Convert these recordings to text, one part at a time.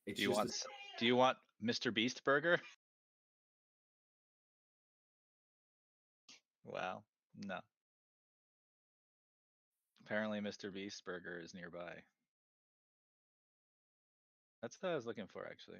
It's Do you want just do you want Mr. Beast burger? Well, no. Apparently Mr. Beast burger is nearby. That's what I was looking for, actually.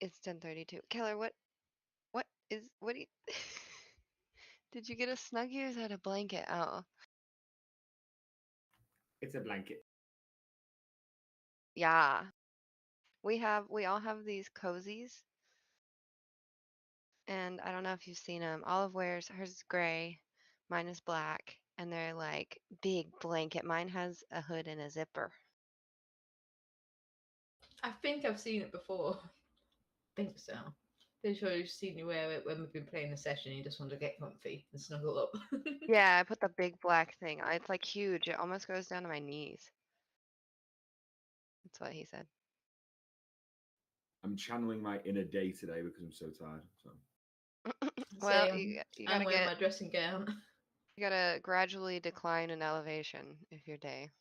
It's 10:32. Keller, what do you did you get a Snuggie or is that a blanket? Oh. it's a blanket. Yeah. We all have these cozies. And I don't know if you've seen them. Olive wears hers is gray, mine is black, and they're like big blanket. Mine has a hood and a zipper. I think I've seen it before. I think so. Pretty sure you've seen you wear it when we've been playing the session. You just want to get comfy and snuggle up. Yeah, I put the big black thing. It's like huge. It almost goes down to my knees. That's what he said. I'm channeling my inner day today because I'm so tired. So Well, Same. you I'm gotta wearing my dressing gown. you gotta gradually decline in elevation if your day.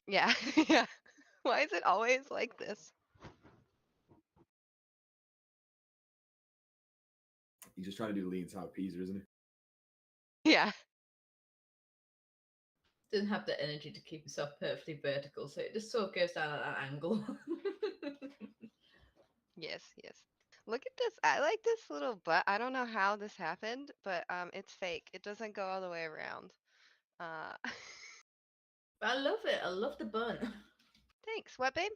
Yeah, yeah. Why is it always like this? he's just trying to do the lean tower Pisa, isn't Yeah. Doesn't have the energy to keep himself perfectly vertical, so it just sort of goes down at that angle. Yes, yes. Look at this. I like this little butt. I don't know how this happened, but it's fake. It doesn't go all the way around. Uh, I love it. I love the bun. thanks. What, babe?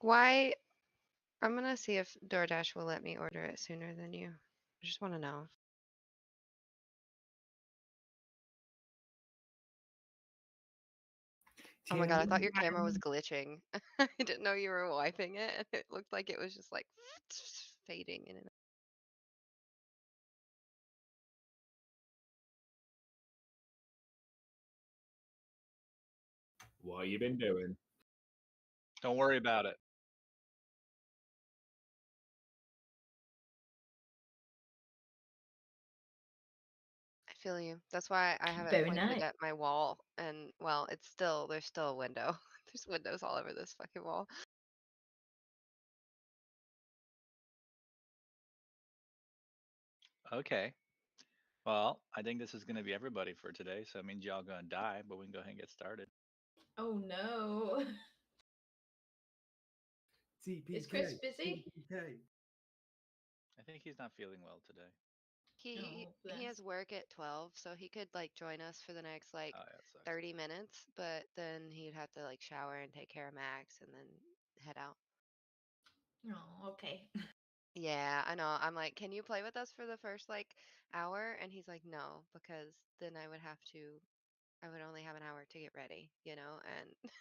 Why? I'm gonna see if DoorDash will let me order it sooner than you. I just want to know. Oh my God, I thought your camera was glitching. I didn't know you were wiping it. It looked like it was just like fading in and out. What you been doing? Don't worry about it. I feel you. That's why I have it Very pointed nice. at my wall. And well, there's still a window. There's windows all over this fucking wall. Okay. Well, I think this is going to be everybody for today. So it means y'all going to die, but we can go ahead and get started. Oh no. TPK. Is Chris busy? TPK. I think he's not feeling well today. He Oh, he has bless. work at 12, so he could like join us for the next like Oh, yeah, it sucks. 30 minutes, but then he'd have to like shower and take care of Max and then head out. Oh, okay. Yeah, I know. I'm like, can you play with us for the first like hour? And he's like, no, because then I would only have an hour to get ready, and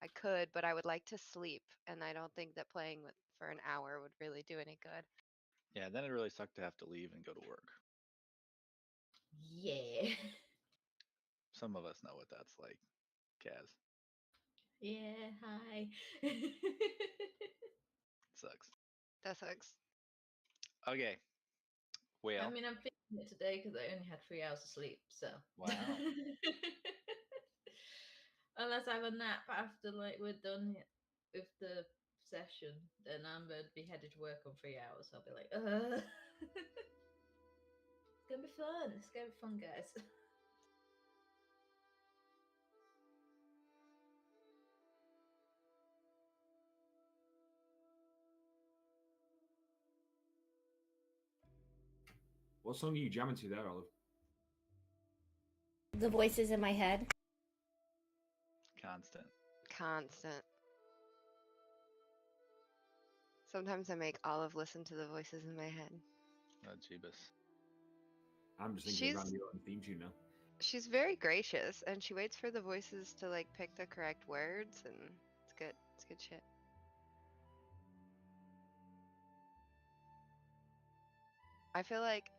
I could, but I would like to sleep, and I don't think that playing for an hour would really do any good. Yeah, then it really sucked to have to leave and go to work. Yeah. Some of us know what that's like, Kaz. Yeah, hi. It sucks. That sucks. Okay. Well, I mean, I'm feeling it today because I only had 3 hours of sleep, so. wow. Unless I have a nap after like we're done with the session, then I'm going to be headed to work on 3 hours. I'll be like, It's gonna be fun. It's gonna be fun, guys. What song are you jamming to there, Olive? The voices in my head. Constant. Constant. Sometimes I make Olive listen to the voices in my head. Oh, Jeebus. I'm just thinking She's- around your own theme tune now. She's very gracious, and she waits for the voices to like pick the correct words, and it's good. It's good shit. I feel like,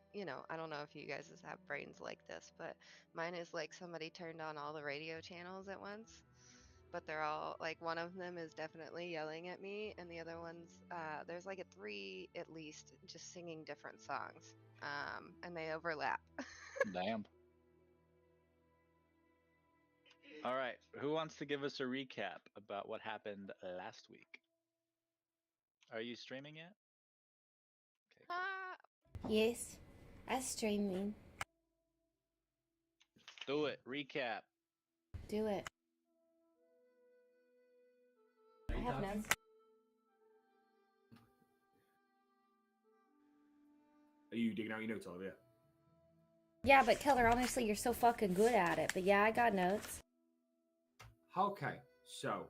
I don't know if you guys just have brains like this, but mine is like somebody turned on all the radio channels at once, but they're all like one of them is definitely yelling at me, and the other ones, there's like three at least just singing different songs, and they overlap. Damn. All right. Who wants to give us a recap about what happened last week? Are you streaming yet? Okay, cool. Yes, I'm streaming. Do it. Recap. Do it. I have notes. Are you digging out your notes, Olive? Yeah, but Keller, honestly, you're so fucking good at it. But yeah, I got notes. Okay, so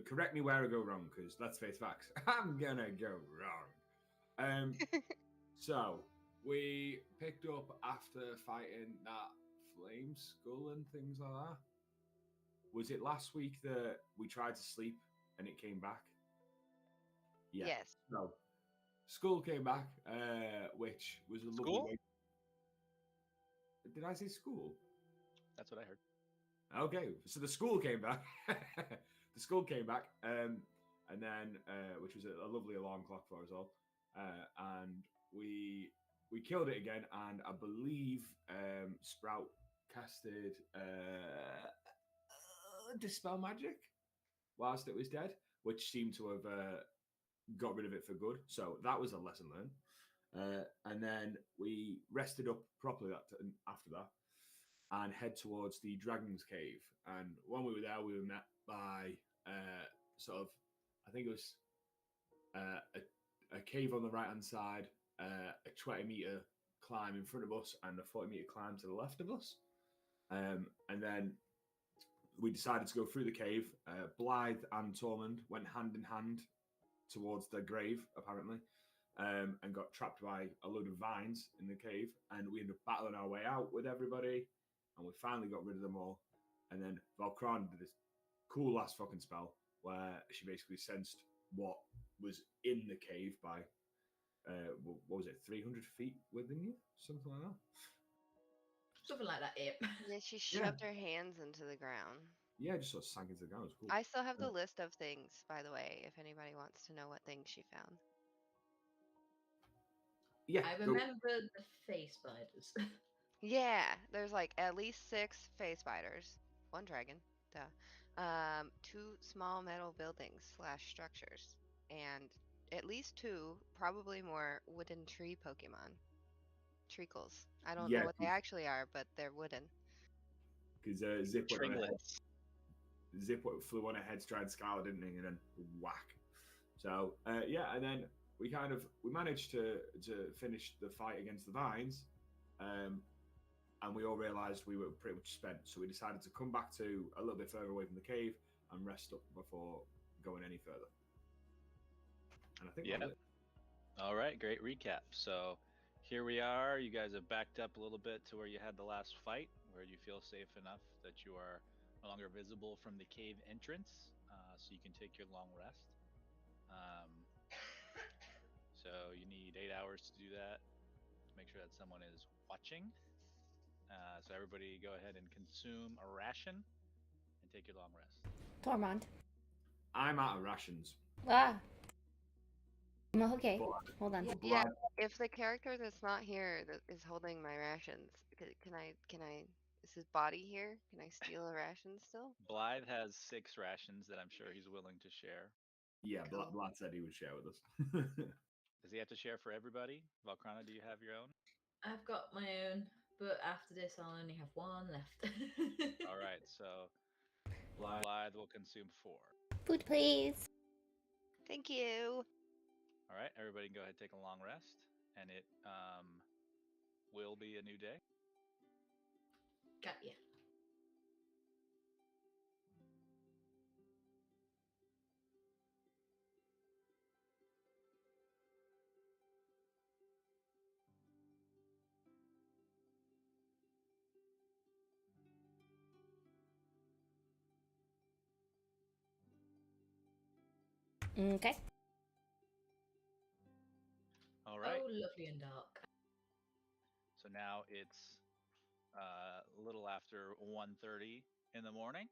correct me where I go wrong, because let's face facts, I'm gonna go wrong. So we picked up after fighting that flame skull and things like that. Was it last week that we tried to sleep and it came back? Yeah. Yes. So skull came back, which was a lovely School? way. Did I say school? That's what I heard. Okay, so the school came back. The school came back, and then which was a lovely alarm clock for us all, and we killed it again. And I believe Sprout casted dispel magic whilst it was dead, which seemed to have got rid of it for good. So that was a lesson learned. And then we rested up properly after that, and head towards the Dragon's Cave. And when we were there, we were met by I think it was a cave on the right hand side, a 20-meter climb in front of us, and a 40-meter climb to the left of us. And then we decided to go through the cave. Blythe and Tormund went hand in hand towards the grave, apparently, and got trapped by a load of vines in the cave. And we ended up battling our way out with everybody, and we finally got rid of them all. And then Valkran did this cool ass fucking spell where she basically sensed what was in the cave by, what was it, 300 feet within you? Something like that. Something like that, yep. Yeah, she shoved her hands into the ground. yeah, just sort of sank into the ground. It was cool. I still have the list of things, by the way, if anybody wants to know what things she found. Yeah, I go. remember the face spiders. Yeah, there's like at least 6 phase spiders, 1 dragon, duh. 2 small metal buildings / structures, and at least 2, probably more, wooden tree Pokemon. Treacles. I don't know Yeah, what they actually are, but they're wooden. because Zip went on ahead. Tringlets. Zip flew on ahead to try and scour, didn't he? And then whack. So yeah, and then we managed to finish the fight against the vines, and we all realised we were pretty much spent. So we decided to come back to a little bit further away from the cave and rest up before going any further. And I think that was it. All right, great recap. So here we are. You guys have backed up a little bit to where you had the last fight, where you feel safe enough that you are no longer visible from the cave entrance, so you can take your long rest. So you need 8 hours to do that, to make sure that someone is watching. So everybody go ahead and consume a ration and take your long rest. Tormund. I'm out of rations. Ah. Okay. But Hold on. Yeah, if the character that's not here that is holding my rations, can I is his body here? Can I steal a ration still? Blythe has 6 rations that I'm sure he's willing to share. yeah, Cool. Vlad said he would share with us. Does he have to share for everybody? Valkrana, do you have your own? I've got my own, but after this, I'll only have 1 left. All right, so Blythe will consume 4. Food, please. Thank you. All right, everybody can go ahead and take a long rest, and it will be a new day. Got ya. Okay. All right, Oh, lovely and dark. so now it's a little after 1:30 in the morning.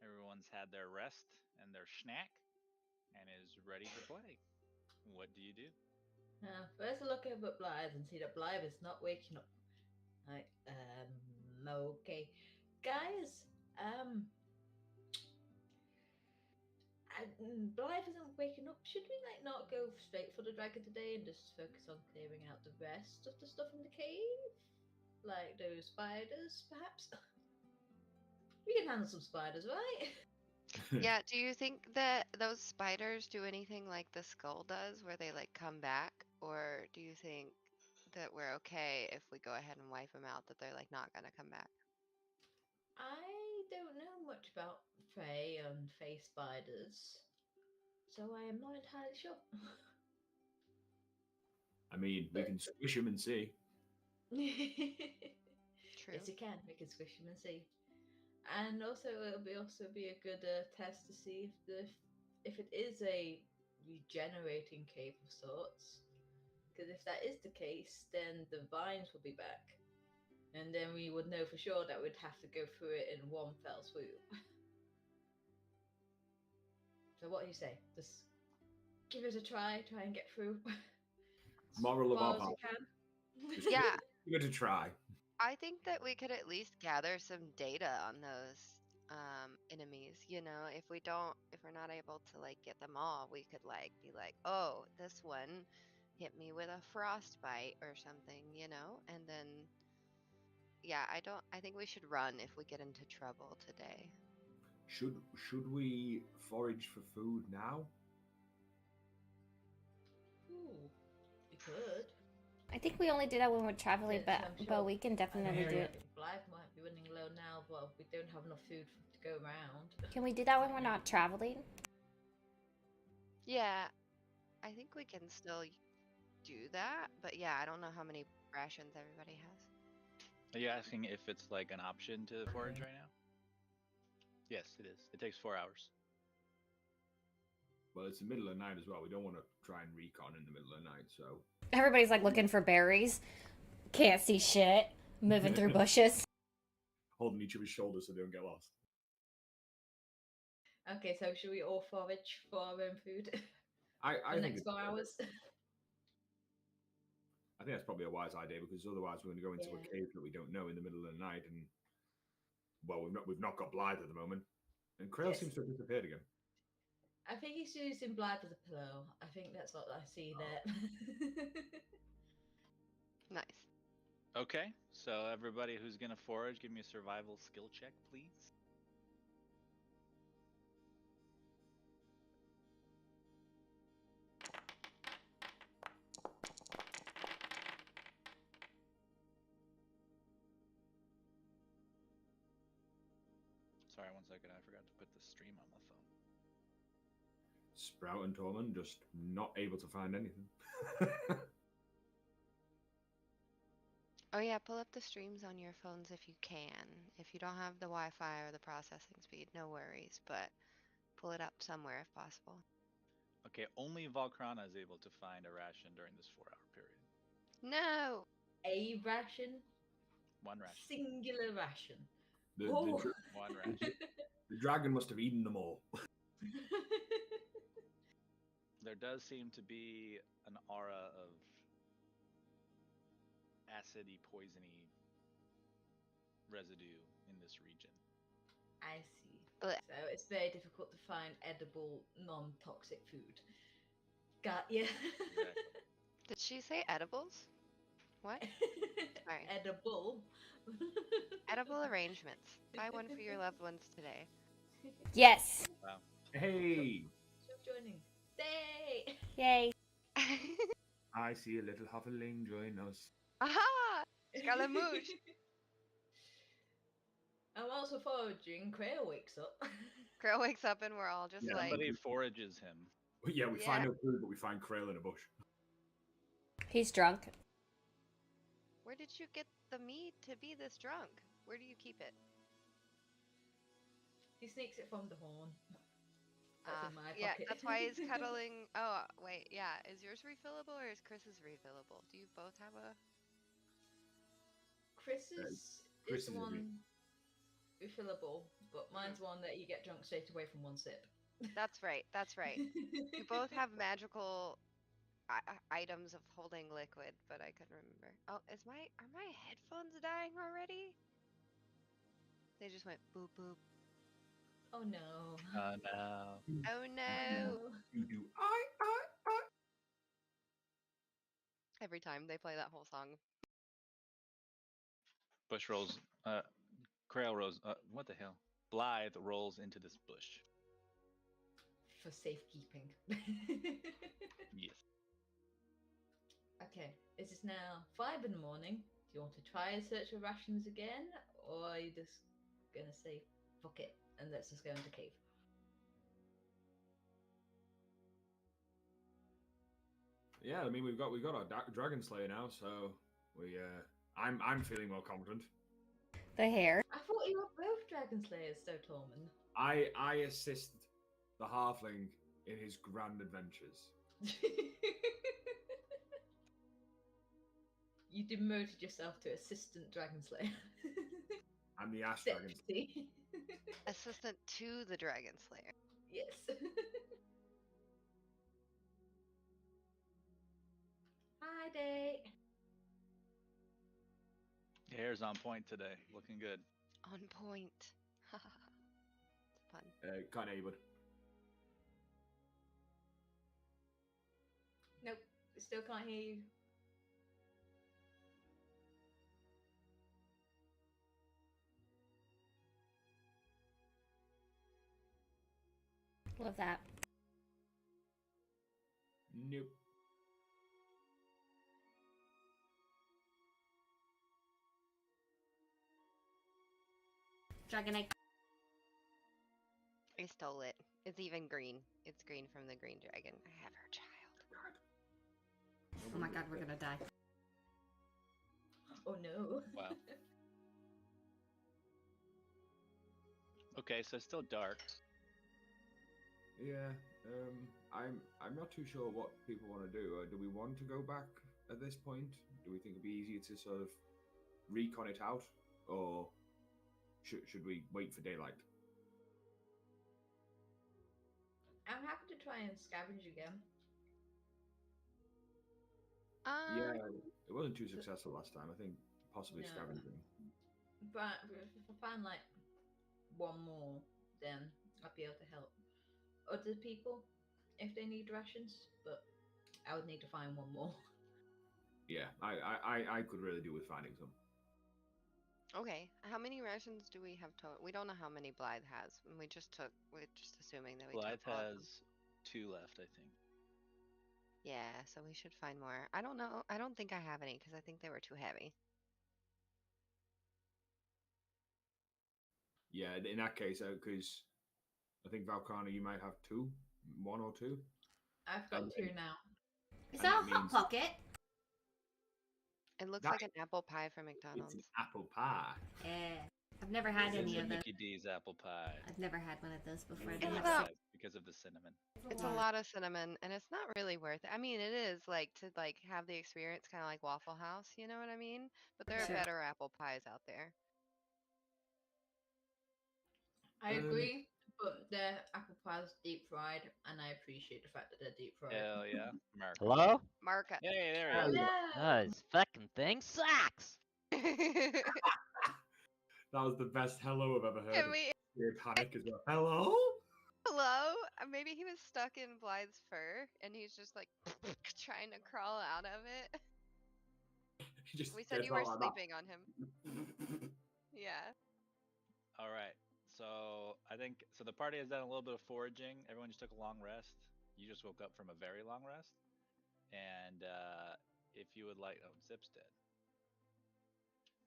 Everyone's had their rest and their snack and is ready to play. What do you do? Now, first I look over at Blythe and see that Blythe is not waking up. Like, okay. Guys, Blythe isn't waking up. Should we, like, not go straight for the dragon today and just focus on clearing out the rest of the stuff in the cave? Like those spiders, perhaps? We can handle some spiders, right? Yeah, do you think that those spiders do anything like the skull does, where they like come back? Or do you think that we're okay if we go ahead and wipe them out, that they're like not gonna come back? I don't know much about prey and face spiders, so I am not entirely sure. I mean, we can squish him and see. True. Yes, you can. We can squish them and see. And also, it'll be a good test to see if it is a regenerating cave of sorts. Because if that is the case, then the vines will be back, and then we would know for sure that we'd have to go through it in one fell swoop. So, what do you say? Just give it a try. Try and get through. Moral of our as you part. can. Yeah, Give it a try. I think that we could at least gather some data on those enemies. You know, if we're not able to like get them all, we could like be like, oh, this one hit me with a frostbite or something, you know? And then yeah, I think we should run if we get into trouble today. Should we forage for food now? Ooh, we could. I think we only did that when we're traveling, Yes, but I'm but sure. we can definitely do it. Blythe might be running low now, but we don't have enough food to go around. Can we do that when we're not traveling? Yeah, I think we can still do that, but yeah, I don't know how many rations everybody has. Are you asking if it's like an option to forage right now? Yes, it is. It takes 4 hours. Well, it's the middle of the night as well. We don't want to try and recon in the middle of the night, so. Everybody's like looking for berries. Can't see shit. Moving through bushes. Holding each other's shoulders so they don't get lost. Okay, so should we all forage for our own food I for the think next 4 hours? I think that's probably a wise idea because otherwise we're going to go into Yeah. a cave that we don't know in the middle of the night, and well, we've not got Blythe at the moment, and Krail Yes. seems to have disappeared again. I think he's using Blythe as a pillow. I think that's what I see there. Nice. Okay, so everybody who's gonna forage, give me a survival skill check, please. Sorry, 1 second. I forgot to put the stream on my phone. Sprout and Tormund just not able to find anything. Oh yeah, pull up the streams on your phones if you can. If you don't have the Wi-Fi or the processing speed, no worries, but pull it up somewhere if possible. Okay, only Valkrana is able to find a ration during this 4-hour period. No! A ration, 1 ration. singular ration. The, Oh. the, 1 ration. the dragon must have eaten them all. There does seem to be an aura of acidy, poisony residue in this region. I see. Blech. So it's very difficult to find edible, non-toxic food. Got ya. Exactly. Did she say edibles? What? Sorry. Edible. Edible arrangements. Buy one for your loved ones today. Yes. Wow. Hey, Stop joining. Stay. Yay. I see a little hoveling join us. Aha! Scaramouche. I'm also foraging. Krail wakes up. Crow wakes up and we're all just Yeah, like, Somebody forages him. Yeah, we Yeah. find no food, but we find Krail in a bush. He's drunk. where did you get the meat to be this drunk? Where do you keep it? He sneaks it from the horn. That's in my Yeah, pocket. that's why he's cuddling. Oh, wait, yeah. Is yours refillable or is Chris's refillable? Do you both have a... Chris's Chris is the is a one refillable, but mine's one that you get drunk straight away from one sip. That's right, that's right. You both have magical items of holding liquid, but I couldn't remember. Oh, are my headphones dying already? They just went boop boop. Oh no. No. Oh no! You do. Every time they play that whole song. Bush rolls. Krail rolls. What the hell? Blythe rolls into this bush. For safekeeping. Yes. Okay, it is now 5 in the morning. Do you want to try and search for rations again? Or are you just gonna say fuck it and let's just go into cave? Yeah, I mean we've got our dragon slayer now, so I'm feeling more confident. The hair. I thought you were both dragon slayers, so Tormund. I assist the halfling in his grand adventures. You demoted yourself to assistant dragon slayer. I'm the ash dragon. Deputy. Assistant to the Dragon Slayer. Yes. Hi, Day. The hair's on point today. Looking good. On point. It's fun. Can't hear you, bud. Nope, still can't hear you. Love that. Nope. Dragon egg. I stole it. It's even green. It's green from the green dragon. I have her child. Oh my god, we're gonna die. Oh no. Wow. Okay, so it's still dark. Yeah. I'm not too sure what people want to do. Do we want to go back at this point? Do we think it'd be easier to sort of recon it out, or should we wait for daylight? I'm happy to try and scavenge again. Yeah, it wasn't too successful last time. I think possibly No. scavenging. But if I find like one more, then I'll be able to help other people if they need rations. But I would need to find one more. Yeah, I could really do with finding some. Okay, how many rations do we have total? We don't know how many Blythe has. And we're just assuming that we Blythe took all of them. has 2 left, I think. Yeah, so we should find more. I don't know. I don't think I have any because I think they were too heavy. Yeah, in that case, because I think Valcana, you might have 2, 1 or 2. I've got And 2 then- now. Is And that that a hot means- pocket? It looks That- like an apple pie from It's McDonald's. an apple pie. Yeah. I've never had It's any a of those. Mickey D's apple pie. I've never had one of those before. It's They It's have about- because of the cinnamon. It's a lot of cinnamon, and it's not really worth it. I mean, it is like to have the experience, kind of like Waffle House. You know what I mean? But there are Sure. better apple pies out there. I Um, agree, but their apple pie's deep fried, and I appreciate the fact that they're deep fried. Hell yeah. Mark. Hello? Mark. Hey, there Hell he is. yeah. This fucking thing sucks. That was the best hello I've ever heard. Can of. we? Weird panic as well. Hello? Hello? Maybe he was stuck in Blythe's fur, and he's just like trying to crawl out of it. He just We said gets you were out like that. sleeping on him. Yeah. All right. So I think the party has done a little bit of foraging. Everyone just took a long rest. You just woke up from a very long rest. And if you would like, oh, Zip's dead.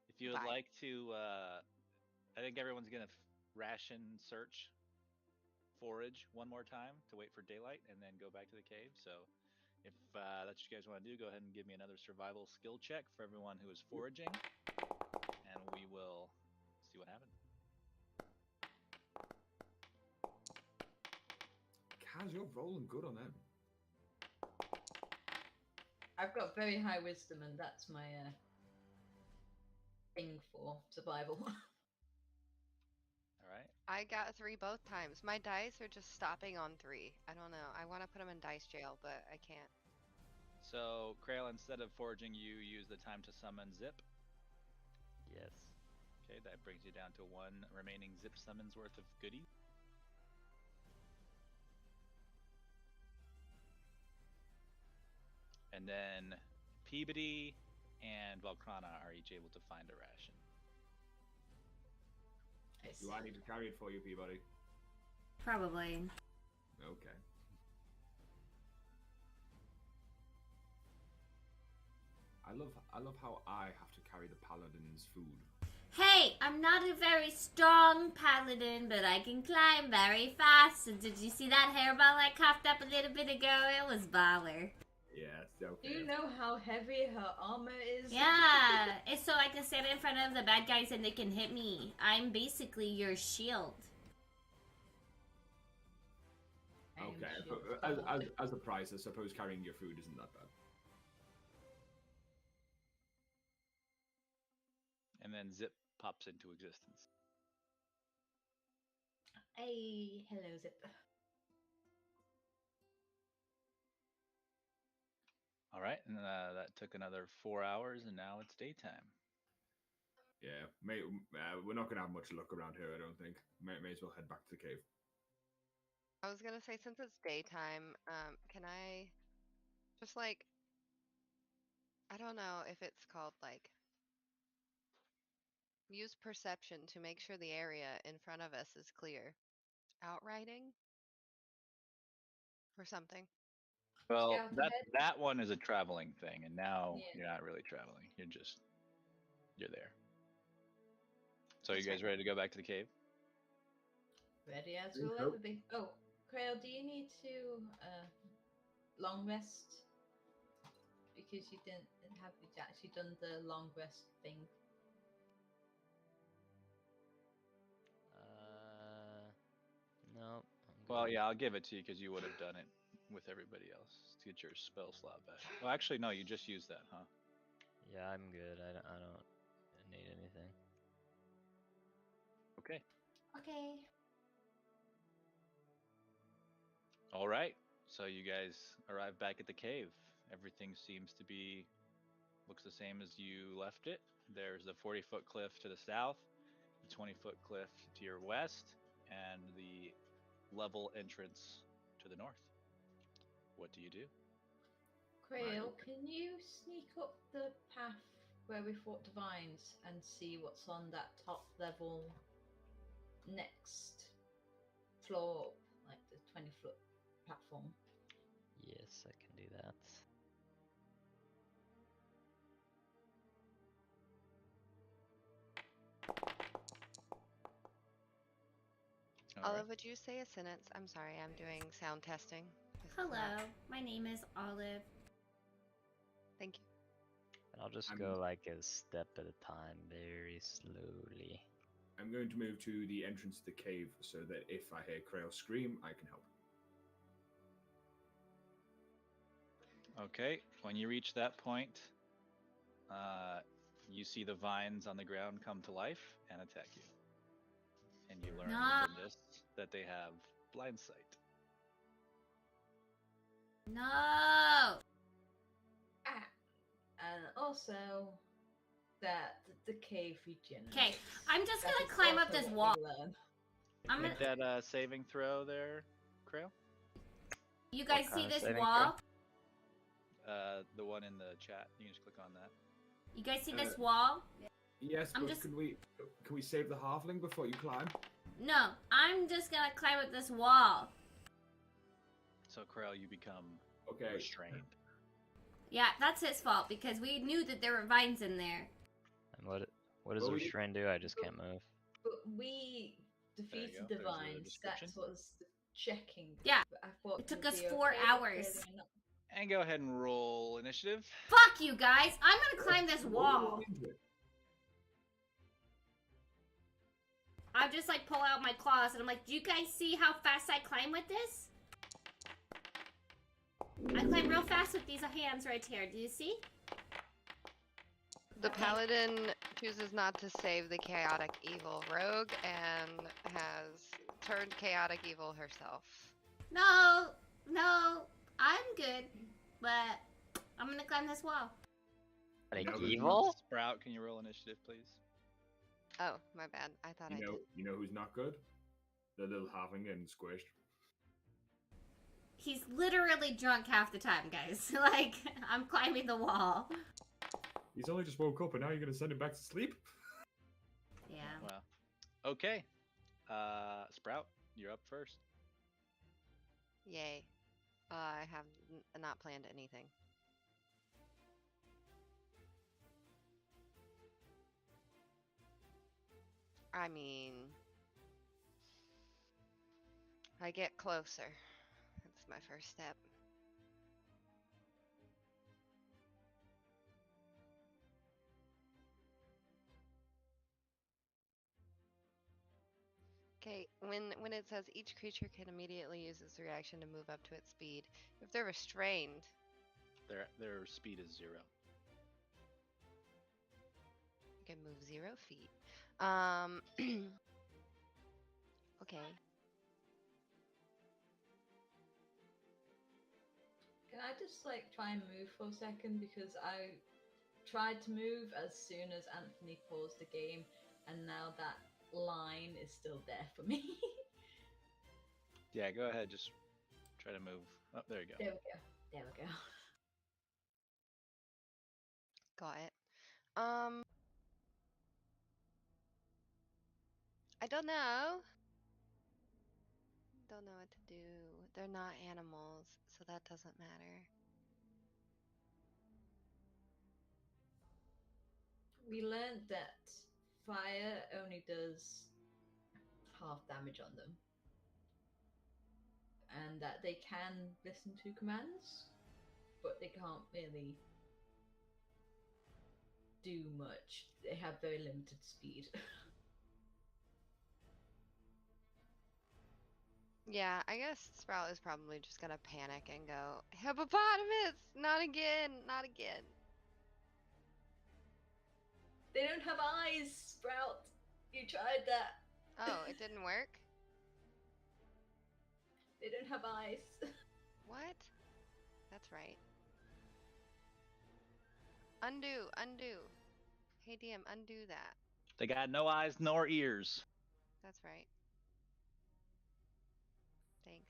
If you would Bye. like to, I think everyone's gonna ration search, forage one more time to wait for daylight, and then go back to the cave. So if that's what you guys want to do, go ahead and give me another survival skill check for everyone who is foraging, and we will see what happens. Kaz, you're rolling good on them. I've got very high wisdom, and that's my thing for survival. All right. I got 3 both times. My dice are just stopping on 3. I don't know. I want to put them in dice jail, but I can't. So, Krail, instead of foraging, you use the time to summon Zip. Yes. Okay, that brings you down to 1 remaining Zip summons worth of goodies. And then Peabody and Valkrana are each able to find a ration. Do I need to carry it for you, Peabody? Probably. Okay. I love how I have to carry the paladin's food. Hey, I'm not a very strong paladin, but I can climb very fast. And did you see that hairball I coughed up a little bit ago? It was baller. Yes, Do okay. you know how heavy her armor is? Yeah, it's so I can stand in front of the bad guys and they can hit me. I'm basically your shield. I am Okay, shield but guard. as a price, I suppose carrying your food isn't that bad. And then Zip pops into existence. Hey, hello, Zip. All right, and that took another 4 hours, and now it's daytime. Yeah, we're not gonna have much luck around here, I don't think. May as well head back to the cave. I was gonna say, since it's daytime, can I just like, I don't know if it's called like, use perception to make sure the area in front of us is clear. Outriding? Or something. Well, Scout ahead. that one is a traveling thing, and now Yeah. you're not really traveling. You're there. So you That's guys right. ready to go back to the cave? Ready as Think we'll so. ever be. Oh, Krail, do you need to long rest? Because you didn't have actually done the long rest thing. No. Well, yeah, I'll give it to you because you would have done it with everybody else to get your spell slot back. Well, actually, no, you just used that, huh? Yeah, I'm good. I don't need anything. Okay. Okay. All right. So you guys arrive back at the cave. Everything seems to be looks the same as you left it. There's the 40-foot cliff to the south, the 20-foot cliff to your west, and the level entrance to the north. What do you do? Crail, can you sneak up the path where we fought the vines and see what's on that top level next floor, like the 20-foot platform? Yes, I can do that. All right. Olive, would you say a sentence? I'm sorry, I'm doing sound testing. This is Hello, not- my name is Olive. Thank you. And I'll just I'm- go like a step at a time, very slowly. I'm going to move to the entrance to the cave so that if I hear Krail scream, I can help. Okay. When you reach that point, you see the vines on the ground come to life and attack you. And you learn No. from this that they have blind sight. No! Ah, and also that the cave regenerates. Okay, I'm just That gonna is climb up also this what wall. we learn. I'm gonna. Make that saving throw there, Krail. You guys What see kind of this saving wall? The one in the chat. You can just click on that. You guys see this Uh, wall? Yes, I'm but just- can we save the halfling before you climb? No, I'm just gonna climb up this wall. So Krail, you become Okay. restrained. Yeah, that's his fault because we knew that there were vines in there. And what does Well, a we- restrain do? I just can't move. But we defeated go. the There's a vines. description. That was the checking. Yeah, I thought it took would us be 4 okay, but hours. clearly not. And go ahead and roll initiative. Fuck you guys! I'm gonna climb this wall. I just like pull out my claws and I'm like, do you guys see how fast I climb with this? I climb real fast with these hands right here. Do you see? The Okay. paladin chooses not to save the chaotic evil rogue and has turned chaotic evil herself. No, I'm good, but I'm gonna climb this wall. Like No, but- evil? Sprout, can you roll initiative, please? Oh, my bad. I thought I did. You know who's not good? The little halfling getting squished. He's literally drunk half the time, guys. Like, I'm climbing the wall. He's only just woke up, and now you're gonna send him back to sleep? Yeah. Well, okay. Sprout, you're up first. Yay. I have not planned anything. I mean, I get closer. That's my first step. Okay, when it says each creature can immediately use its reaction to move up to its speed, if they're restrained, Their speed is 0. you can move 0 feet. Okay. Can I just like try and move for a second, because I tried to move as soon as Anthony paused the game, and now that line is still there for me. Yeah, go ahead. Just try to move. Oh, there you go. There we go. There we go. Got it. I don't know. Don't know what to do. They're not animals, so that doesn't matter. We learned that fire only does half damage on them, and that they can listen to commands, but they can't really do much. They have very limited speed. Yeah, I guess Sprout is probably just gonna panic and go, hippopotamus! Not again! Not again! They don't have eyes, Sprout. You tried that. Oh, it didn't work? They don't have eyes. What? That's right. Undo. Hey DM, undo that. They got no eyes nor ears. That's right. Thanks.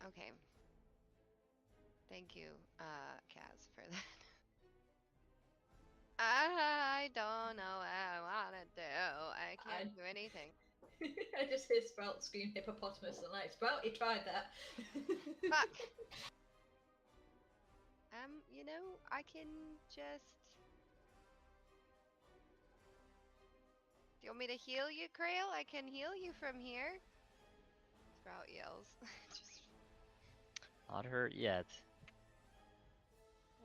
Okay. Thank you, Kaz, for that. I don't know what I want to do. I can't do anything. I just hear Sprout scream hippopotamus and like, Sprout, you tried that. Fuck. You know, I can just... Do you want me to heal you, Krail? I can heal you from here. Sprout yells. Just... Not hurt yet.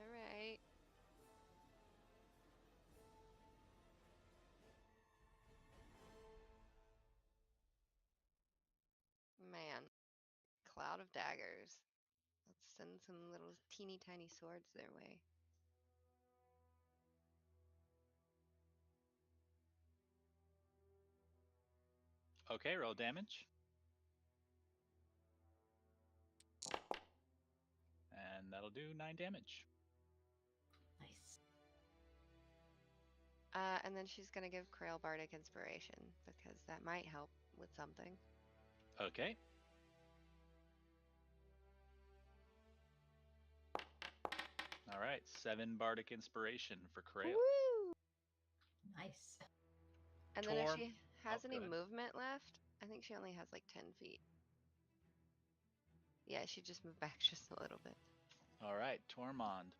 Alright. Man. Cloud of daggers. Let's send some little teeny tiny swords their way. Okay, roll damage. And that'll do 9 damage. Nice. And then she's gonna give Krail Bardic Inspiration, because that might help with something. Okay. All right, 7 bardic inspiration for Krail. Woo! Nice. And then if Torm- she has Oh, any go ahead. movement left, I think she only has like 10 feet. Yeah, she just moved back just a little bit. All right, Tormund.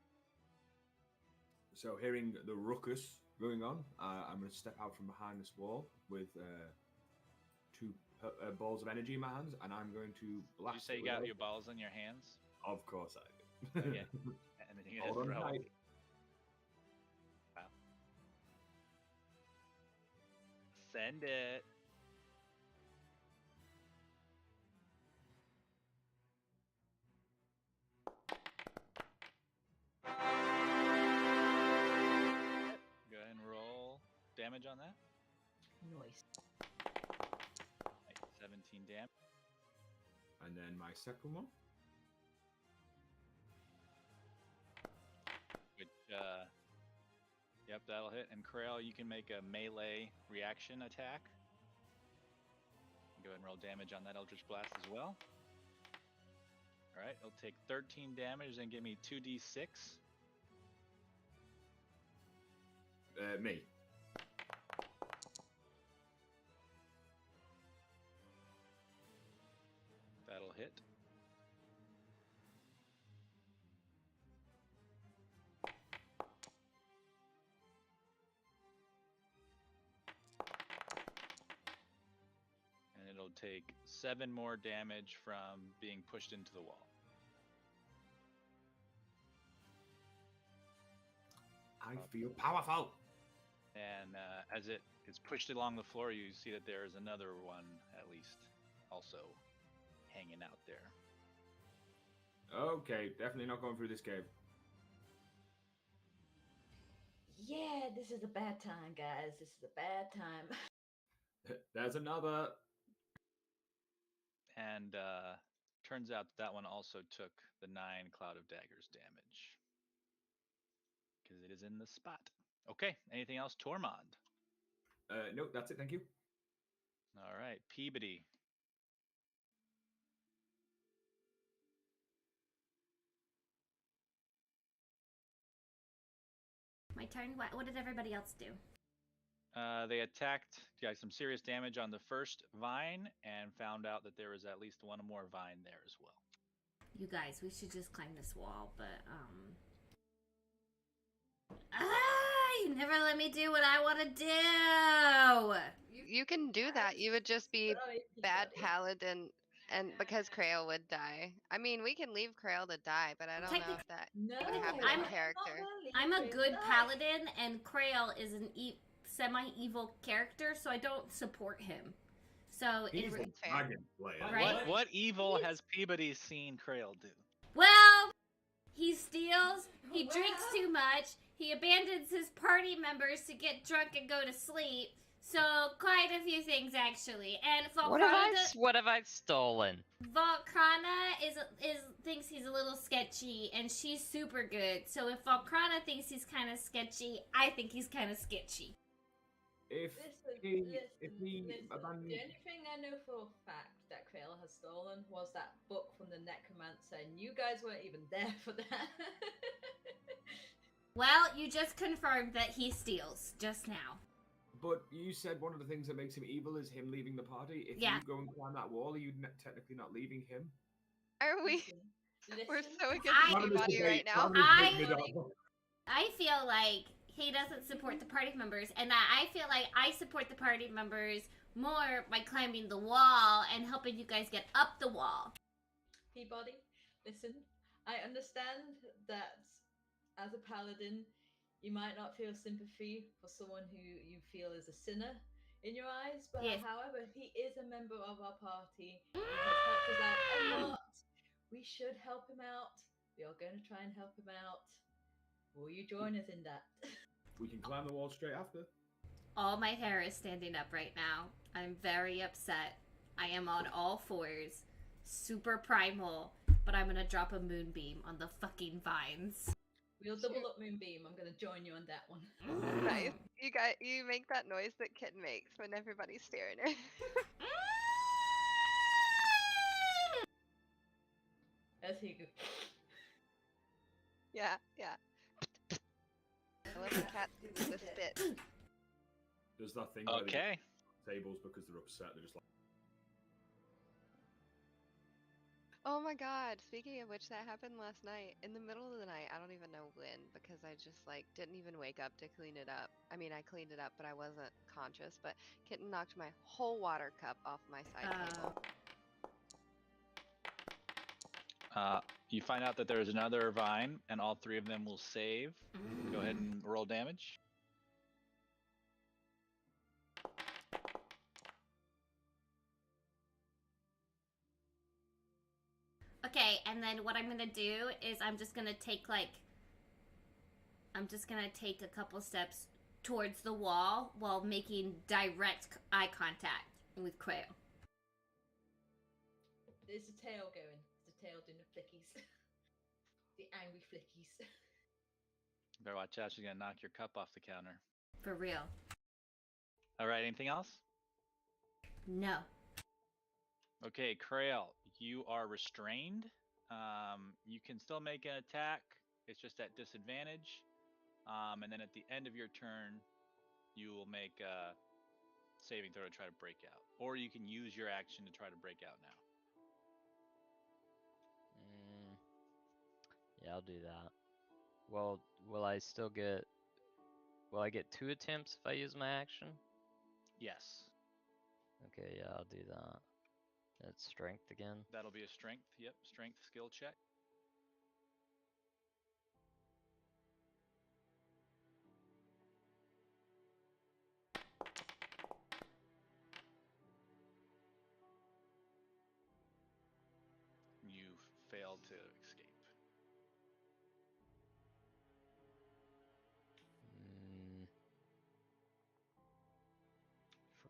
So hearing the ruckus going on, I'm going to step out from behind this wall with 2 balls of energy in my hands, and I'm going to Did you blast. say it you with got those. your balls in your hands? Of course I do. Okay. And then you're Hold gonna on throw. tight. Wow. Send it. Go ahead and roll damage on that. Nice. Right, 17 damage. And then my second one. Which, yep, that'll hit. And Krail, you can make a melee reaction attack. Go ahead and roll damage on that Eldritch Blast as well. Alright, it'll take 13 damage and give me 2d6. Me. That'll hit. And it'll take 7 more damage from being pushed into the wall. I feel powerful. And as it is pushed along the floor, you see that there is another one, at least, also hanging out there. Okay, definitely not going through this cave. Yeah, this is a bad time, guys. This is a bad time. There's another. And turns out that one also took the 9 Cloud of Daggers damage. Because it is in the spot. Okay, anything else, Tormund? No, that's it, thank you. All right, Peabody. My turn. What did everybody else do? They attacked, got some serious damage on the first vine, and found out that there was at least one more vine there as well. You guys, we should just climb this wall, but you never let me do what I want to do. You can do that. You would just be Oh, you bad got it. paladin, and because Krail would die. I mean, we can leave Krail to die, but I don't know if that No, would happen I'm- in character. I'm a good paladin, and Krail is an semi-evil character, so I don't support him. So He's it's a fair. dragon player. Right? What evil has Peabody seen Krail do? well, he steals, he drinks Well. too much, he abandons his party members to get drunk and go to sleep. So quite a few things actually. And What have I stolen? Volcrana is thinks he's a little sketchy, and she's super good. So if Volcrana thinks he's kind of sketchy, I think he's kind of sketchy. If Listen. he The abandoned, only thing I know for a fact that Krail has stolen was that book from the Necromancer, and you guys weren't even there for that. Well, you just confirmed that he steals just now. but you said one of the things that makes him evil is him leaving the party. If Yeah. you go and climb that wall, are you technically not leaving him? Are we? Listen, We're so against I- anybody right now. I feel like he doesn't support the party members, and I feel like I support the party members more by climbing the wall and helping you guys get up the wall. Peabody, listen, I understand that as a paladin, you might not feel sympathy for someone who you feel is a sinner in your eyes, but Yes. however, he is a member of our party. He has helped us out a lot. We should help him out. We are going to try and help him out. Will you join us in that? We can climb the wall straight after. All my hair is standing up right now. I'm very upset. I am on all fours, super primal, but I'm gonna drop a moonbeam on the fucking vines. We'll double up Moonbeam. I'm going to join you on that one. Nice. You make that noise that Kitten makes when everybody's staring at her. As he goes. Yeah. I love the cat do the spit. There's that thing where Okay. they tables because they're upset. They're just like, Oh my god, speaking of which, that happened last night. In the middle of the night, I don't even know when, because I just, didn't even wake up to clean it up. I mean, I cleaned it up, but I wasn't conscious, but Kitten knocked my whole water cup off my side table. You find out that there is another vine, and all three of them will save. Go ahead and roll damage. Okay, and then what I'm gonna do is I'm just gonna take a couple steps towards the wall while making direct eye contact with Krail. There's a tail going. There's a tail doing the flickies. The angry flickies. Better watch out, she's gonna knock your cup off the counter. For real. Alright, anything else? No. Okay, Krail, you are restrained. You can still make an attack. It's just at disadvantage. And then at the end of your turn, you will make a saving throw to try to break out. Or you can use your action to try to break out now. Yeah, I'll do that. Well, will I get 2 attempts if I use my action? Yes. Okay, yeah, I'll do that. That's strength again. That'll be a strength. Yep, strength skill check. You failed to escape.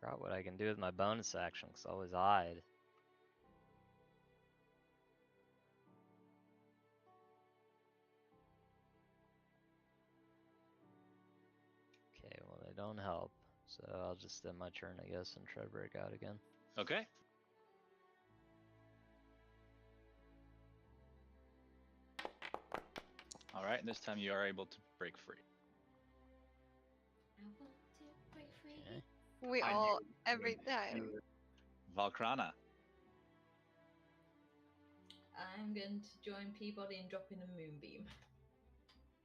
Forgot what I can do with my bonus action, because I always hide. Okay, well they don't help, so I'll just end my turn, I guess, and try to break out again. Okay. Alright, and this time you are able to break free. I want to break free. Okay. We I all, knew every when time. Valkrana. I'm going to join Peabody and drop in a moonbeam.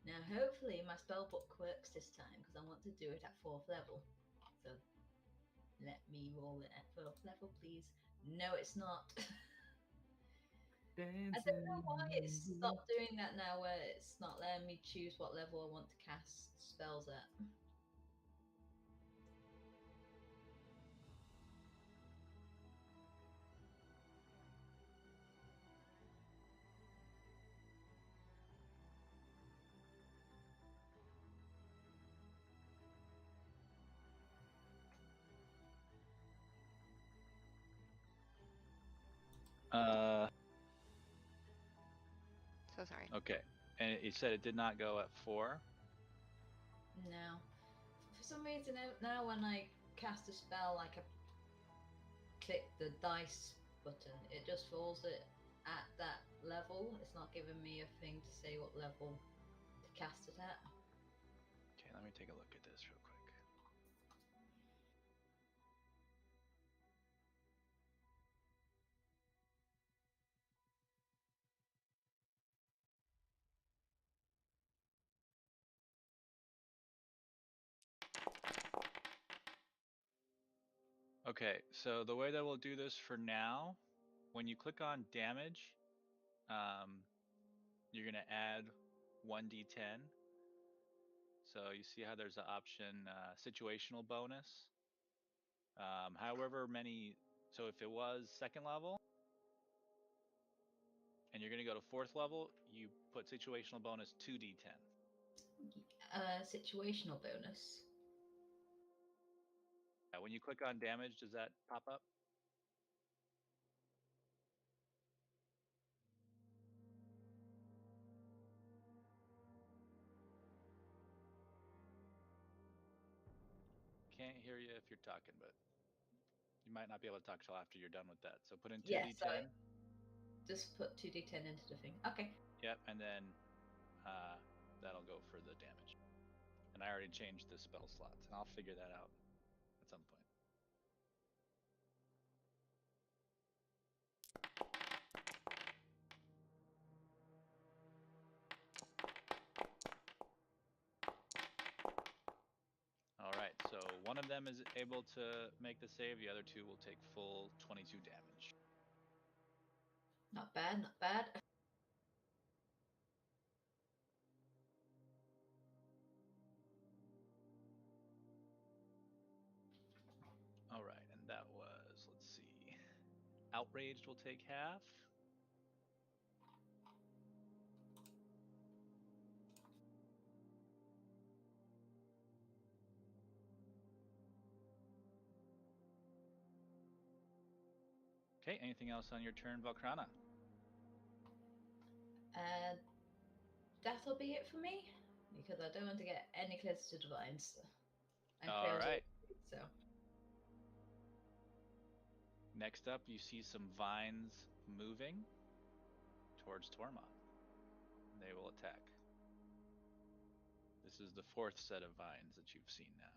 Now, hopefully, my spellbook works this time because I want to do it at 4th level. So, let me roll it at 4th level, please. No, it's not. I don't know why it's stopped doing that now, where it's not letting me choose what level I want to cast spells at. So sorry. Okay. And you said it did not go at 4. No. For some reason, now when I cast a spell, like I click the dice button, it just falls it at that level. It's not giving me a thing to say what level to cast it at. Okay, let me take a look at this real quick. Okay, so the way that we'll do this for now, when you click on damage, you're going to add 1d10. So you see how there's an option situational bonus. However many, so if it was 2nd level and you're going to go to 4th level, you put situational bonus 2d10. Situational bonus. When you click on damage, does that pop up? Can't hear you if you're talking, but you might not be able to talk till after you're done with that. So put in 2d10. Yeah, so just put 2d10 into the thing. Okay. Yep, and then that'll go for the damage. And I already changed the spell slots, and I'll figure that out at some point. Alright, so one of them is able to make the save, the other 2 will take full 22 damage. Not bad, not bad. Alright, and that was, let's see, Outraged will take half. Okay, anything else on your turn, Valkrana? That'll be it for me, because I don't want to get any closer to divines. All right. So. Next up, you see some vines moving towards Tormod. They will attack. This is the 4th set of vines that you've seen now.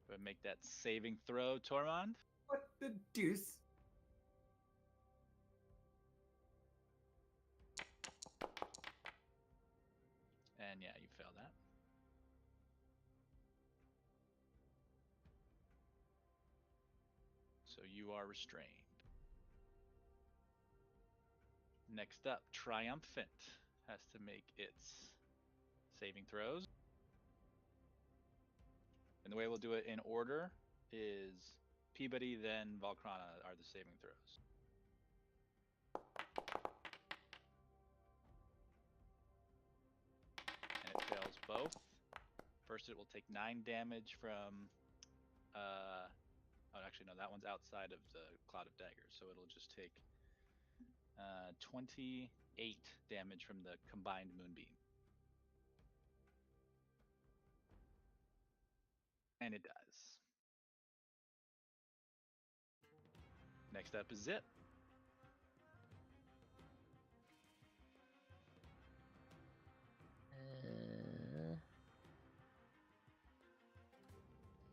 Go ahead and make that saving throw, Tormod. What the deuce? And yeah, you fail that. So you are restrained. Next up, Triumphant has to make its saving throws. And the way we'll do it in order is Peabody, then Valkrana are the saving throws. And it fails both. First, it will take 9 damage from. Oh, actually, no, that one's outside of the Cloud of Daggers, so it'll just take 28 damage from the combined Moonbeam. And it does. Next up is Zip.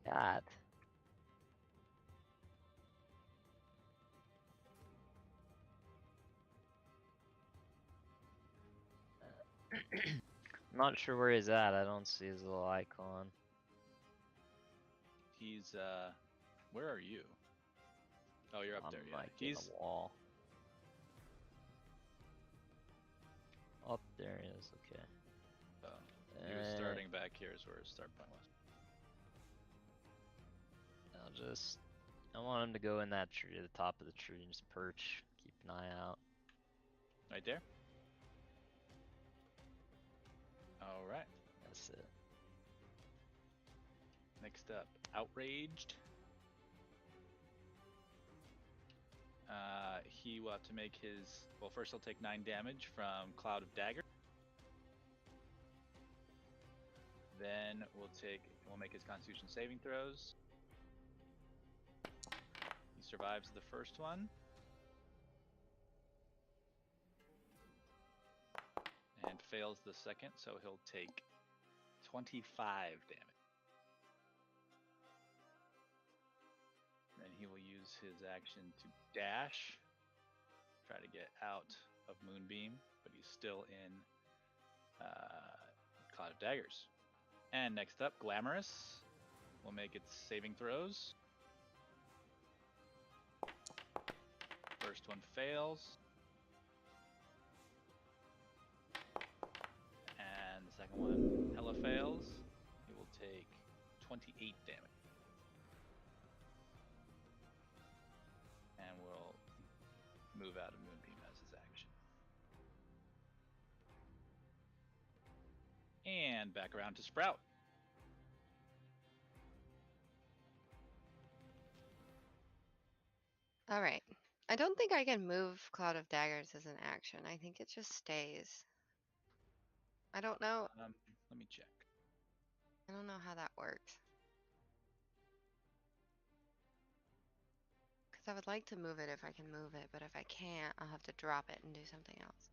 God. I'm not sure where he's at. I don't see his little icon. He's where are you? Oh, you're up I'm there. Yeah, like in the wall. Up there he is. Okay. He was starting back here is where his start point was. I want him to go in that tree, at the top of the tree, and just perch. Keep an eye out. Right there. All right. That's it. Next up, Outraged. He will have to make his. Well, first he'll take 9 damage from Cloud of Dagger. Then we'll make his Constitution saving throws. He survives the first one. And fails the second, so he'll take 25 damage. Then he will use his action to dash, try to get out of Moonbeam, but he's still in Cloud of Daggers. And next up, Glamorous will make its saving throws. First one fails. And the second one hella fails. He will take 28 damage. And will move out of Moonbeam as his action. And back around to Sprout. All right. I don't think I can move Cloud of Daggers as an action. I think it just stays. I don't know. Let me check. I don't know how that works. Because I would like to move it if I can move it, but if I can't, I'll have to drop it and do something else.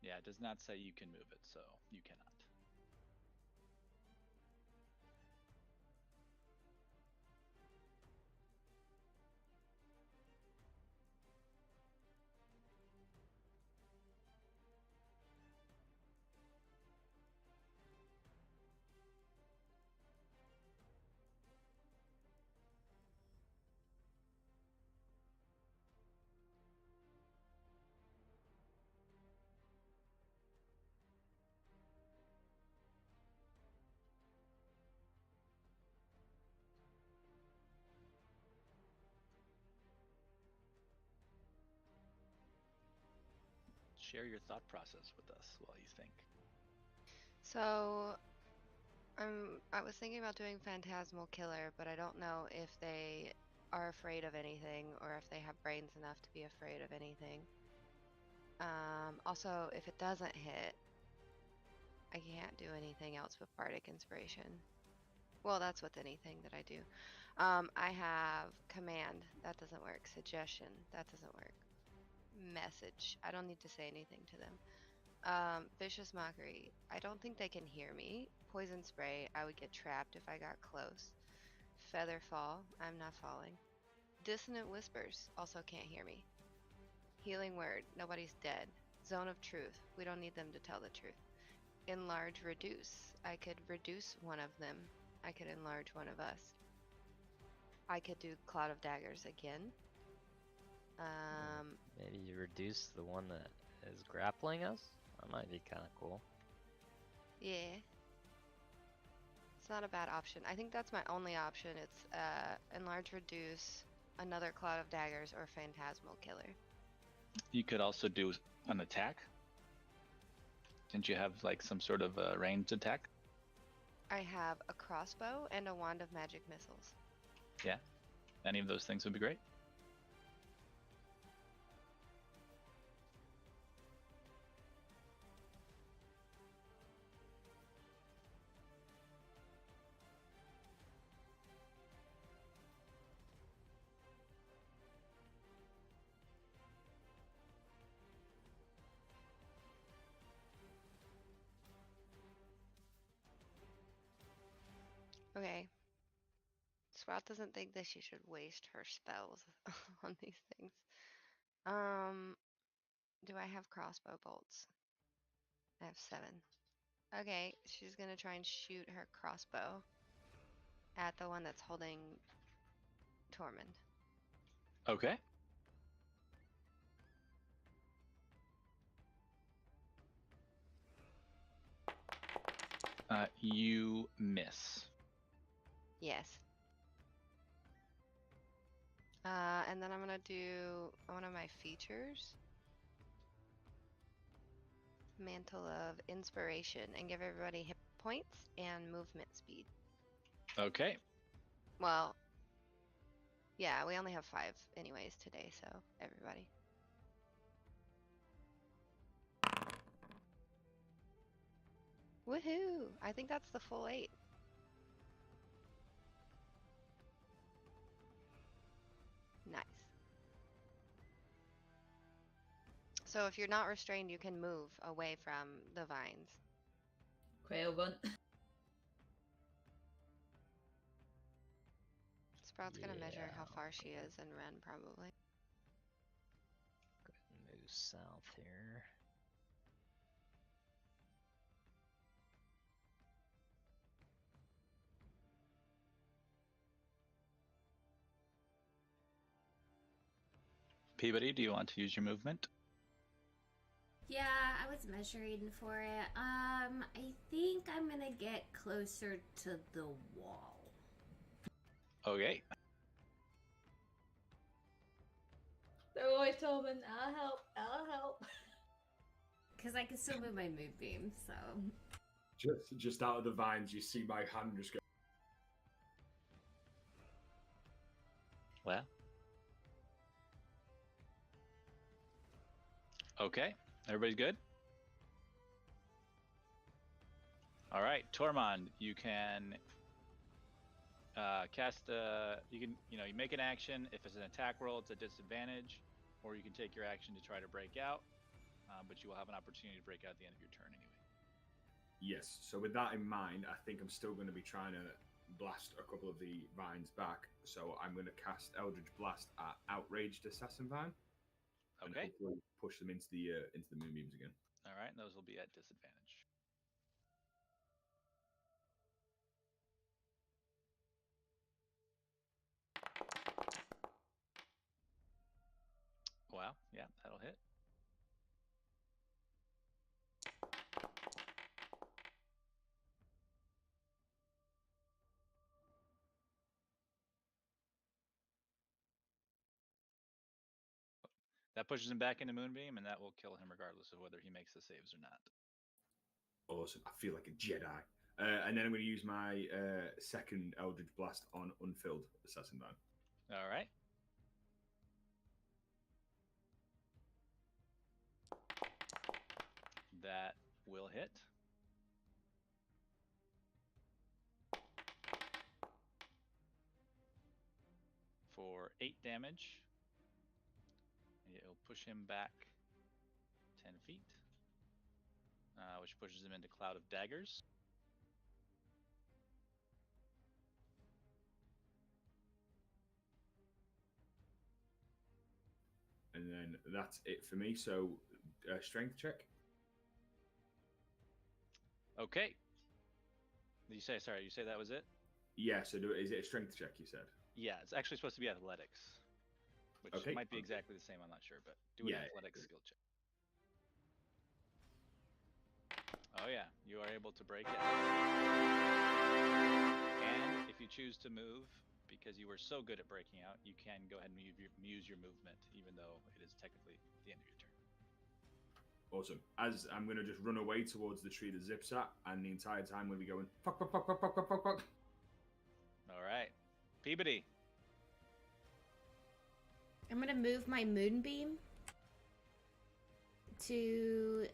Yeah, it does not say you can move it, so you cannot. Share your thought process with us while you think. So, I was thinking about doing Phantasmal Killer, but I don't know if they are afraid of anything or if they have brains enough to be afraid of anything. Also, if it doesn't hit, I can't do anything else with Bardic Inspiration. Well, that's with anything that I do. I have Command. That doesn't work. Suggestion. That doesn't work. Message. I don't need to say anything to them. Vicious Mockery. I don't think they can hear me. Poison Spray. I would get trapped if I got close. Feather Fall. I'm not falling. Dissonant Whispers. Also can't hear me. Healing Word. Nobody's dead. Zone of Truth. We don't need them to tell the truth. Enlarge Reduce. I could reduce one of them. I could enlarge one of us. I could do Cloud of Daggers again. Maybe you reduce the one that is grappling us? That might be kind of cool. Yeah. It's not a bad option. I think that's my only option. It's Enlarge Reduce, another Cloud of Daggers, or Phantasmal Killer. You could also do an attack. Didn't you have like some sort of ranged attack? I have a crossbow and a wand of magic missiles. Yeah. Any of those things would be great. Okay. Sprout doesn't think that she should waste her spells on these things. Do I have crossbow bolts? I have 7. Okay, she's gonna try and shoot her crossbow at the one that's holding Tormund. Okay. You miss. Yes. And then I'm gonna do one of my features. Mantle of Inspiration, and give everybody hit points and movement speed. Okay. Well, Yeah, we only have 5 anyways today, so everybody. Woohoo! I think that's the full 8. Nice. So if you're not restrained, you can move away from the vines. Quail run. Sprout's gonna measure how Yeah. far she is and run probably. Go ahead and move south here. Peabody, do you want to use your movement? Yeah, I was measuring for it. I think I'm gonna get closer to the wall. Okay. They're always Tobin, I'll help, I'll help. Because I can still move my moonbeam, so. Just out of the vines, you see my hand just go. Well. Okay. Everybody's good? All right, Tormund, you can cast you make an action. If it's an attack roll, it's a disadvantage, or you can take your action to try to break out, but you will have an opportunity to break out at the end of your turn anyway. Yes. So with that in mind, I think I'm still going to be trying to blast a couple of the vines back. So I'm going to cast Eldritch Blast at Outraged Assassin Vine. And Okay. hopefully push them into the moonbeams again. All right, and those will be at disadvantage. Wow, yeah, that'll hit. That pushes him back into Moonbeam, and that will kill him regardless of whether he makes the saves or not. Awesome. I feel like a Jedi. And then I'm going to use my second Eldritch Blast on Unfilled Assassin Vine. All right. That will hit. For 8 damage. It'll push him back 10 feet, which pushes him into Cloud of Daggers. And then that's it for me. So, strength check. Okay. You say that was it? Yeah. So, is it a strength check? You said. Yeah, it's actually supposed to be athletics, which Okay. might be exactly the same. I'm not sure, but do an athletics skill check. Oh yeah, you are able to break it. And if you choose to move, because you were so good at breaking out, you can go ahead and use your movement, even though it is technically the end of your turn. Awesome. As I'm going to just run away towards the tree that zips at, and the entire time we'll be going, fuck, fuck, fuck, fuck, fuck, fuck, fuck, fuck. All right. Peabody. I'm gonna move my moonbeam to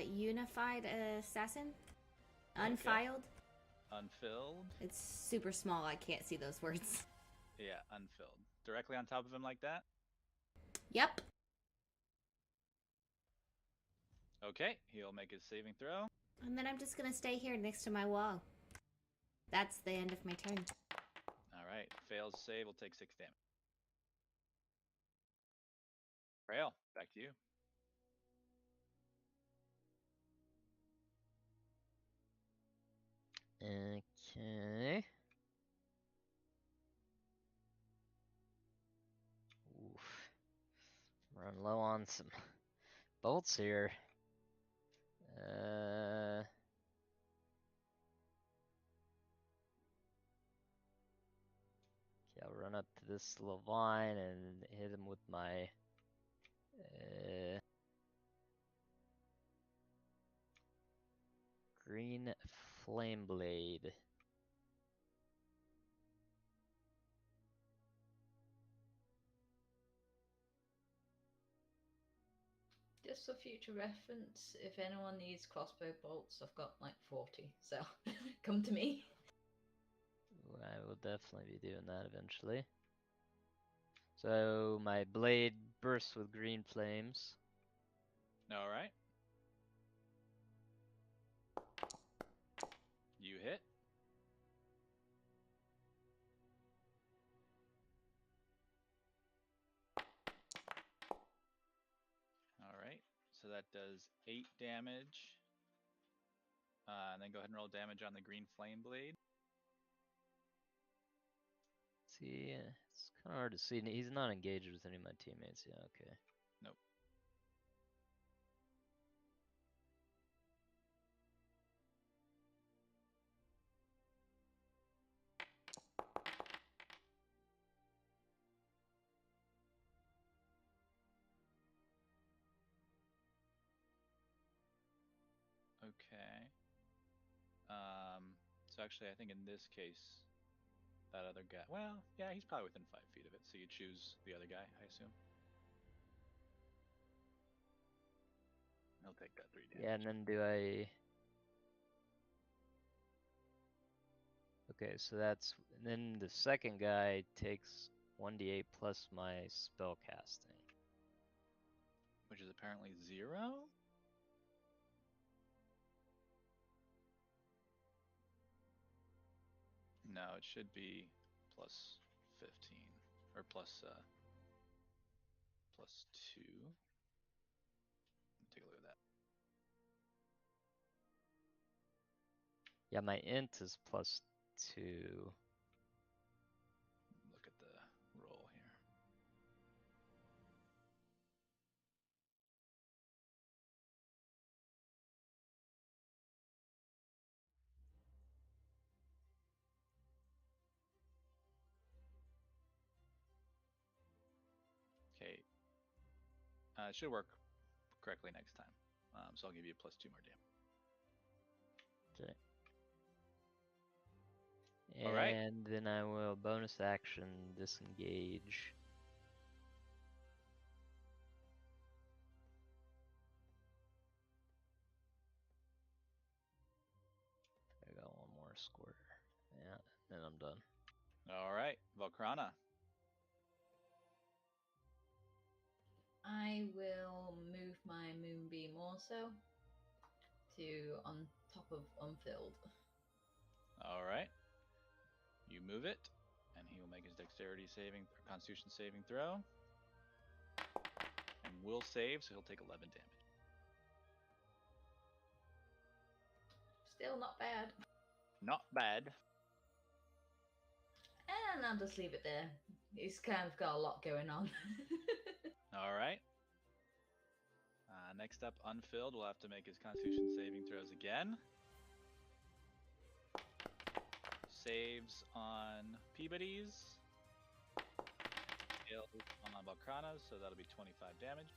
Unified Assassin. Unfiled. Unfilled. It's super small. I can't see those words. Yeah, unfilled. Directly on top of him like that? Yep. Okay, he'll make his saving throw. And then I'm just gonna stay here next to my wall. That's the end of my turn. All right, fails save, will take 6 damage. Rail, back to you. Okay. Oof. Run low on some bolts here. Okay, I'll run up to this little vine and hit him with my green flame blade. for future reference, if anyone needs crossbow bolts, I've got like 40, so come to me. I will definitely be doing that eventually. So my blade bursts with green flames. All right. You hit. All right. So that does 8 damage. And then go ahead and roll damage on the green flame blade. See, it's kind of hard to see. He's not engaged with any of my teammates. Yeah, okay. Nope. Okay. So actually, I think in this case, that other guy. Well, yeah, he's probably within 5 feet of it. So you choose the other guy, I assume. He'll take that 3 damage. Yeah, and then do I... Okay, so that's... And then the second guy takes 1d8 plus my spell casting. Which is apparently 0. No, it should be plus 15 or plus 2. Take a look at that. Yeah, my int is plus 2. Look at the roll here. Okay. It should work correctly next time. So I'll give you a plus 2 more damage. Okay. All right. And then I will bonus action disengage. I got one more square. Yeah, then I'm done. All right, Volcrana. I will move my moonbeam also to on top of unfilled. All right. You move it, and he will make his dexterity saving or constitution saving throw. And will save, so he'll take 11 damage. Still not bad. Not bad. And I'll just leave it there. He's kind of got a lot going on. All right. Next up, Unfilled will have to make his constitution saving throws again. Saves on Peabody's. Fails on Volcrana's, so that'll be 25 damage.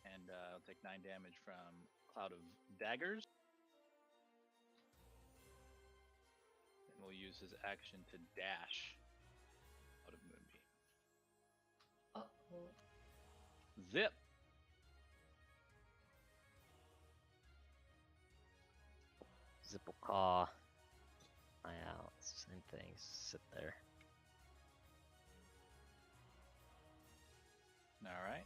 And I'll take 9 damage from Cloud of Daggers. And we'll use his action to dash out of Moonbeam. Uh-oh. Zip! Zipplecaw. Yeah, it's the same thing. Sit there. All right.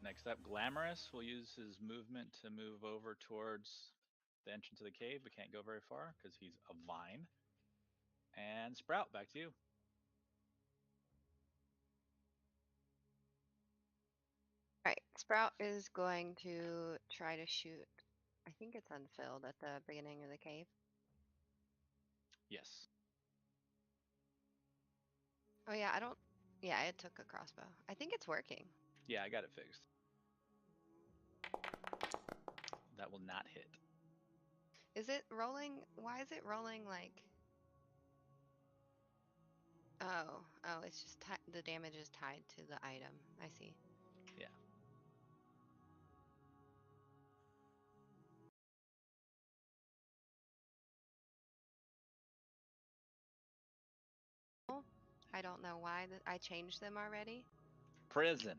Next up, Glamorous will use his movement to move over towards the entrance of the cave, but can't go very far because he's a vine. And Sprout, back to you. Right. Sprout is going to try to shoot. I think it's unfilled at the beginning of the cave. Yes. Oh yeah, I don't. Yeah, it took a crossbow. I think it's working. Yeah, I got it fixed. That will not hit. Is it rolling? Why is it rolling like? Oh, it's just the damage is tied to the item. I see. Yeah. I don't know why I changed them already. prison.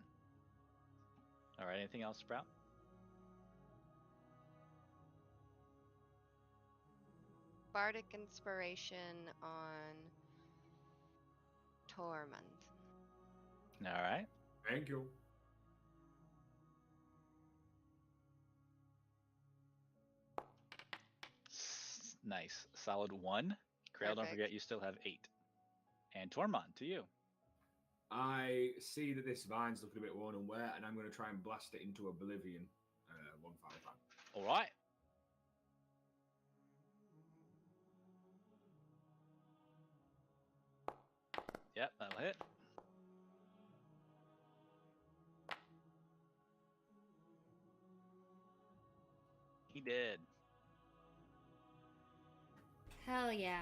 All right. Anything else, Sprout? Bardic inspiration on Torment. All right. Thank you. Nice. Solid 1. Krail, don't Perfect. forget you still have 8. And Tormund, to you. I see that this vine's looking a bit worn and wear, and I'm going to try and blast it into oblivion one final time. All right. Yep, that'll hit. He did. Hell yeah.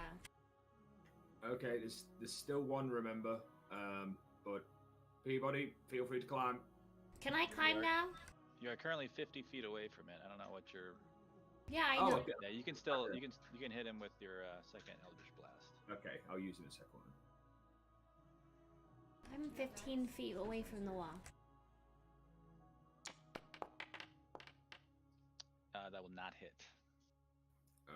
Okay, there's still one, remember. But Peabody, feel free to climb. Can I climb Alright. now? You are currently 50 feet away from it. I don't know what your. Yeah, I Oh, know. okay. Yeah, you can still you can hit him with your second Eldritch Blast. Okay, I'll use it in a second. I'm 15 feet away from the wall. That will not hit.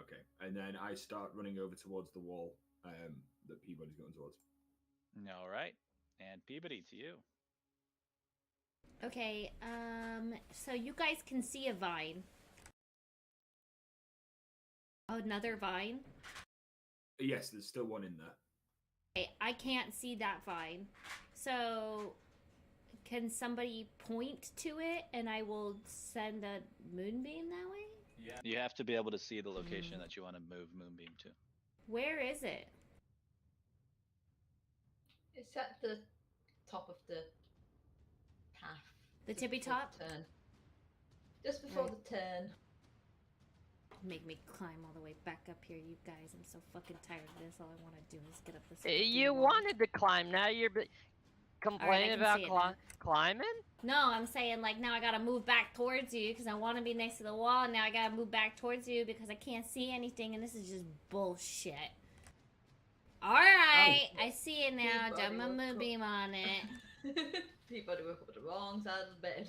Okay, and then I start running over towards the wall that Peabody's going towards. All right, and Peabody, to you. Okay, so you guys can see a vine. Another vine? Yes, there's still one in there. Okay, I can't see that vine. So, can somebody point to it and I will send a moonbeam that way? Yeah. You have to be able to see the location that you want to move Moonbeam to. Where is it? It's at the top of the path. The just tippy before top? the turn. Just before Right. the turn. Make me climb all the way back up here, you guys. I'm so fucking tired of this. All I want to do is get up this. You wanted to climb. Now you're complaining can about see it now. climbing? No, I'm saying like now I gotta move back towards you because I want to be next to the wall. And now I gotta move back towards you because I can't see anything, and this is just bullshit. All right, I see it now. Peabody Done my woke up. moonbeam on it. Peabody woke up at the wrong side of the bed.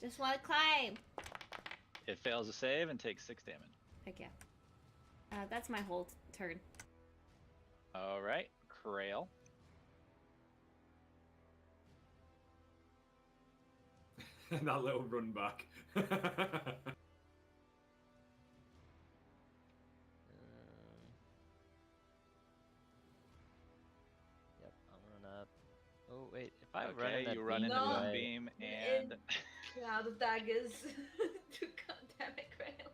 Just want to climb. It fails to save and takes 6 damage. Heck yeah. That's my whole turn. All right, Krail. That little run back. Yep, I'll run up. Oh wait, if I run Okay, in that you run into No. Moonbeam and Cloud of daggers. God damn it, Grail.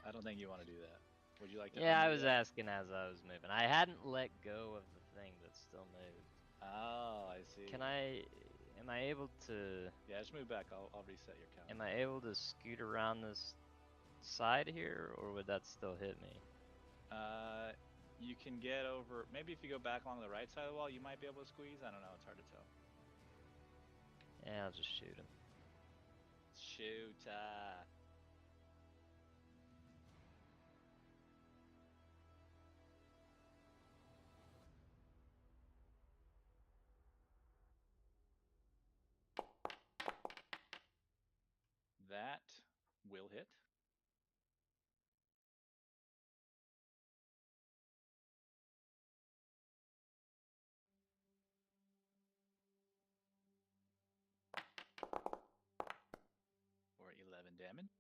I don't think you want to do that. Would you like to? Yeah, I undo was that? asking as I was moving. I hadn't let go of the thing that still moved. Oh, I see. Am I able to, Yeah, just move back. I'll reset your count. am I able to scoot around this side here, or would that still hit me? You can get over. Maybe if you go back along the right side of the wall, you might be able to squeeze. I don't know. It's hard to tell. Yeah, I'll just shoot him. Shoot. That will hit. For 11 damage.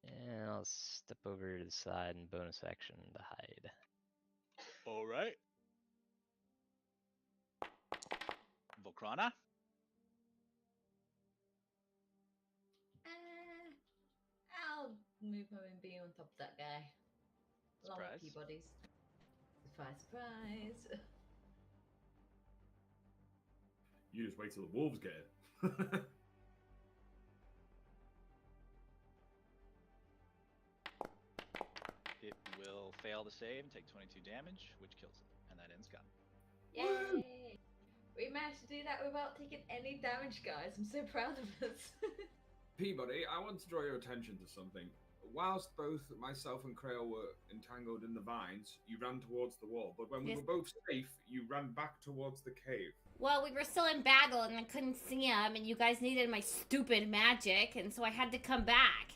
And I'll step over to the side and bonus action to hide. All right. Volcrana. I'll move my beam on top of that guy. Along Surprise. with Peabody's. Surprise, surprise. You just wait till the wolves get it. It will fail to save and take 22 damage, which kills it. And that ends combat. Yay! We managed to do that without taking any damage, guys. I'm so proud of us. Peabody, I want to draw your attention to something. whilst both myself and Krail were entangled in the vines, you ran towards the wall. But when we Yes. were both safe, you ran back towards the cave. Well, we were still in battle and I couldn't see him, and you guys needed my stupid magic, and so I had to come back.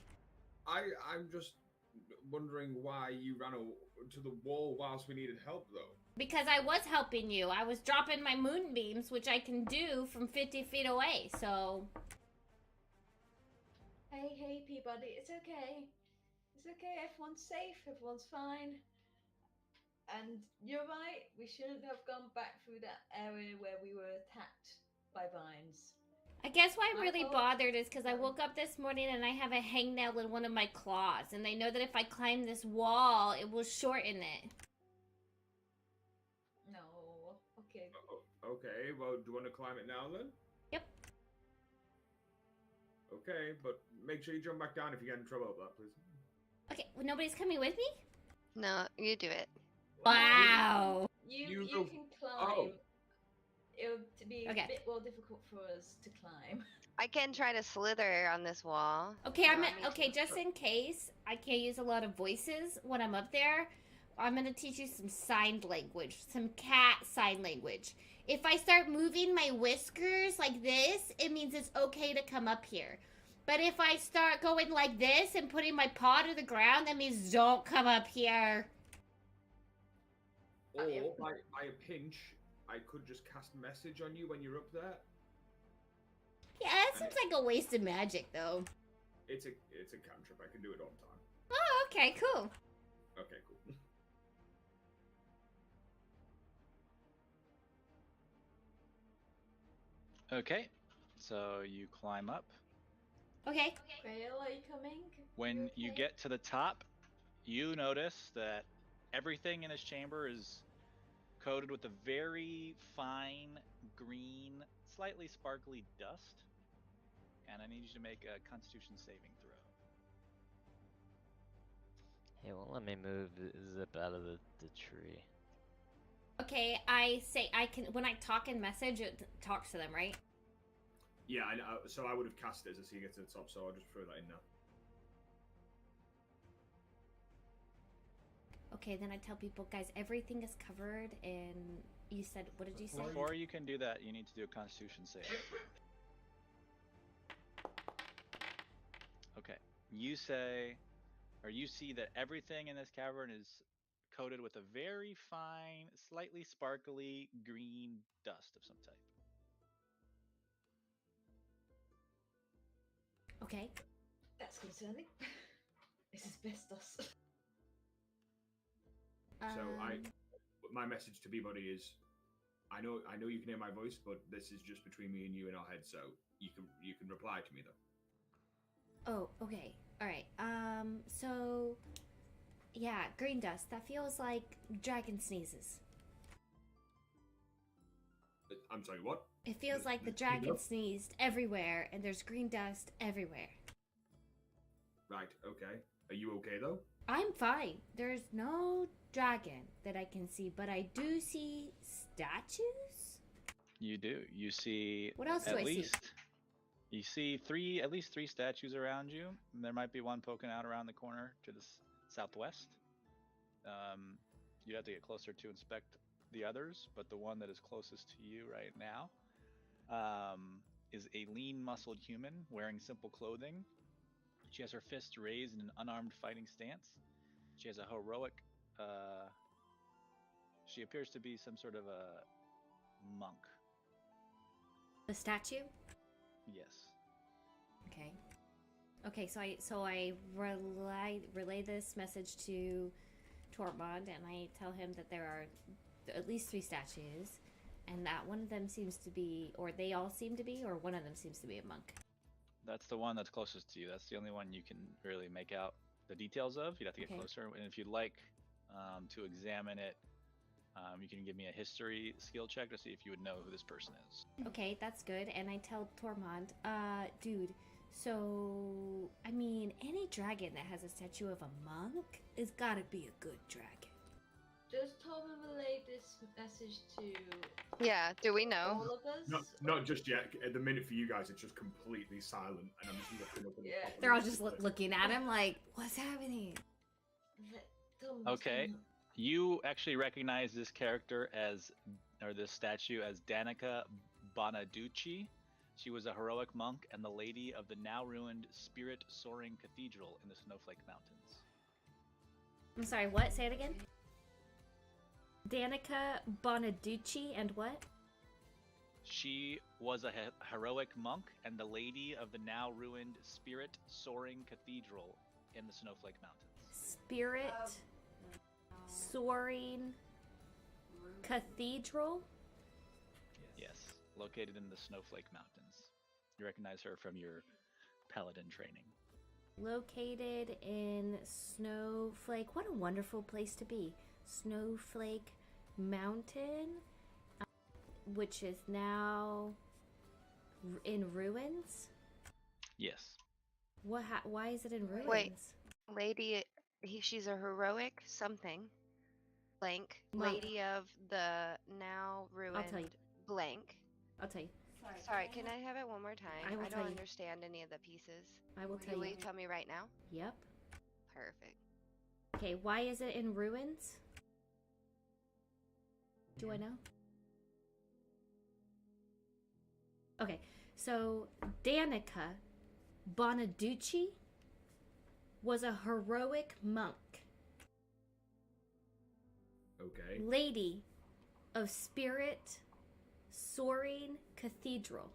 I'm just wondering why you ran to the wall whilst we needed help, though. Because I was helping you. I was dropping my moonbeams, which I can do from 50 feet away, so... Hey, Peabody, it's okay. It's okay, everyone's safe, everyone's fine. And you're right, we shouldn't have gone back through that area where we were attacked by vines. I guess why I'm My really fault. bothered is because I woke up this morning and I have a hangnail in one of my claws, and I know that if I climb this wall, it will shorten it. No, okay. Okay, well, do you want to climb it now, then? Yep. Okay, but make sure you jump back down if you get in trouble with that, please. Okay, well, nobody's coming with me? No, you do it. Wow! You go- can climb. Oh. It'll be Okay. a bit more difficult for us to climb. I can try to slither on this wall. Okay, No, I mean- just in case I can't use a lot of voices when I'm up there, I'm gonna teach you some sign language, some cat sign language. If I start moving my whiskers like this, it means it's okay to come up here. But if I start going like this and putting my paw to the ground, that means don't come up here. Or, by a pinch, I could just cast message on you when you're up there. Yeah, that seems like a waste of magic, though. It's a cantrip. I can do it all the time. Oh, okay, cool. Okay, cool. Okay, so you climb up. Okay. Grail, are you coming? When you okay? get to the top, you notice that everything in this chamber is coated with a very fine green, slightly sparkly dust. And I need you to make a Constitution saving throw. Hey, won't let me move Zip out of the tree. Okay, I say I can, when I talk in message, it talks to them, right? Yeah, so I would have cast it as he gets to the top, so I'll just throw that in now. Okay, then I tell people, guys, everything is covered, and you said, what did you say? Before you can do that, you need to do a Constitution save. Okay, you say, or you see that everything in this cavern is coated with a very fine, slightly sparkly green dust of some type. Okay. That's concerning. It's asbestos. So my message to Peabody is, I know you can hear my voice, but this is just between me and you in our heads. So you can reply to me though. Oh, okay. All right. So, yeah, green dust. That feels like dragon sneezes. I'm sorry, what? It feels like the dragon sneezed everywhere, and there's green dust everywhere. Right. Okay. Are you okay though? I'm fine. There's no dragon that I can see, but I do see statues. You do. You see What else do I see? You see at least three statues around you. There might be one poking out around the corner to the southwest. You'd have to get closer to inspect the others, but the one that is closest to you right now is a lean, muscled human wearing simple clothing. She has her fists raised in an unarmed fighting stance. She has a heroic. She appears to be some sort of a monk. The statue? Yes. Okay. Okay, so I relay this message to Tormund, and I tell him that there are at least 3 statues, and that one of them seems to be, or they all seem to be, or one of them seems to be a monk. That's the one that's closest to you. That's the only one you can really make out the details of. You'd have to get Okay. closer. And if you'd like to examine it, you can give me a history skill check to see if you would know who this person is. Okay, that's good. And I tell Tormund, dude, so, I mean, any dragon that has a statue of a monk has gotta be a good dragon. Does Torben relay this message to Yeah, do we know? all of us? Not just yet. At the minute for you guys, it's just completely silent, and I'm just looking up at the Yeah. top of They're all the just list. looking at him like, what's happening? Okay. You actually recognize this character as, or this statue as Danica Bonaducci. She was a heroic monk and the lady of the now ruined Spirit Soaring Cathedral in the Snowflake Mountains. I'm sorry, what? Say it again. Danica Bonaducci and what? She was a heroic monk and the lady of the now ruined Spirit Soaring Cathedral in the Snowflake Mountains. Spirit Soaring Cathedral? Yes, located in the Snowflake Mountains. You recognize her from your paladin training. Located in Snowflake. What a wonderful place to be. Snowflake Mountain, which is now in ruins. Yes. Why is it in ruins? Wait. Lady, she's a heroic something. Blank. Monk. Lady of the now ruined tell you. blank. I'll tell you. Sorry, can I have it one more time? I will tell don't you. understand any of the pieces. I will tell Will you. you tell me right now? Yep. Perfect. Okay, why is it in ruins? Do I know? Okay, so Danica Bonaducci was a heroic monk, Okay. lady of Spirit Soaring Cathedral,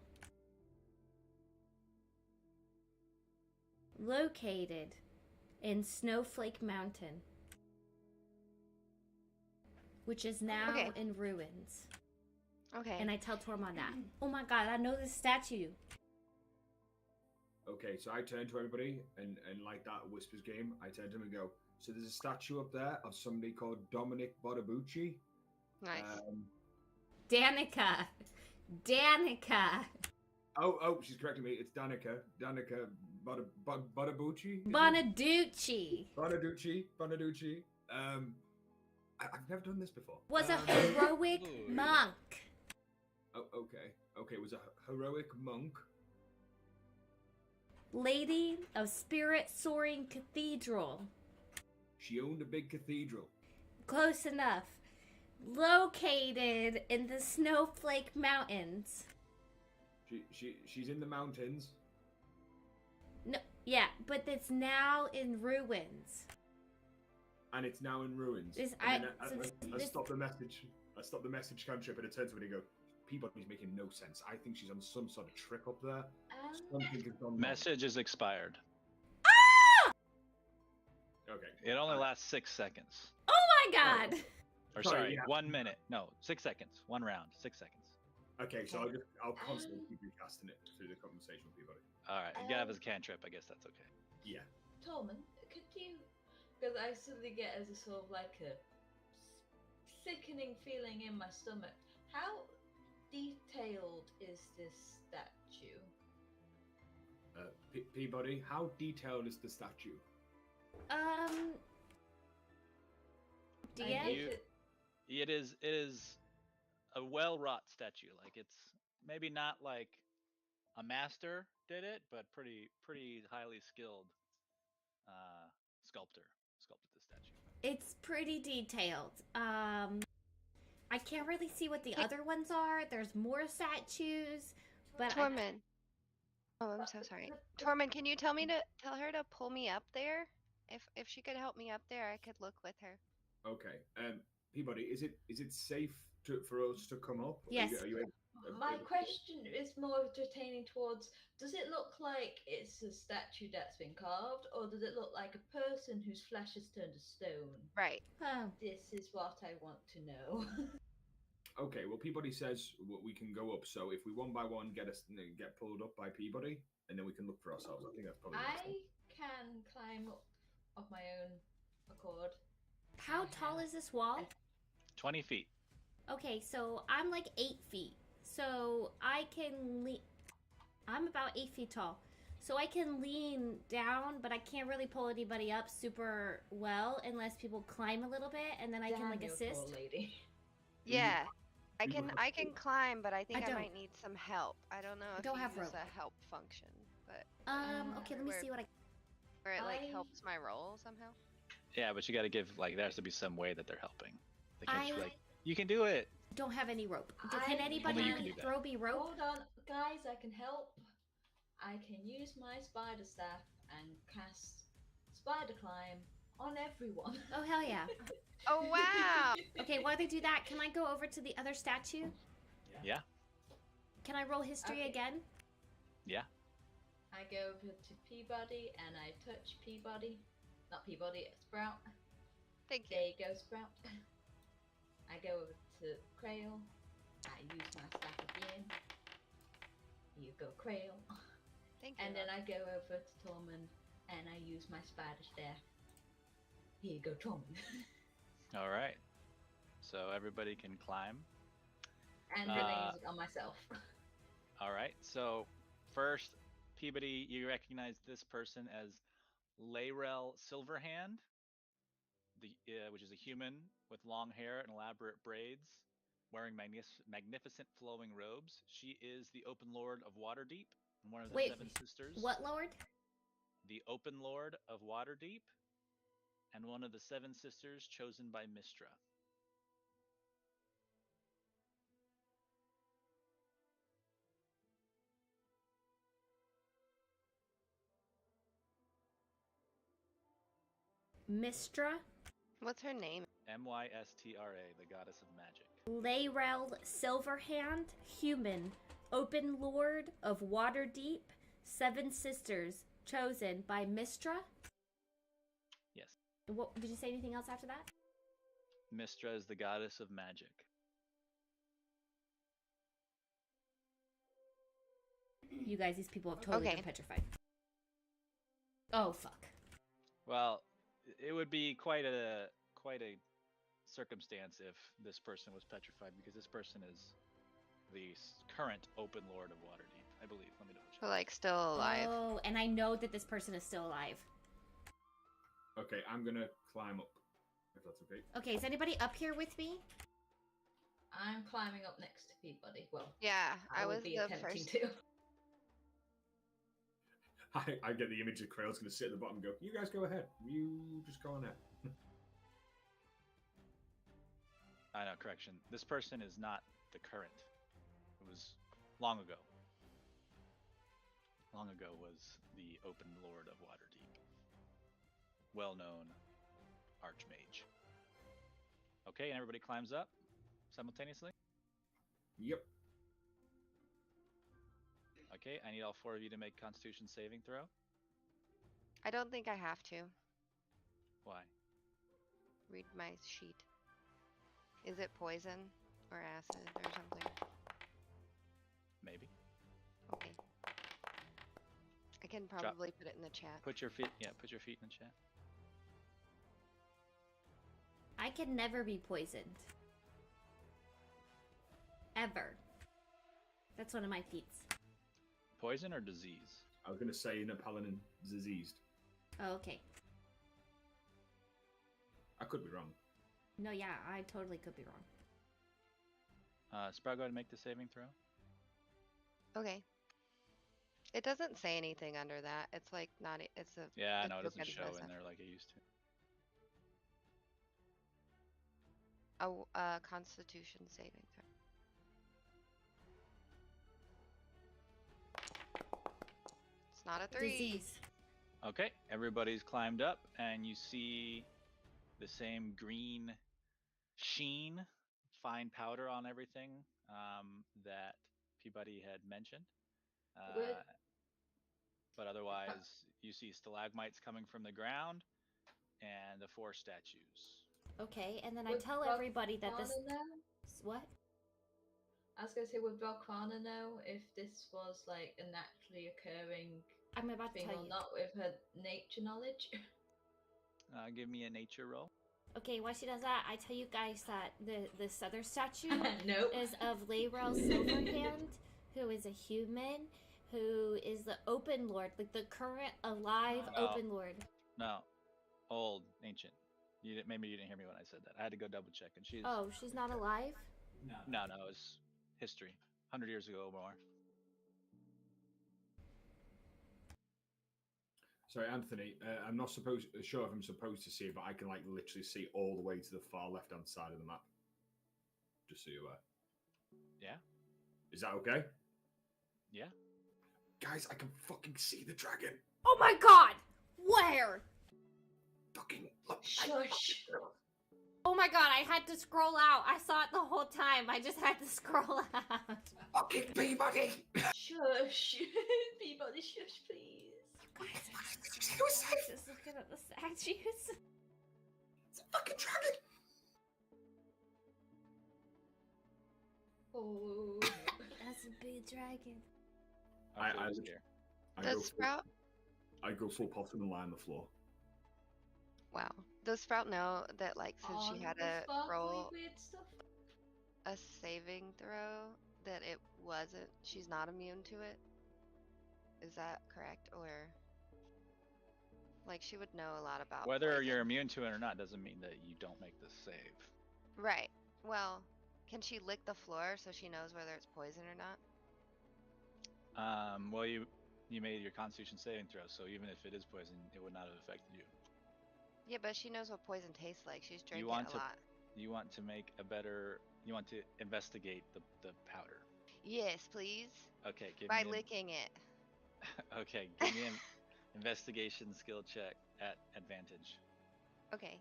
located in Snowflake Mountain, which is now Okay. in ruins. Okay. And I tell Tormund that. Oh my god, I know this statue. Okay, so I turn to everybody, and like that Whispers game, I turn to him and go, so there's a statue up there of somebody called Dominic Bodabucci. Nice. Danica. Danica. Oh, she's correcting me. It's Danica Bodabucci? Bonaducci Bonaducci. I've never done this before. was a heroic monk. Oh, okay. Okay, was a heroic monk. Lady of Spirit Soaring Cathedral. She owned a big cathedral. Close enough. Located in the Snowflake Mountains. She's in the mountains. No, yeah, but it's now in ruins. And it's now in ruins. This- And I- then so I this- stop the message. I stop the message cantrip and I turn to him and I go, Peabody's making no sense. I think she's on some sort of trip up there. Something has gone wrong. Message is expired. Okay. It only lasts 6 seconds. Oh my god! Or Sorry, sorry, yeah. 1 minute. No, 6 seconds. 1 round. 6 seconds. Okay, so I'll constantly keep recasting it through the conversation with Peabody. All right, you gotta have a cantrip. I guess that's okay. Yeah. Tormund, could you? Because I suddenly get as a sort of like a sickening feeling in my stomach. How detailed is this statue? Peabody, how detailed is the statue? DM? You- It is a well wrought statue. Like it's maybe not like a master did it, but pretty highly skilled sculptor sculpted this statue. It's pretty detailed. I can't really see what the other ones are. There's more statues, but Tormund. Oh, I'm so sorry. Tormund, can you tell her to pull me up there? If she could help me up there, I could look with her. Okay. Peabody, is it safe for us to come up? Yes. Are you able, My question is more pertaining towards: does it look like it's a statue that's been carved, or does it look like a person whose flesh has turned to stone? Right. oh, This is what I want to know. Okay, well, Peabody says we can go up. So if we one by one get pulled up by Peabody, and then we can look for ourselves. I think that's probably. the best I can climb up of my own accord. how tall is this wall? 20 feet. Okay, so I'm like 8 feet. So I can I'm about 8 feet tall. So I can lean down, but I can't really pull anybody up super well unless people climb a little bit, and then I can like Damn, you assist. poor lady. Yeah. I you can have I can climb, but I think I don't. might need some help. I don't know if don't you have use rope. a help function, but Okay, let me where- see what I. where it like I- helps my roll somehow. Yeah, but you got to give like there has to be some way that they're helping. They can't just be I- like, "You can do it." Don't have any rope. Can Only anybody you can do that. throw me rope? Hold on, guys, I can help. I can use my spider staff and cast spider climb on everyone. Oh hell yeah! Oh wow! Okay, while they do that, can I go over to the other statue? Yeah. Can I roll history Okay. again? Yeah. I go over to Peabody and I touch Peabody. Not Peabody, Sprout. Thank you. There you go, Sprout. I go over to Crail. I use my staff again. You go, Crail. Thank you. And then I go over to Tormund and I use my spider staff. Here you go, Tormund. All right. So everybody can climb. And then I use it on myself. All right. So first, Peabody, you recognize this person as Layrel Silverhand, which is a human with long hair and elaborate braids, wearing magnificent flowing robes. She is the Open Lord of Waterdeep and one of the Wait, Seven Sisters. What lord? The Open Lord of Waterdeep and one of the Seven Sisters chosen by Mistra. Mistra, What's her name? Mystra, the goddess of magic. Layrel Silverhand, human, open lord of Waterdeep, Seven Sisters, chosen by Mistra. Yes. What did you say? Anything else after that? Mistra is the goddess of magic. You guys, these people have totally Okay. been petrified. Oh fuck. Well, it would be quite a circumstance if this person was petrified, because this person is the current Open Lord of Waterdeep, I believe. Let me double check. So like still alive. Oh, and I know that this person is still alive. Okay, I'm gonna climb up, if that's okay. Okay, is anybody up here with me? I'm climbing up next to Peabody. Well, Yeah, I will was be the attempting first. to. I get the image of Krail's gonna sit at the bottom and go, "You guys go ahead. You just go on ahead." I know, correction. This person is not the current. It was long ago. Long ago was the Open Lord of Waterdeep. Well-known Archmage. Okay, and everybody climbs up simultaneously? Yep. Okay, I need all four of you to make Constitution saving throw. I don't think I have to Why? read my sheet. Is it poison or acid or something? Maybe. Okay. I can probably put it in the chat. Put your feet in the chat. I can never be poisoned. Ever. That's one of my feats. Poison or disease? I was gonna say Napoleon diseased. Oh, okay. I could be wrong. No, yeah, I totally could be wrong. Sprout, go ahead and make the saving throw. Okay. It doesn't say anything under that. It's like not. It's a. Yeah, I a know, it doesn't token show for in there like it used to. a Constitution saving throw. It's not a 3. Disease. Okay, everybody's climbed up, and you see the same green sheen, fine powder on everything that Peabody had mentioned. Good. But otherwise, you see stalagmites coming from the ground and the 4 statues. Okay, and then I Would tell Bob everybody that this. Connor know? What? I was gonna say, would Belcrana know if this was like a naturally occurring I'm about to thing tell or you. not with her nature knowledge? Give me a nature roll. Okay, while she does that, I tell you guys that this other statue Nope. is of Layrel Silverhand, who is a human, who is the Open Lord, like the current alive No. Open Lord. No, old, ancient. Maybe you didn't hear me when I said that. I had to go double check, and she's Oh, she's not alive? no, it's history, 100 years ago or more. Sorry, Anthony. I'm not sure if I'm supposed to see it, but I can like literally see all the way to the far left-hand side of the map. Just so you're aware. Yeah. Is that okay? Yeah. Guys, I can fucking see the dragon. Oh my god! Where? Fucking look. Shush. Oh my god, I had to scroll out. I saw it the whole time. I just had to scroll out. Fucking Peabody. Shush. Peabody, shush, please. Just looking at the statues. It's a fucking dragon. Oh. That's a big dragon. Our food I- is here. Does Sprout? I go full possum and lie on the floor. Wow. Does Sprout know that like since she had the to sparkly roll weird stuff. a saving throw that it wasn't? She's not immune to it. Is that correct, or like she would know a lot about Whether poison. you're immune to it or not doesn't mean that you don't make the save. Right. Well, can she lick the floor so she knows whether it's poison or not? Well, you made your Constitution saving throw, so even if it is poison, it would not have affected you. Yeah, but she knows what poison tastes like. She's drinking want a to- lot. You want to make a better. You want to investigate the powder. Yes, please. Okay, give By me. licking it. Okay, give me an investigation skill check at advantage. Okay.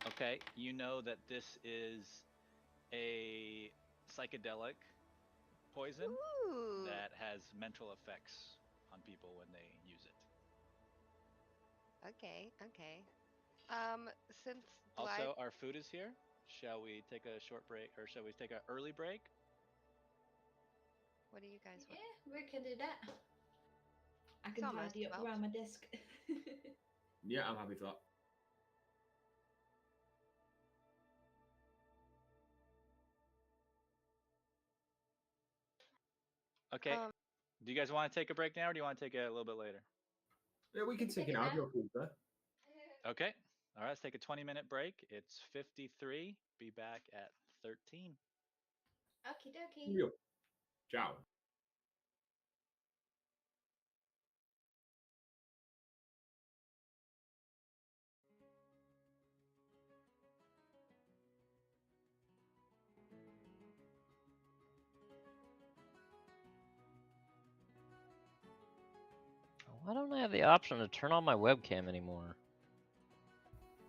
Okay, you know that this is a psychedelic poison Ooh. that has mental effects on people when they use it. Okay. Okay. Since Also, our food is here. Shall we take a short break, or shall we take an early break? what do you guys want? Yeah, we can do that. I It's can almost tidy up 12. around my desk. Yeah, I'm happy for that. Okay. Um, Do you guys want to take a break now, or do you want to take it a little bit later? Yeah, we can can take take an it now. audio food there. Okay. All right, let's take a 20-minute break. It's 53. Be back at 13. Okie dokie. Yo. Ciao. Why don't I have the option to turn on my webcam anymore?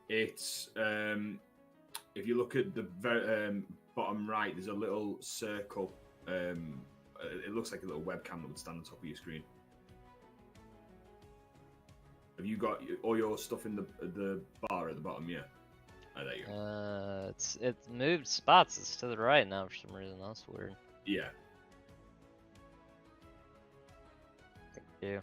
It's if you look at the bottom right, there's a little circle. It looks like a little webcam that would stand on top of your screen. Have you got all your stuff in the bar at the bottom? Yeah. Oh, there you go. It's moved spots. It's to the right now for some reason. That's weird. Yeah. Thank you.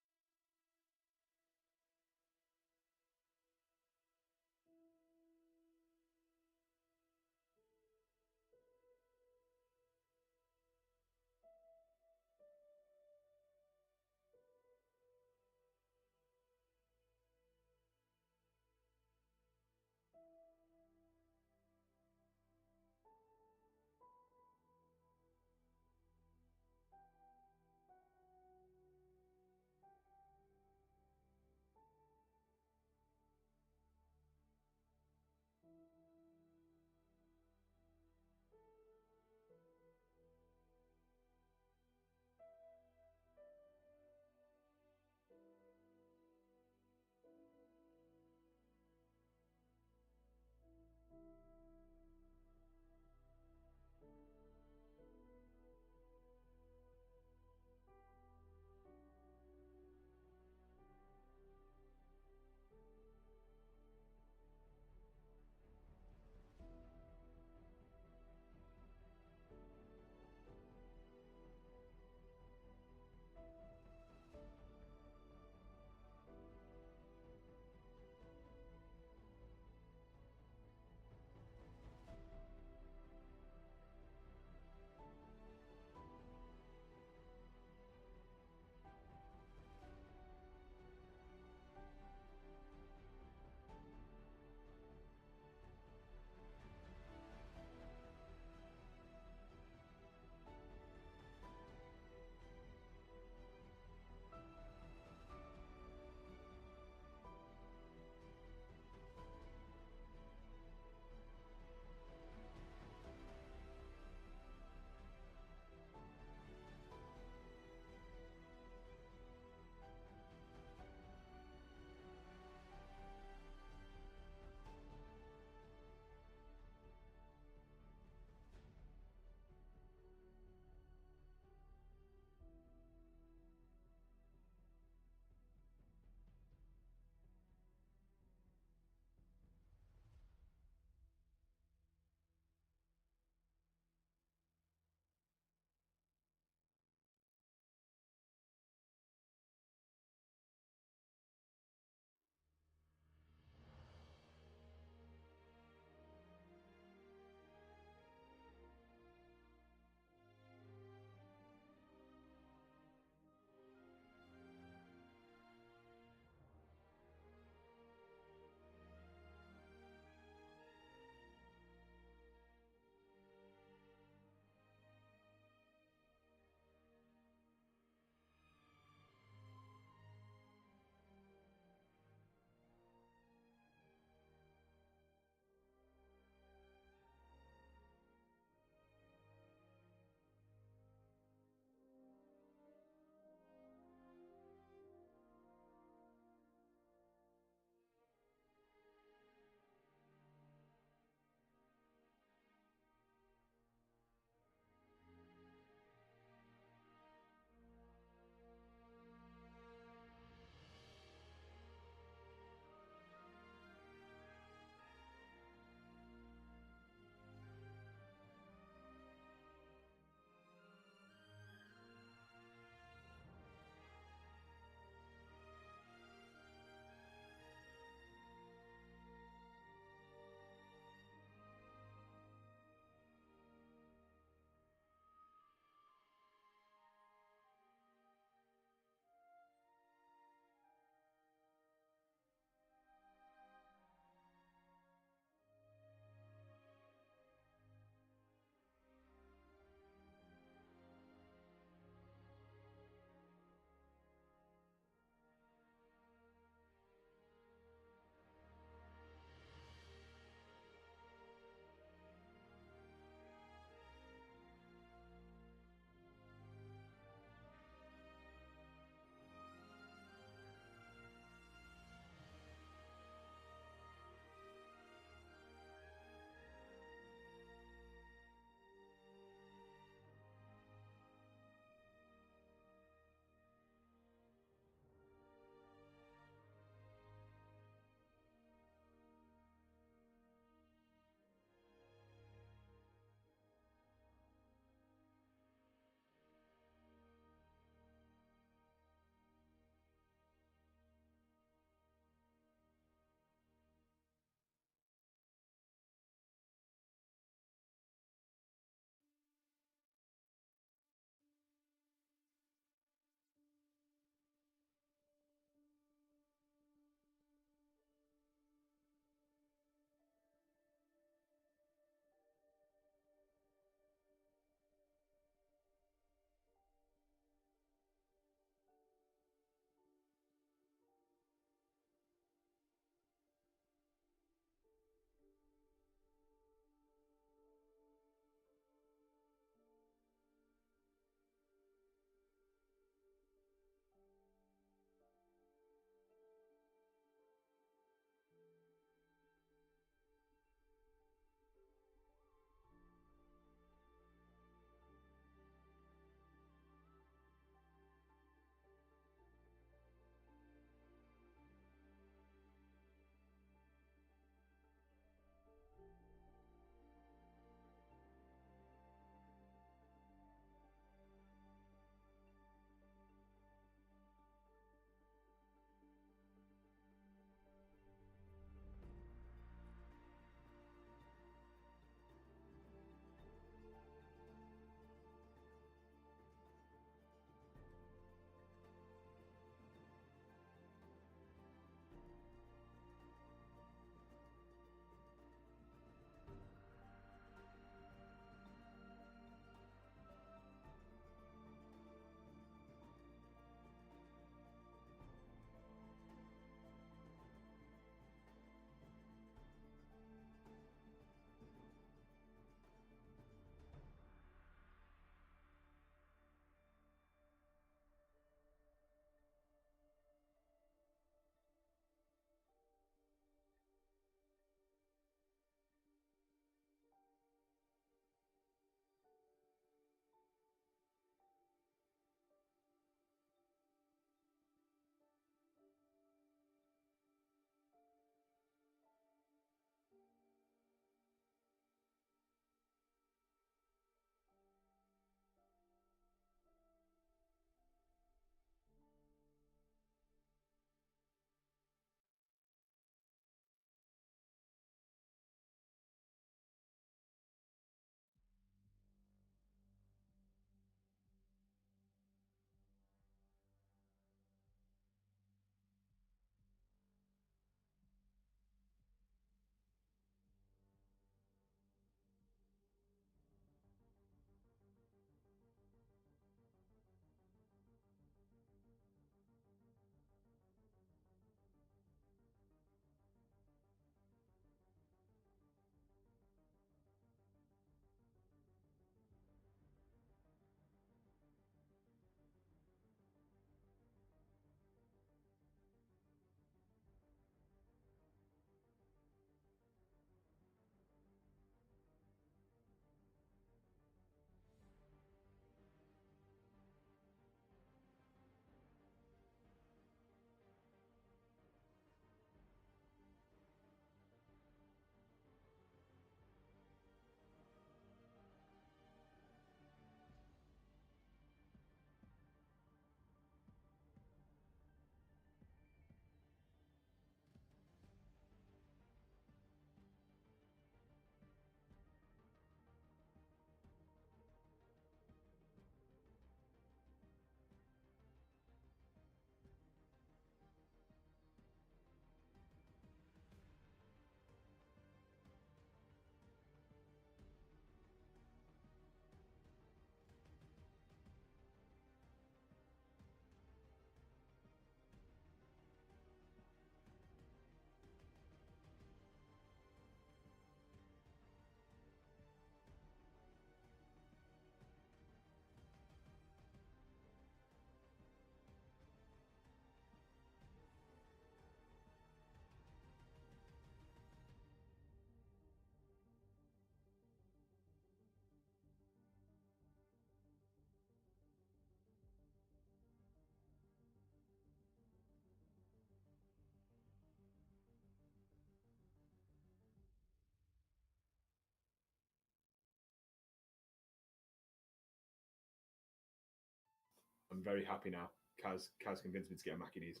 I'm very happy now. Kaz convinced me to get a Mackie D's.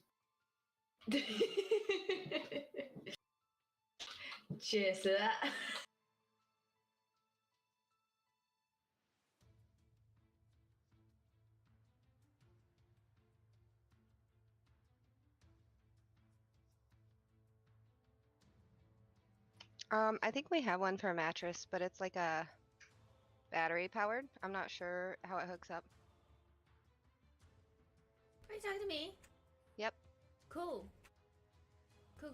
Cheers to that. I think we have one for a mattress, but it's like a battery powered. I'm not sure how it hooks up. Are you talking to me? Yep. Cool. Cool.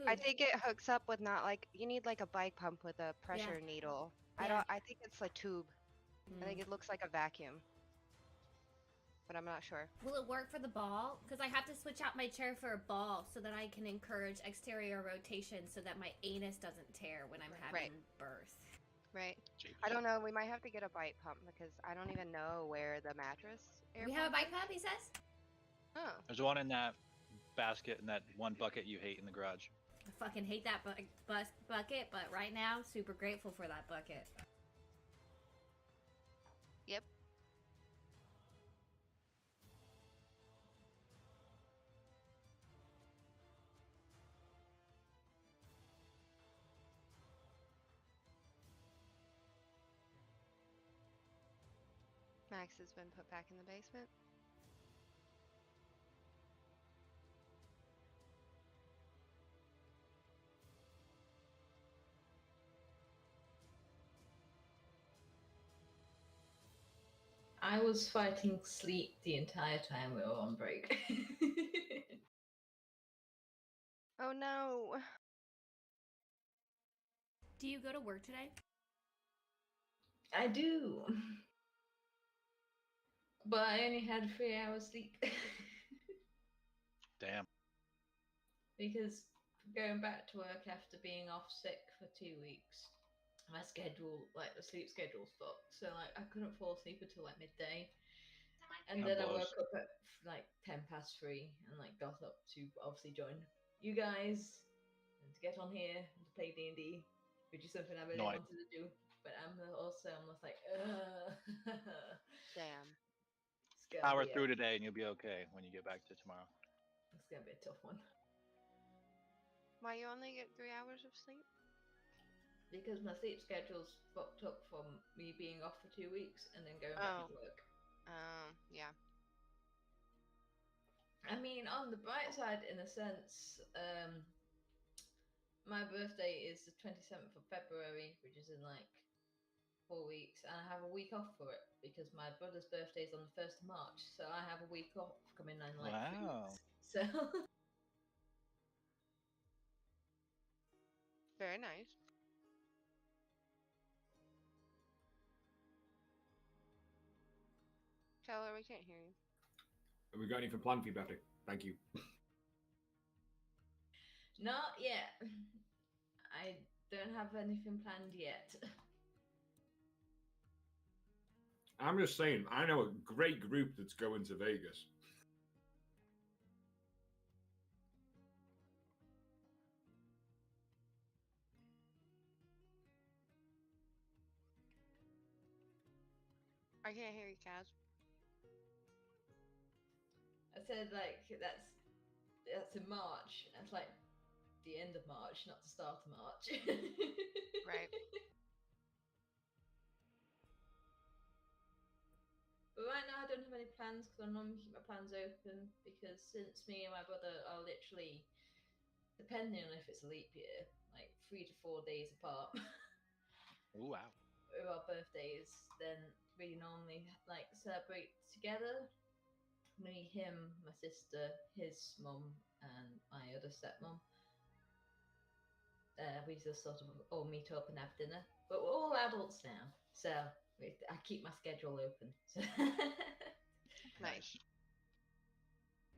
I think it hooks up with not like you need like a bike pump with a pressure needle. Yeah. I think it's a tube. I think it looks like a vacuum. But I'm not sure. Will it work for the ball? Because I have to switch out my chair for a ball so that I can encourage exterior rotation so that my anus doesn't tear when I'm having birth. Right. I don't know. We might have to get a bike pump because I don't even know where the mattress. We have a bike pump, he says? Oh. There's one in that basket in that one bucket you hate in the garage. I fucking hate that bucket, but right now, super grateful for that bucket. Yep. Max has been put back in the basement. I was fighting sleep the entire time we were on break. Oh no. Do you go to work today? I do. But I only had 3 hours sleep. Damn. Because going back to work after being off sick for 2 weeks, my schedule, like the sleep schedule's fucked. So like I couldn't fall asleep until like midday. And That then I blows. woke up at like 3:10 and like got up to obviously join you guys and to get on here and to play D&D, which is something I really No, wanted to do. But I'm just like, ugh. Damn. It's gonna Power be through today and you'll be okay when you get back to tomorrow. It's gonna be a tough one. Why you only get 3 hours of sleep? Because my sleep schedule's fucked up from me being off for 2 weeks and then going back to work. Yeah. I mean, on the bright side, in a sense, my birthday is the 27th of February, which is in like 4 weeks, and I have a week off for it because my brother's birthday is on the 1st of March, so I have a week off coming in like 3 Wow. weeks. So Very nice. Taylor, we can't hear you. Have we got anything planned for you, Betty? Thank you. not yet. I don't have anything planned yet. I'm just saying, I know a great group that's going to Vegas. I can't hear you, Kaz. I said like that's in March. That's like the end of March, not the start of March. Right. But right now I don't have any plans because I normally keep my plans open because since me and my brother are literally, depending on if it's a leap year, like 3 to 4 days apart Ooh, wow. with our birthdays, then we normally like celebrate together. Me, him, my sister, his mum, and my other stepmom. We just sort of all meet up and have dinner. But we're all adults now, so I keep my schedule open. So Nice.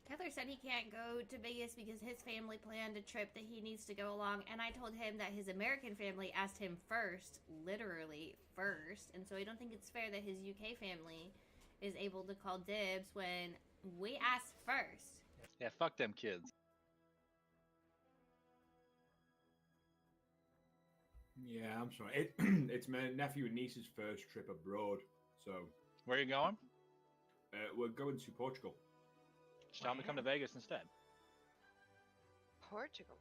Heather said he can't go to Vegas because his family planned a trip that he needs to go along, and I told him that his American family asked him first, literally first, and so I don't think it's fair that his UK family is able to call dibs when we asked first. Yeah, fuck them kids. Yeah, I'm sorry. It's my nephew and niece's first trip abroad, so Where are you going? We're going to Portugal. Just tell them to come to Vegas instead. Portugal.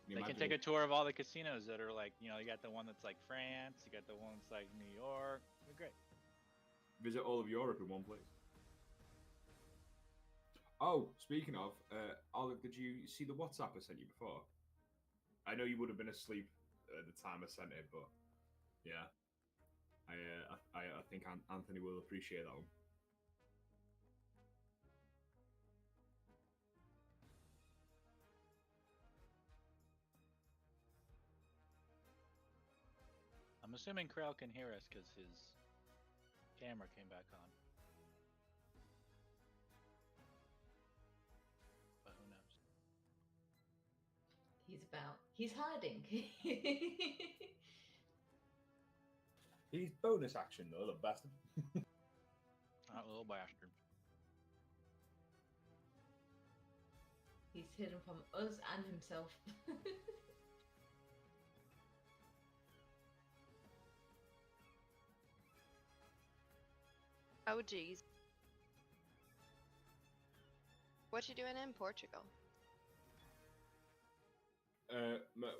They can take a tour of all the casinos that are like, you got the one that's like France, you got the one that's like New York. They're great. Visit all of Europe in one place. Oh, speaking of, Olive, did you see the WhatsApp I sent you before? I know you would have been asleep at the time I sent it, but yeah, I think Anthony will appreciate that one. I'm assuming Krell can hear us because his camera came back on. But who knows? He's hiding. He's bonus action though, the bastard. That little bastard. He's hidden from us and himself. Oh, geez. What you doing in Portugal?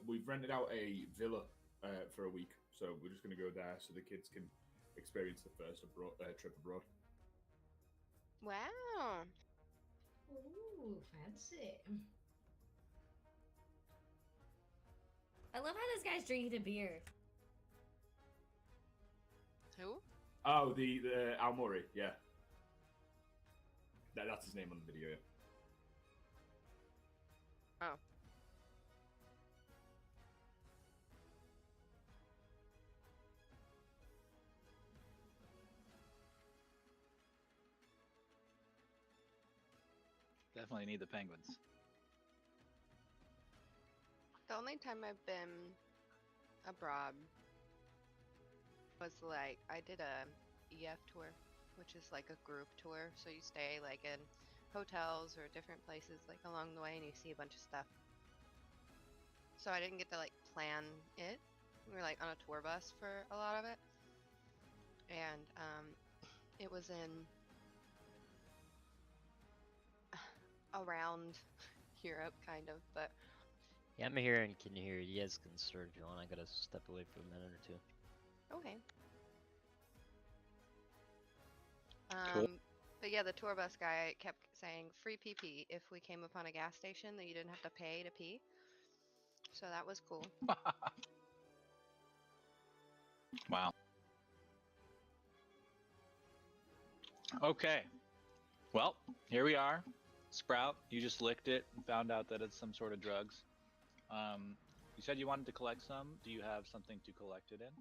We've rented out a villa for a week, so we're just going to go there so the kids can experience the first trip abroad. Wow. Ooh, fancy. I love how this guy's drinking a beer. Who? Oh, the Al Murray, yeah. That's his name on the video. Yeah. Oh. Definitely need the penguins. The only time I've been abroad was like I did a EF tour, which is like a group tour. So you stay like in hotels or different places like along the way and you see a bunch of stuff. So I didn't get to like plan it. We were like on a tour bus for a lot of it. And it was in around Europe kind of, but Yeah, I'm here and can hear you. You guys can start if you want. I gotta step away for a minute or two. okay. Cool. But yeah, the tour bus guy kept saying free PP if we came upon a gas station that you didn't have to pay to pee. So that was cool. Wow. Okay. Well, here we are. Sprout, you just licked it and found out that it's some sort of drugs. You said you wanted to collect some. Do you have something to collect it in?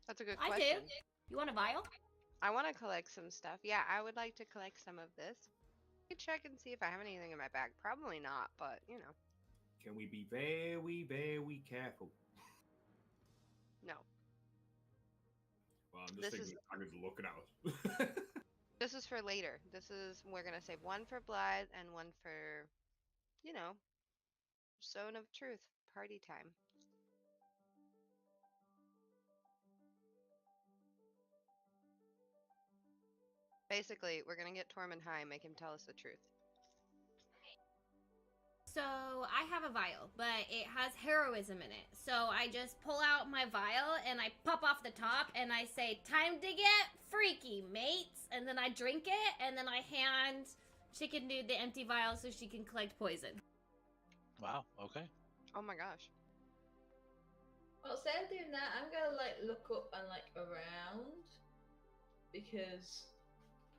That's a good I question. do. You want a vial? I want to collect some stuff. Yeah, I would like to collect some of this. I could check and see if I have anything in my bag. Probably not, but you know. Can we be very, very careful? No. Well, I'm just This thinking is- the is looking at us. This is for later. We're gonna save one for Blythe and one for, you know, Zone of Truth, party time. Basically, we're gonna get Tormund high and make him tell us the truth. So I have a vial, but it has heroism in it. So I just pull out my vial and I pop off the top and I say, "Time to get freaky, mates." And then I drink it and then I hand Chicken Dude the empty vial so she can collect poison. Wow. Okay. Oh my gosh. Well, instead of doing that, I'm gonna like look up and like around because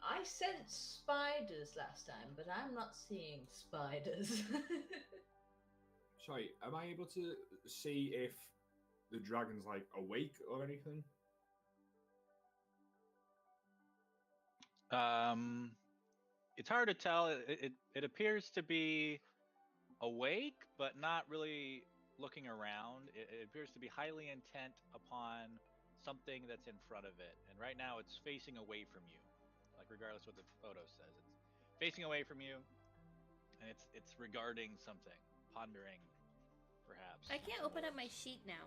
I sent spiders last time, but I'm not seeing spiders. Sorry, am I able to see if the dragon's like awake or anything? It's hard to tell. It appears to be awake, but not really looking around. It appears to be highly intent upon something that's in front of it. And right now it's facing away from you. Like regardless what the photo says. It's facing away from you. And it's regarding something. Pondering, perhaps. I can't open up my sheet now.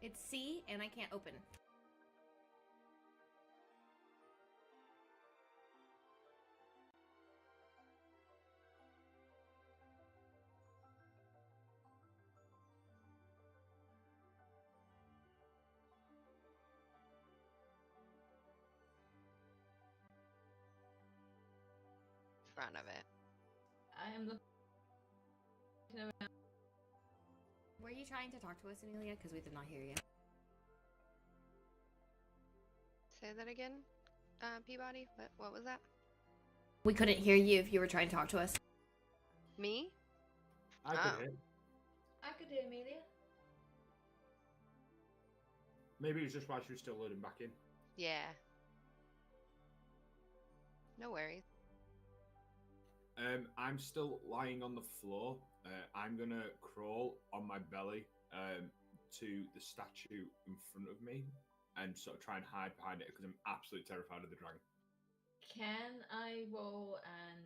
It's C, and I can't open. Front of it. I am looking around. Were you trying to talk to us, Amelia? Because we did not hear you. Say that again, Peabody. What was that? We couldn't hear you if you were trying to talk to us. Me? I Oh. could hear. I could hear Amelia. Maybe it's just while she was still loading back in. Yeah. No worries. I'm still lying on the floor. I'm gonna crawl on my belly to the statue in front of me and sort of try and hide behind it because I'm absolutely terrified of the dragon. Can I roll an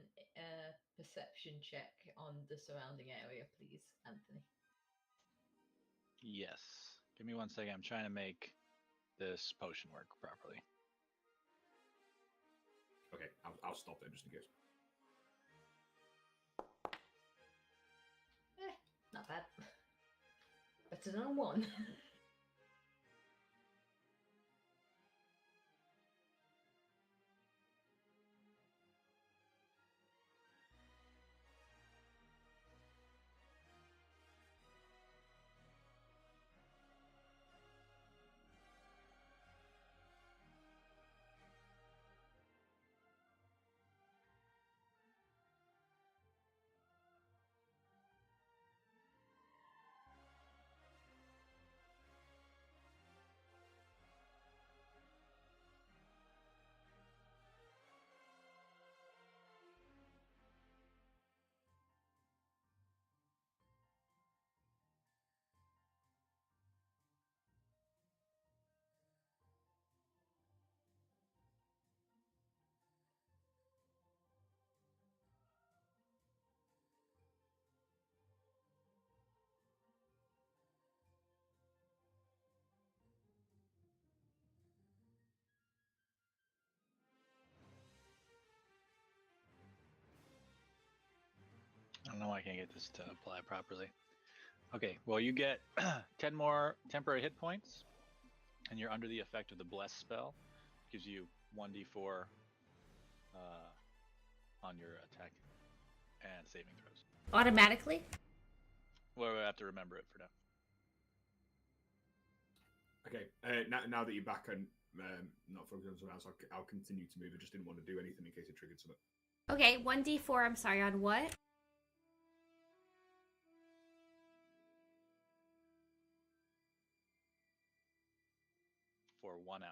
perception check on the surrounding area, please, Anthony? Yes. Give me 1 second. I'm trying to make this potion work properly. Okay, I'll stop there just in case. Not bad. Better than a 1. I don't know why I can't get this to apply properly. Okay, well, you get 10 more temporary hit points, and you're under the effect of the Bless spell. Gives you 1d4 on your attack and saving throws. Automatically? Well, we have to remember it for now. Okay, now that you're back and not focusing on something else, I'll continue to move. I just didn't want to do anything in case it triggered something. Okay, 1d4, I'm sorry, on what? For 1 hour.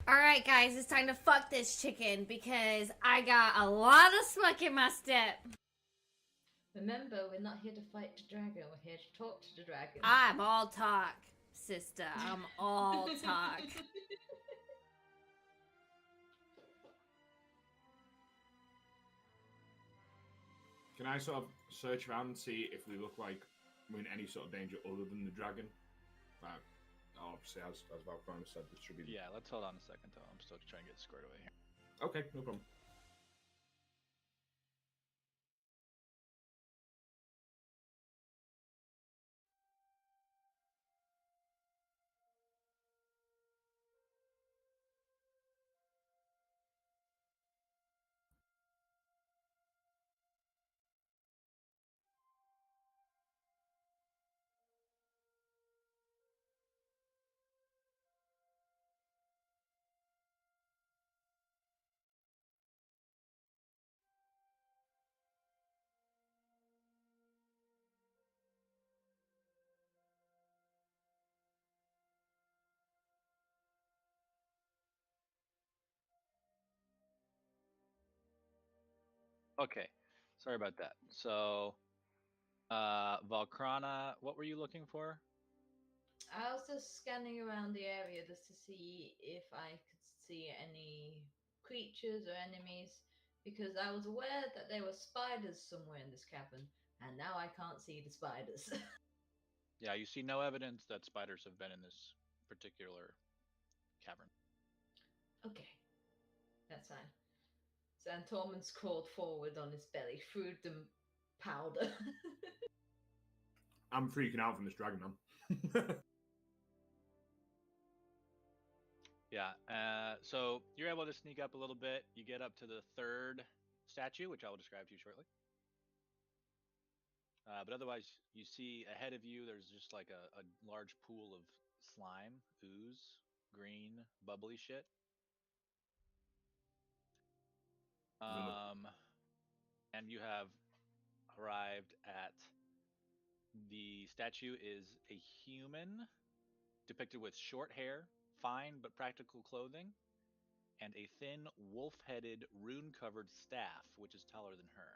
Alright, guys, it's time to fuck this chicken because I got a lot of smuck in my step. Remember, we're not here to fight the dragon. We're here to talk to the dragon. I'm all talk, sister. I'm all talk. Can I sort of search around and see if we look like we're in any sort of danger other than the dragon? Obviously, as Valkyrie said, this should be... Yeah, let's hold on a second, though. I'm still trying to get squared away here. Okay, no problem. Okay, sorry about that. So, Valkrana, what were you looking for? I was just scanning around the area just to see if I could see any creatures or enemies, because I was aware that there were spiders somewhere in this cavern, And now I can't see the spiders. Yeah, you see no evidence that spiders have been in this particular cavern. Okay, that's fine. So Tormund's crawled forward on his belly through the powder. I'm freaking out from this dragon, man. Yeah, so you're able to sneak up a little bit. You get up to the third statue, which I will describe to you shortly. But otherwise, you see ahead of you, there's just like a large pool of slime, ooze, green, bubbly shit. And you have arrived at the statue is a human depicted with short hair, fine but practical clothing, and a thin, wolf-headed, rune-covered staff, which is taller than her.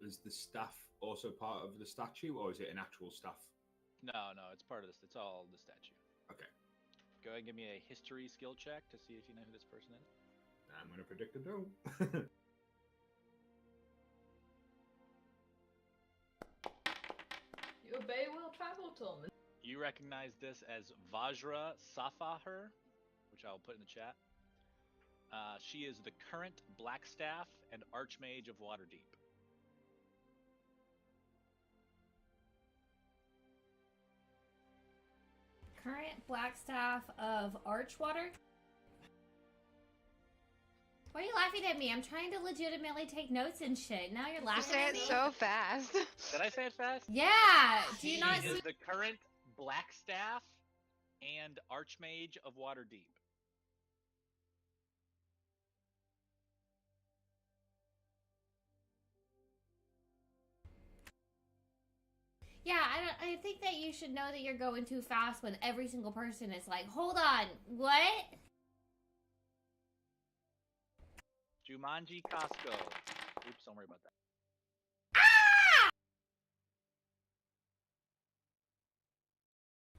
Is the staff also part of the statue, or is it an actual staff? No, it's part of this. It's all the statue. Okay. Go ahead and give me a history skill check to see if you know who this person is. I'm going to predict a no. You obey well traveled, Tormund. You recognize this as Vajra Safahar, which I will put in the chat. She is the current Blackstaff and Archmage of Waterdeep. Current Blackstaff of Archwater. Why are you laughing at me? I'm trying to legitimately take notes and shit. Now you're You laughing say at it me? so fast. Did I say it fast? Yeah. Do you She not is see? the current Blackstaff and Archmage of Waterdeep. Yeah, I think that you should know that you're going too fast when every single person is like, hold on, what? Jumanji Costco. Oops, don't worry about that.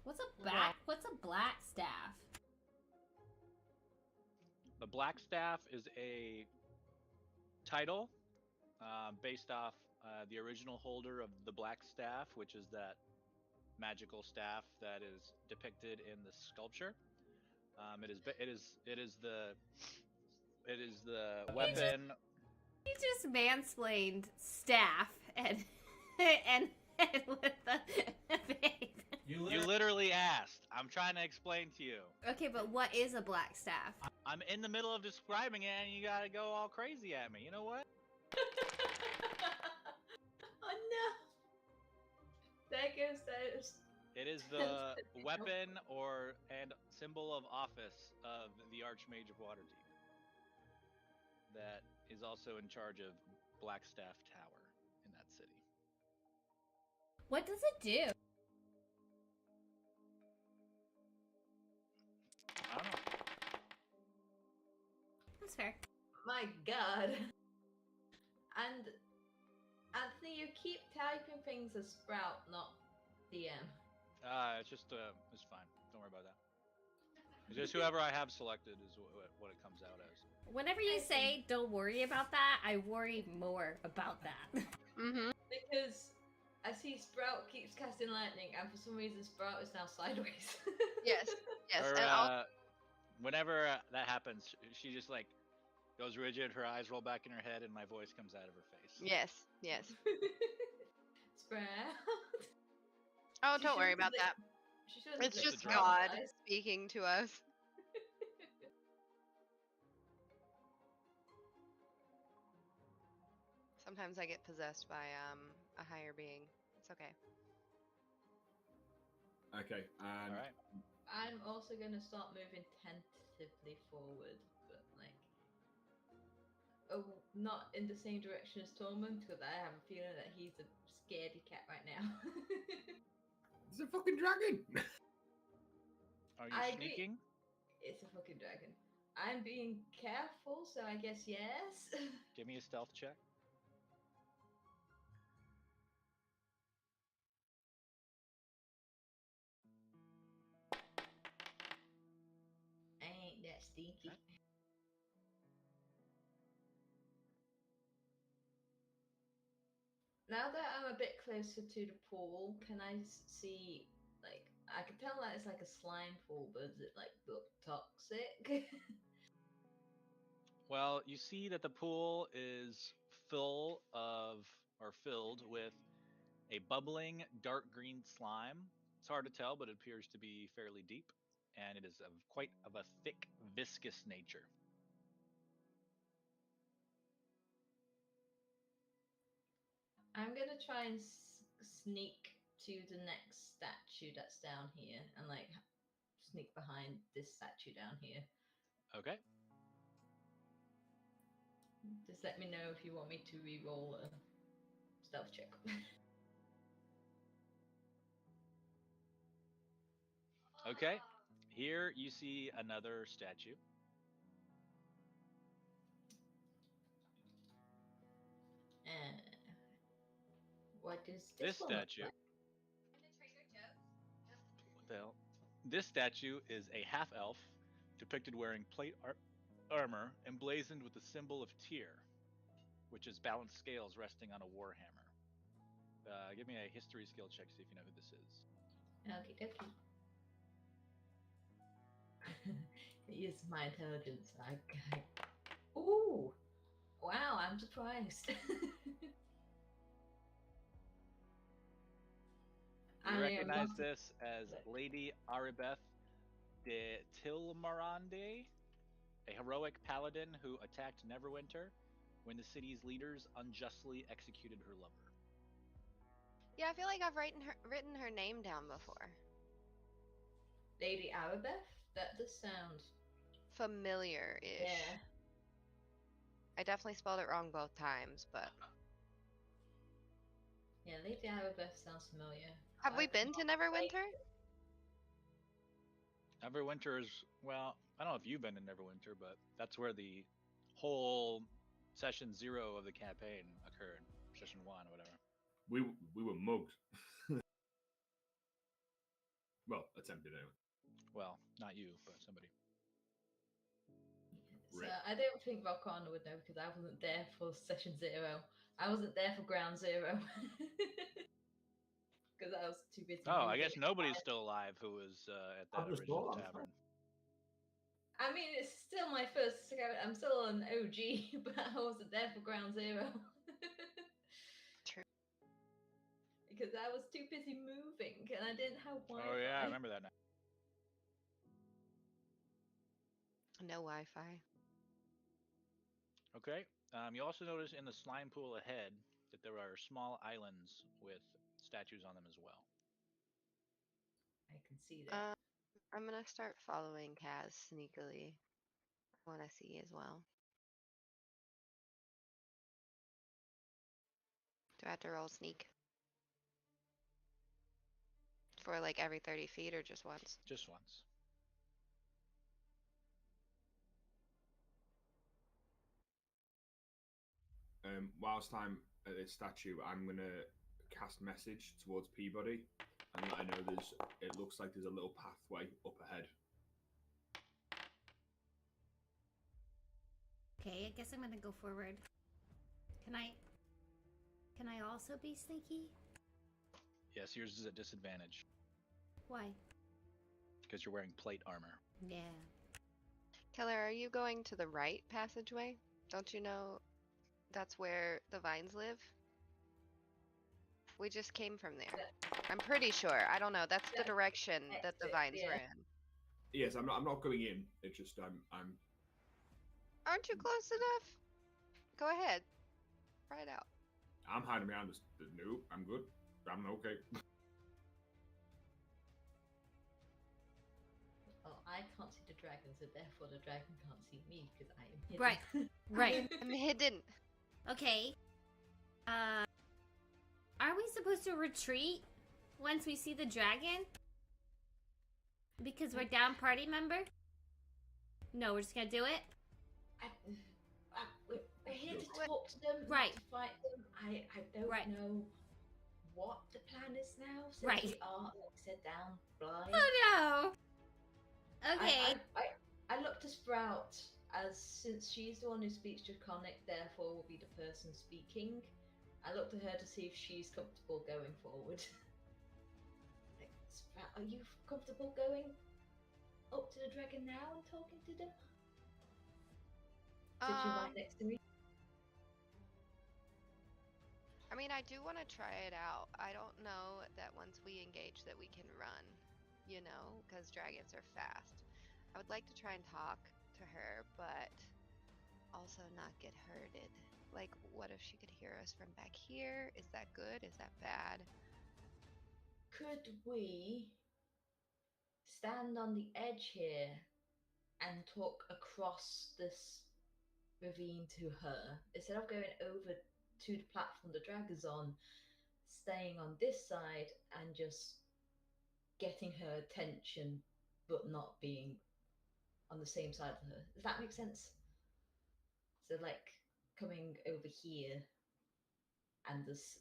What's a black staff? The Blackstaff is a title based off the original holder of the Blackstaff, which is that magical staff that is depicted in the sculpture. It is the weapon. He just mansplained staff and and with the babe. You literally asked. I'm trying to explain to you. Okay, but what is a black staff? I'm in the middle of describing it, and you gotta go all crazy at me. You know what? Oh no! There goes those. It is the weapon and symbol of office of the Archmage of Waterdeep. That is also in charge of Blackstaff Tower in that city. What does it do? I don't know. That's fair. My god. And Anthony, you keep typing things as Sprout, not DM. It's fine. Don't worry about that. It's just whoever I have selected is what it comes out as. Whenever you say "don't worry about that," I worry more about that. Mm-hmm. Because I see Sprout keeps casting lightning, and for some reason Sprout is now sideways. Yes. Yes. Or, And also, whenever that happens, she just like goes rigid, her eyes roll back in her head, and my voice comes out of her face. yes. Yes. Sprout. Oh, She don't worry should've about lit- that. She should've It's lit just dragon. God eyes. speaking to us. Sometimes I get possessed by a higher being. It's okay. Okay. All right. I'm also gonna start moving tentatively forward, but like, not in the same direction as Tormund, because I have a feeling that he's a scaredy cat right now. It's a fucking dragon. Are you I agree. sneaking? It's a fucking dragon. I'm being careful, so I guess yes. Give me a stealth check. I ain't that stinky. Okay. now that I'm a bit closer to the pool, can I see, like, I can tell that it's like a slime pool, but does it like look toxic? Well, you see that the pool is full of, or filled with, a bubbling dark green slime. It's hard to tell, but it appears to be fairly deep, and it is of quite of a thick, viscous nature. I'm gonna try and sneak to the next statue that's down here, and like sneak behind this statue down here. Okay. Just let me know if you want me to re-roll a stealth check. Okay. Here you see another statue. What is This one look statue. like? What the hell? This statue is a half elf depicted wearing plate armor emblazoned with the symbol of Tyr, which is balanced scales resting on a warhammer. Give me a history skill check, see if you know who this is. Okie dokie. Use my intelligence. Ooh! Wow, I'm surprised. You recognize this as Lady Aribeth de Tilmarande, a heroic paladin who attacked Neverwinter when the city's leaders unjustly executed her lover. Yeah, I feel like I've written her name down before. Lady Arabeth? That does sound Familiar-ish. Yeah. I definitely spelled it wrong both times, but Yeah, Lady Arabeth sounds familiar. have we been to Neverwinter? Neverwinter is, well, I don't know if you've been in Neverwinter, but that's where the whole session 0 of the campaign occurred. Session 1 or whatever. We were mugged. Well, attempted anyway. Well, not you, but somebody. So I don't think Volcana would know because I wasn't there for session 0. I wasn't there for ground 0. Because I was too busy. Oh, I moving. guess nobody's still alive who was at I that just original thought I'm tavern. I mean, it's still my first. I'm still an OG, but I wasn't there for ground 0. True. Because I was too busy moving and I didn't have Wi-Fi. Oh yeah, I remember that now. No Wi-Fi. Okay. You also notice in the slime pool ahead that there are small islands with statues on them as well. I can see that. I'm gonna start following Kaz sneakily. I want to see as well. Do I have to roll sneak? For like every 30 feet or just once? Just once. Whilst I'm at this statue, I'm gonna cast message towards Peabody and let her know it looks like there's a little pathway up ahead. Okay, I guess I'm gonna go forward. Can I also be sneaky? Yes, yours is at disadvantage Why? because you're wearing plate armor. Yeah. Keller, are you going to the right passageway? Don't you know that's where the vines live? We just came from there. I'm pretty sure. I don't know. That's the direction that the vines were in. Yes, I'm not going in. It's just I'm Aren't you close enough? Go ahead. Try it out. I'm hiding behind this. No, I'm good. I'm okay. Well, I can't see the dragon, so therefore the dragon can't see me because I am hidden. Right. Right. I'm hidden. Okay. Are we supposed to retreat once we see the dragon? Because we're down party member? No, we're just gonna do it? We're here to talk to them, Right. not to fight them. I don't Right. know what the plan is now, since Right. we are, like I said, down blind. Oh no! Okay. I looked to Sprout, as since she's the one who speaks Draconic, therefore will be the person speaking. I looked at her to see if she's comfortable going forward. Like, Sprout, are you comfortable going up to the dragon now and talking to them? Since you're right next to me. I mean, I do want to try it out. I don't know that once we engage that we can run, you know, because dragons are fast. I would like to try and talk to her, but also not get hurted. Like, what if she could hear us from back here? Is that good? Is that bad? Could we stand on the edge here and talk across this ravine to her instead of going over to the platform the dragon's on, staying on this side and just getting her attention but not being on the same side of her? Does that make sense? So, like, coming over here and just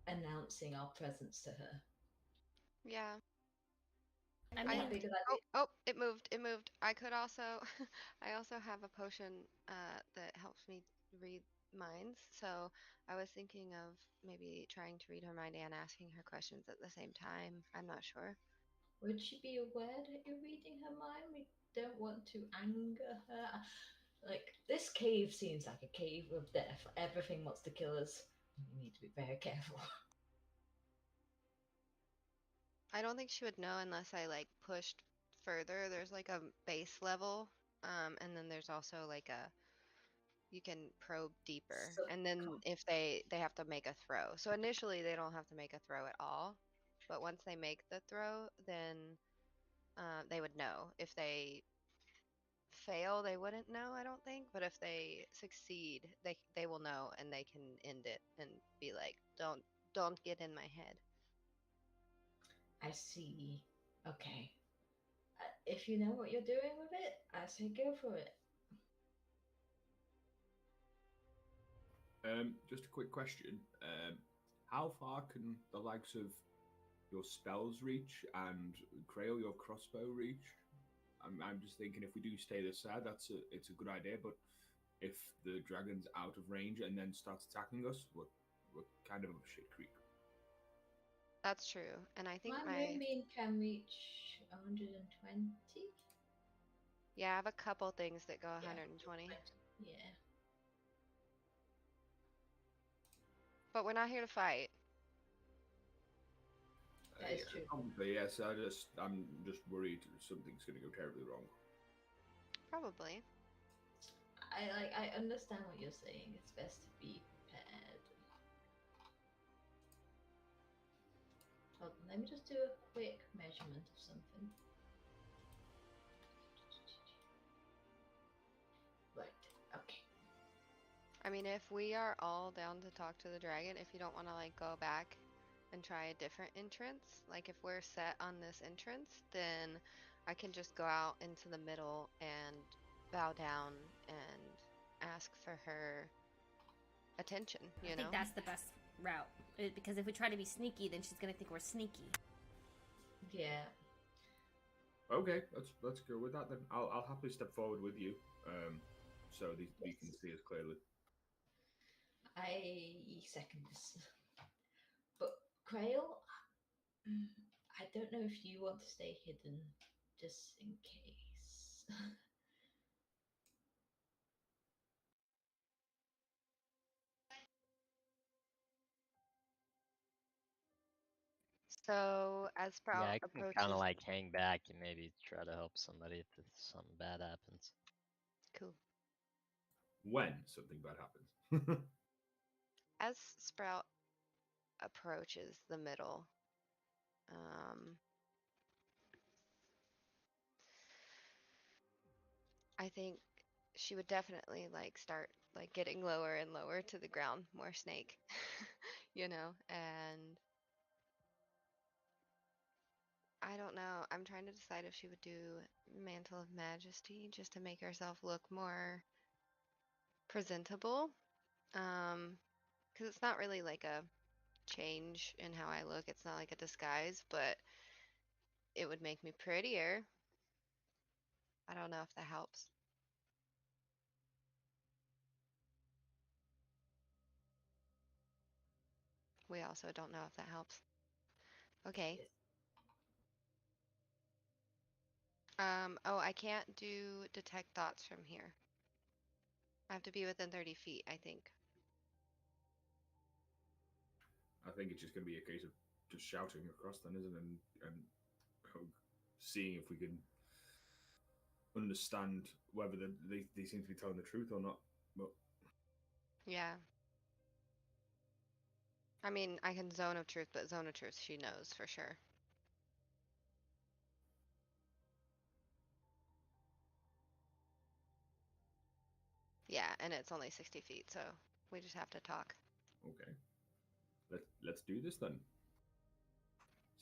announcing our presence to her. Yeah. I Would mean, that be a good idea? Oh, it moved. It moved. I could also, I also have a potion that helps me read minds. So I was thinking of maybe trying to read her mind and asking her questions at the same time. I'm not sure. Would she be aware that you're reading her mind? We don't want to anger her. Like, this cave seems like a cave of death. Everything wants to kill us. We need to be very careful. I don't think she would know unless I like pushed further. There's like a base level, and then there's also like a you can probe deeper, So, and then if they have to make a throw. So initially they don't have to make a throw at all, but once they make the throw, then they would know. If they fail, they wouldn't know, I don't think. But if they succeed, they will know, and they can end it and be like, don't get in my head. I see. Okay. If you know what you're doing with it, I say go for it. Just a quick question. How far can the likes of your spells reach and Crail, your crossbow reach? I'm just thinking if we do stay this side, it's a good idea. But if the dragon's out of range and then starts attacking us, we're kind of up shit creek. That's true, and I think My moonbeam can reach 120. yeah, I have a couple things that go Yeah, 120. Yeah. But we're not here to fight. That is Yeah, true. probably yes. I'm just worried something's going to go terribly wrong. Probably. I understand what you're saying. It's best to be prepared. Hold on, let me just do a quick measurement of something. Right. Okay. I mean, if we are all down to talk to the dragon, if you don't want to like go back and try a different entrance, like if we're set on this entrance, then I can just go out into the middle and bow down and ask for her attention, I think that's the best route. Because if we try to be sneaky, then she's gonna think we're sneaky. Yeah. Okay, let's go with that then. I'll happily step forward with you, so you can see us clearly. I second this. But Crail, I don't know if you want to stay hidden, just in case. So as Sprout Yeah, I can kind approaches, of like hang back and maybe try to help somebody if something bad happens. cool. When something bad happens. As Sprout approaches the middle, I think she would definitely like start like getting lower and lower to the ground, more snake, you know, and I don't know. I'm trying to decide if she would do Mantle of Majesty just to make herself look more presentable. Because it's not really like a change in how I look. It's not like a disguise, but it would make me prettier. I don't know if that helps. We also don't know if that helps. Okay. Oh, I can't do detect thoughts from here. I have to be within 30 feet, I think. I think it's just going to be a case of just shouting across then, isn't it? And seeing if we can understand whether they seem to be telling the truth or not. But Yeah. I mean, I can zone of truth, but zone of truth she knows for sure. Yeah, and it's only 60 feet, so we just have to talk. okay, let's do this then.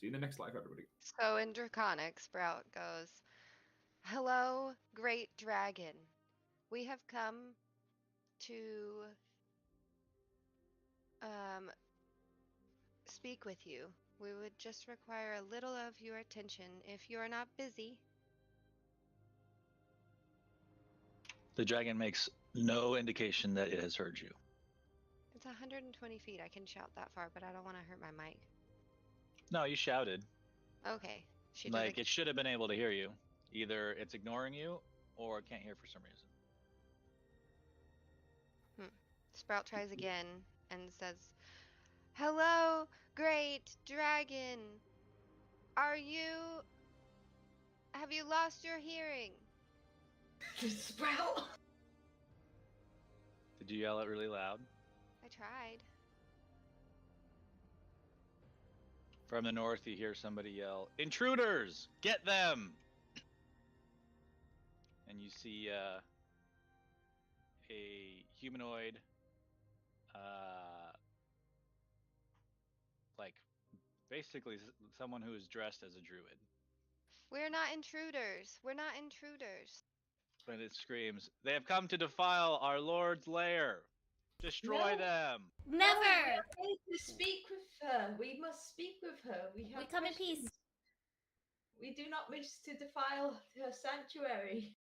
See you in the next life, everybody. So in Draconic, Sprout goes, "Hello, great dragon. We have come to speak with you. We would just require a little of your attention if you are not busy." The dragon makes no indication that it has heard you. It's 120 feet. I can shout that far, but I don't want to hurt my mic. No, you shouted. Okay. She Like, doesn't. it should have been able to hear you. Either it's ignoring you, or it can't hear for some reason. Sprout tries again and says, "Hello, great dragon. Have you lost your hearing?" Sprout. Did you yell it really loud? I tried. From the north, you hear somebody yell, "Intruders! Get them!" And you see a humanoid, like, basically someone who is dressed as a druid. "We're not intruders. We're not intruders." And it screams, "They have come to defile our lord's lair! Destroy No. them!" Never. We need to speak with her. We must speak with her. We have come in peace. questions. We do not wish to defile her sanctuary.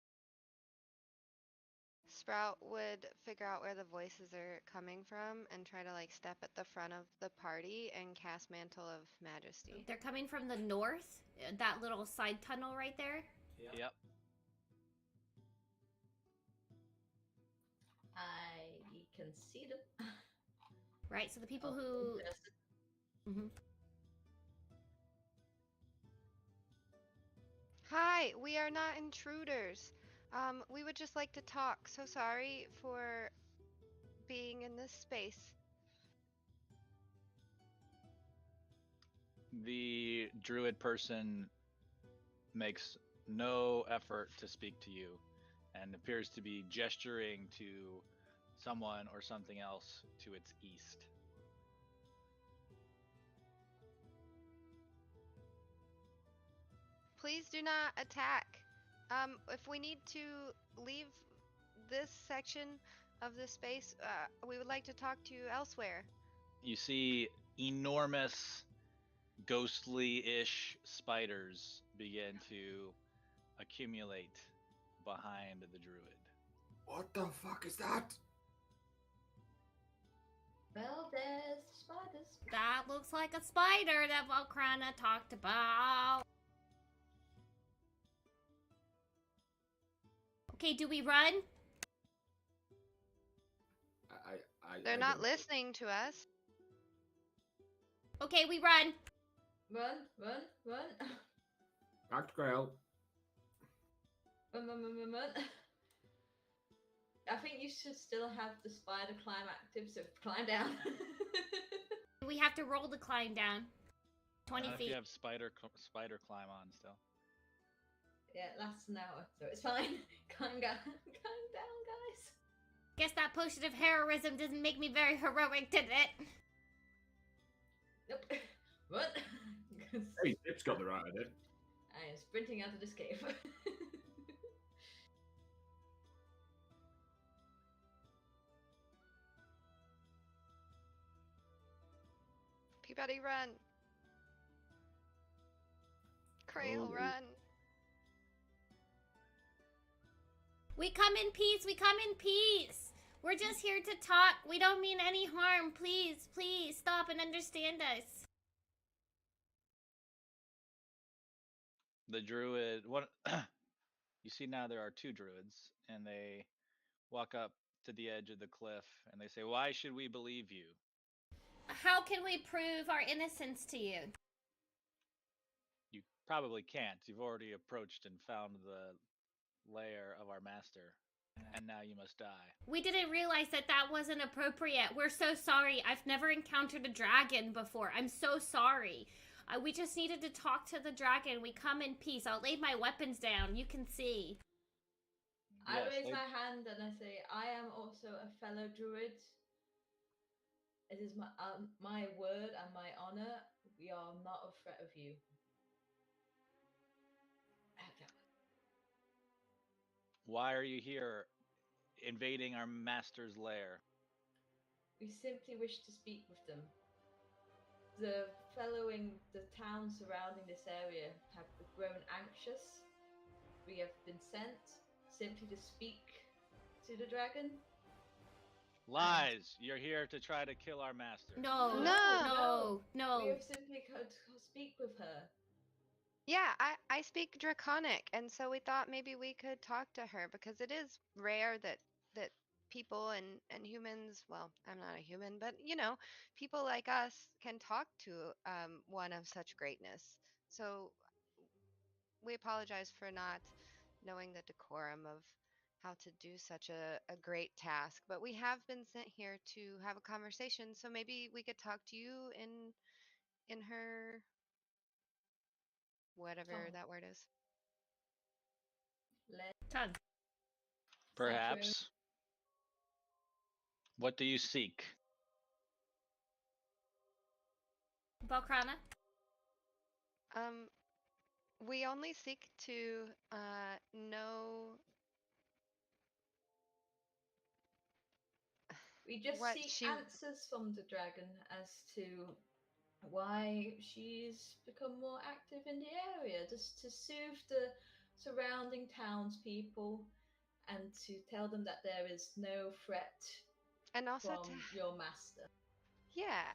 Sprout would figure out where the voices are coming from and try to like step at the front of the party and cast Mantle of Majesty. They're coming from the north. That little side tunnel right there. Yep. I can see them. Right. So the people who. Mhm. "Hi, we are not intruders. We would just like to talk. So sorry for being in this space." The druid person makes no effort to speak to you and appears to be gesturing to someone or something else to its east. "Please do not attack. If we need to leave this section of this space, we would like to talk to you elsewhere." You see enormous, ghostly-ish spiders begin to accumulate behind the druid. What the fuck is that? Well, there's spiders. That looks like a spider that Volcrana talked about. Okay, do we run? They're not listening to us. Okay, we run. Run. Back to Grail. Run. I think you should still have the spider climb active, so climb down. We have to roll to climb down. 20 If feet. you have spider climb on still. Yeah, it lasts an hour, so it's fine. Climb down, guys. Guess that potion of heroism doesn't make me very heroic, did it? Nope. Run. Hey, Dip's got the right idea. I am sprinting out of this cave. Peabody, run. Crail, Oh. run. We come in peace. We come in peace. We're just here to talk. We don't mean any harm. Please, please stop and understand us. The druid, what you see now, there are two druids, and they walk up to the edge of the cliff and they say, "Why should we believe you?" How can we prove our innocence to you? You probably can't. You've already approached and found the lair of our master, and now you must die. We didn't realize that that wasn't appropriate. We're so sorry. I've never encountered a dragon before. I'm so sorry. We just needed to talk to the dragon. We come in peace. I'll lay my weapons down. You can see. I Yes, raise they- my hand and I say, I am also a fellow druid. It is my word and my honor. We are not a threat of you. Why are you here invading our master's lair? We simply wish to speak with them. The the towns surrounding this area have grown anxious. We have been sent simply to speak to the dragon. Lies! You're here to try to kill our master. No, No. no. We have simply come to speak with her. Yeah, I speak Draconic, and so we thought maybe we could talk to her because it is rare that people and humans, well, I'm not a human, but people like us can talk to one of such greatness. So we apologize for not knowing the decorum of how to do such a great task, but we have been sent here to have a conversation, so maybe we could talk to you in her whatever Tongue. that word is. Tongue. Perhaps. What do you seek? Balkrana? We only seek to know We just what seek she answers from the dragon as to why she's become more active in the area, just to soothe the surrounding townspeople and to tell them that there is no threat and also from your master.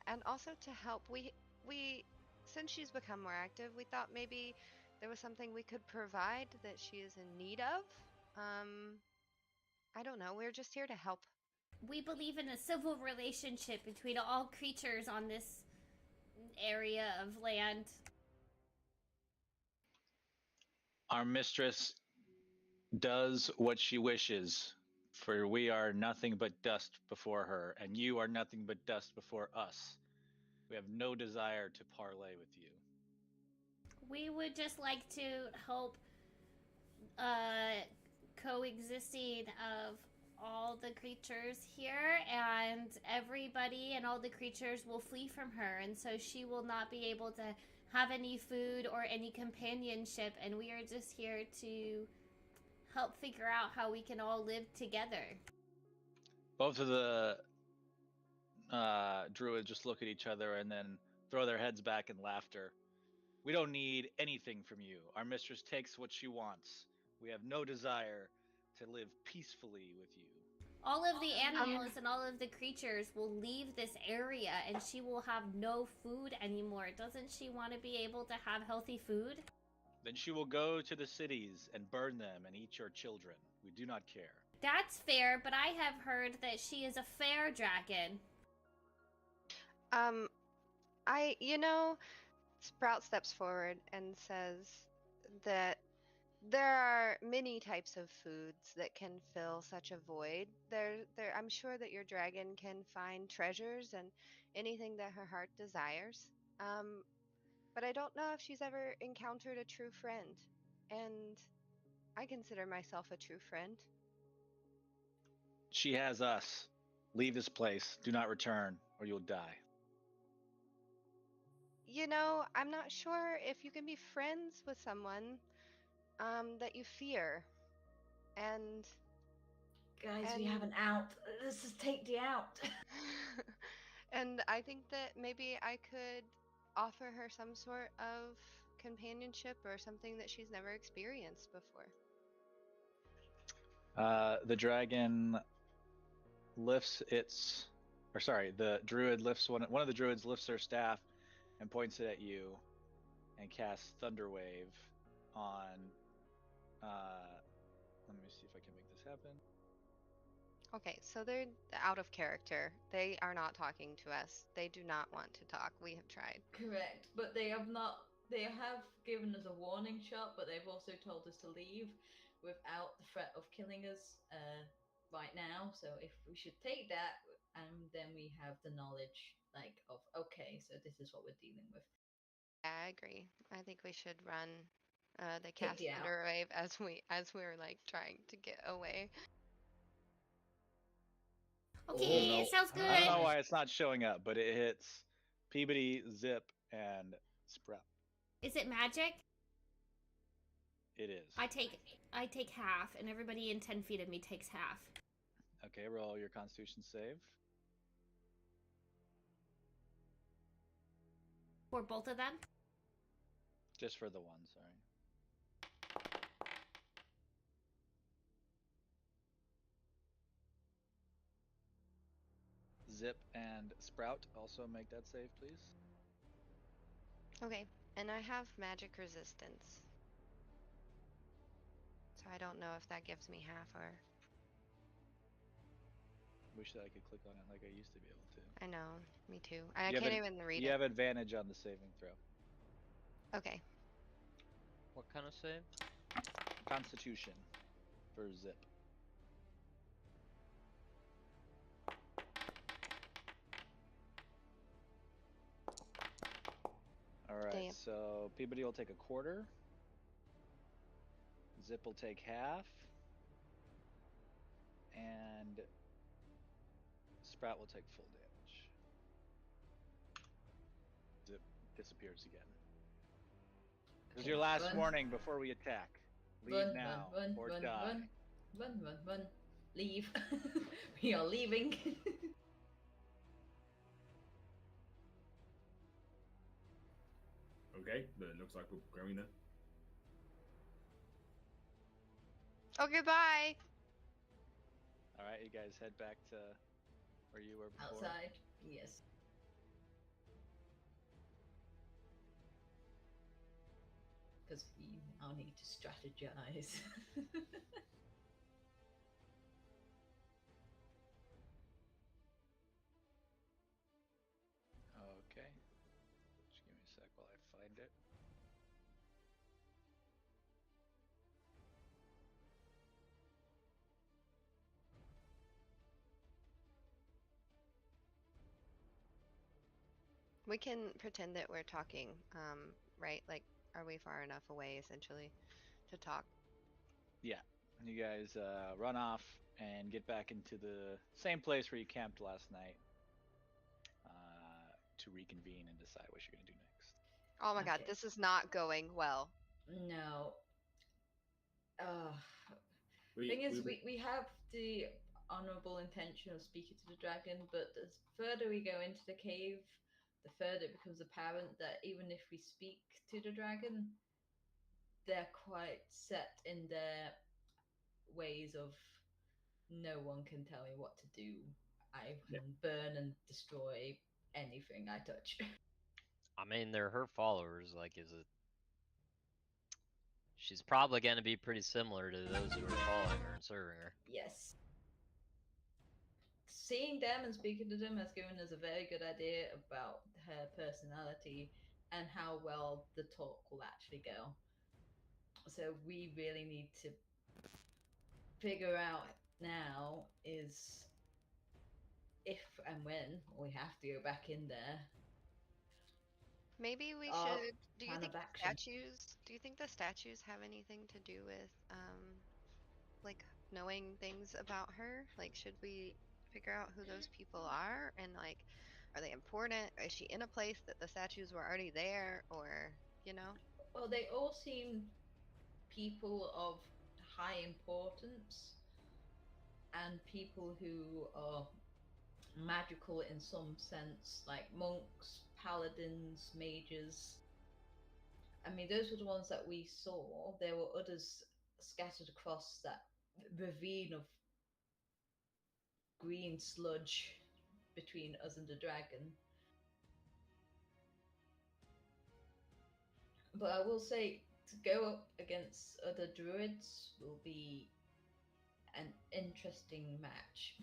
and also to help. We since she's become more active, we thought maybe there was something we could provide that she is in need of. I don't know. We're just here to help. We believe in a civil relationship between all creatures on this area of land. Our mistress does what she wishes, for we are nothing but dust before her, and you are nothing but dust before us. We have no desire to parley with you. We would just like to help coexisting of all the creatures here, and everybody and all the creatures will flee from her, and so she will not be able to have any food or any companionship, and we are just here to help figure out how we can all live together. Both of the druids just look at each other and then throw their heads back in laughter. We don't need anything from you. Our mistress takes what she wants. We have no desire to live peacefully with you. All of the animals and all of the creatures will leave this area, and she will have no food anymore. Doesn't she want to be able to have healthy food? Then she will go to the cities and burn them and eat your children. We do not care. That's fair, but I have heard that she is a fair dragon. Sprout steps forward and says that there are many types of foods that can fill such a void. I'm sure that your dragon can find treasures and anything that her heart desires. But I don't know if she's ever encountered a true friend, and I consider myself a true friend. She has us. Leave this place. Do not return, or you'll die. I'm not sure if you can be friends with someone that you fear. And Guys, we have an out. Let's just take the out. and I think that maybe I could offer her some sort of companionship or something that she's never experienced before. The dragon lifts its, or sorry, the druid lifts one of the druids lifts their staff and points it at you, and casts Thunderwave on. Let me see if I can make this happen. Okay, so they're out of character. They are not talking to us. They do not want to talk. We have tried. Correct, but they have not. They have given us a warning shot, but they've also told us to leave without the threat of killing us right now. So if we should take that, then we have the knowledge, like of okay, so this is what we're dealing with. Yeah, I agree. I think we should run the Kick cast you out. thunder wave as we're like trying to get away. Okay, no. sounds I don't know good. why it's not showing up, but it hits Peabody, Zip, and Sprout. Is it magic? It is. I take half, and everybody in 10 feet of me takes half. Okay, roll your Constitution save. For both of them? Just for the one, sorry. Zip and Sprout also make that save, please. Okay, and I have magic resistance. So I don't know if that gives me half or... Wish that I could click on it like I used to be able to. I know, me too. I You have can't an- even read You it. have advantage on the saving throw. Okay. What kind of save? Constitution for Zip. Alright, Damn. so Peabody will take a quarter. Zip will take half. And Sprout will take full damage. Zip disappears again. This is your last Run. warning before we attack. Leave Run, now run, or run, die. run. Leave. We are leaving. Okay, then it looks like we're going then. Okay, bye! Alright, you guys head back to where you were before. Outside. Yes. Because we now need to strategize. Okay. Just give me a sec while I find it. We can pretend that we're talking, right? Like, are we far enough away, essentially, to talk? Yeah. You guys run off and get back into the same place where you camped last night to reconvene and decide what you're going to do next. Oh my god, Okay. this is not going well. No. We, Thing is, we, we have the honorable intention of speaking to the dragon, but the further we go into the cave, the further it becomes apparent that even if we speak to the dragon, they're quite set in their ways of no one can tell me what to do. I can burn and destroy anything I touch. I mean, they're her followers. Like, is it? She's probably going to be pretty similar to those who are following her and serving her. Yes. Seeing them and speaking to them has given us a very good idea about her personality and how well the talk will actually go. So we really need to figure out now is if and when we have to go back in there. Maybe we Our should. Do you plan think of action. statues? Do you think the statues have anything to do with, like knowing things about her? Like, should we figure out who those people are and like, are they important? Is she in a place that the statues were already there, or you know? Well, they all seem people of high importance and people who are magical in some sense, like monks, paladins, mages. I mean, those were the ones that we saw. There were others scattered across that ravine of green sludge between us and the dragon. But I will say, to go up against other druids will be an interesting match.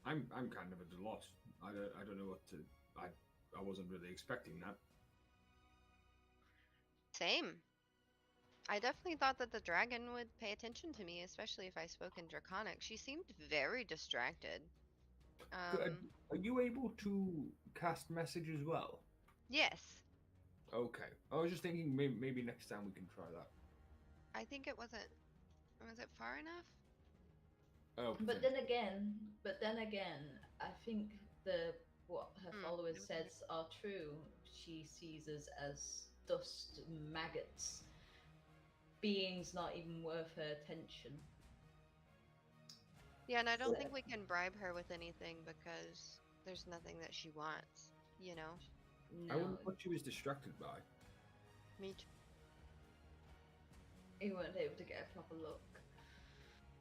I'm kind of at a loss. I don't know what to. I wasn't really expecting that. Same. I definitely thought that the dragon would pay attention to me, especially if I spoke in Draconic. She seemed very distracted. Are you able to cast message as well? Yes. Okay. I was just thinking maybe next time we can try that. I think it wasn't. Was it far enough? Oh, But then again, I think what her followers it was says are true. She sees us as dust maggots, beings not even worth her attention. Yeah, and I don't So- think we can bribe her with anything because there's nothing that she wants, you know? I No, wonder what she was distracted by. Me too. we weren't able to get a proper look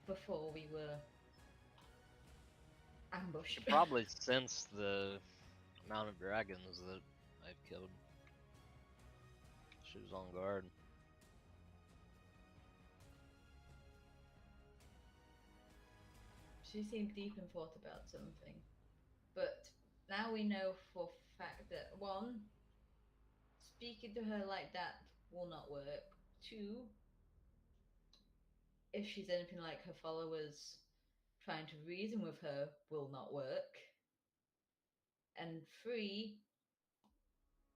before we were ambushed. She probably sensed the amount of dragons that I've killed. She was on guard. She seemed deep in thought about something. But now we know for fact that one, speaking to her like that will not work. Two, if she's anything like her followers, trying to reason with her will not work. And three,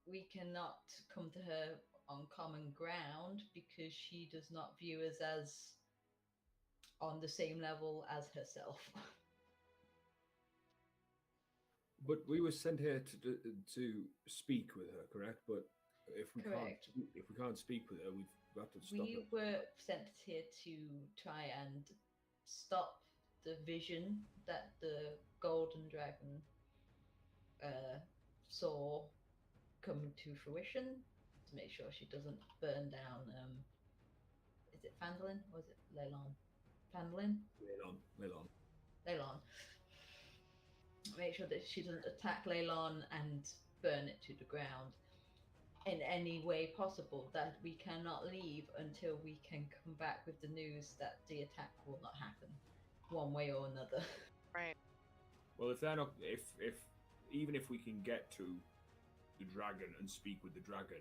we cannot come to her on common ground because she does not view us as on the same level as herself. But we were sent here to speak with her, correct? But if we Correct. can't speak with her, we've got to stop We her. were sent here to try and stop the vision that the golden dragon saw come to fruition, to make sure she doesn't burn down. Is it Fandolin or is it Leylon? Fandolin? Leylon. Leylon. Make sure that she doesn't attack Leylon and burn it to the ground in any way possible. That we cannot leave until we can come back with the news that the attack will not happen, one way or another. Right. Well, if they're not, if even if we can get to the dragon and speak with the dragon,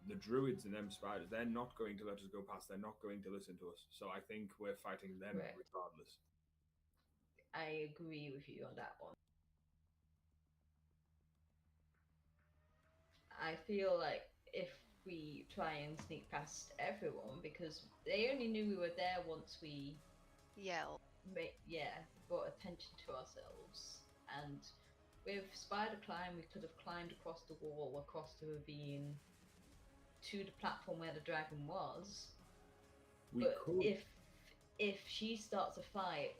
the druids and them spiders, they're not going to let us go past. They're not going to listen to us. So I think we're fighting them Correct. regardless. I agree with you on that one. I feel like if we try and sneak past everyone, because they only knew we were there once we Yell. brought attention to ourselves. And with Spider Climb, we could have climbed across the wall, across the ravine, to the platform where the dragon was. We but could. if she starts a fight,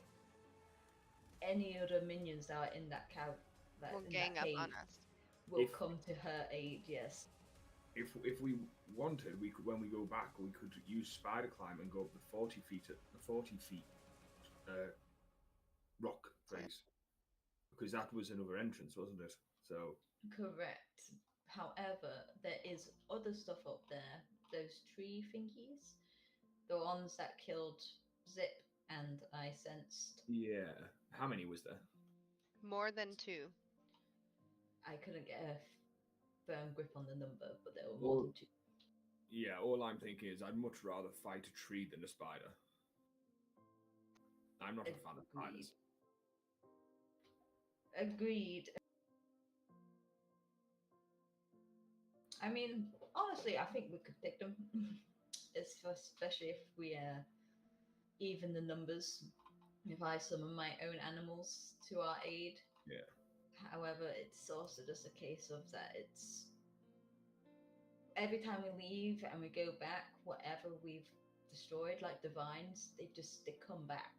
any other minions that are in that cave, Will gang up on us. will come to her aid. Yes. If we wanted, we could, when we go back, we could use Spider Climb and go up the 40 feet rock face, because that was another entrance, wasn't it? So Correct. However, there is other stuff up there. Those tree thingies, the ones that killed Zip, and I sensed. yeah, how many was there? More than 2. I couldn't get a firm grip on the number, but there were more than 2. Yeah, all I'm thinking is I'd much rather fight a tree than a spider. I'm not a fan of spiders. Agreed. I mean, honestly, I think we could pick them. Especially if we even the numbers. If I summon my own animals to our aid. Yeah. However, it's also just a case of that it's every time we leave and we go back, whatever we've destroyed, like the vines, they come back.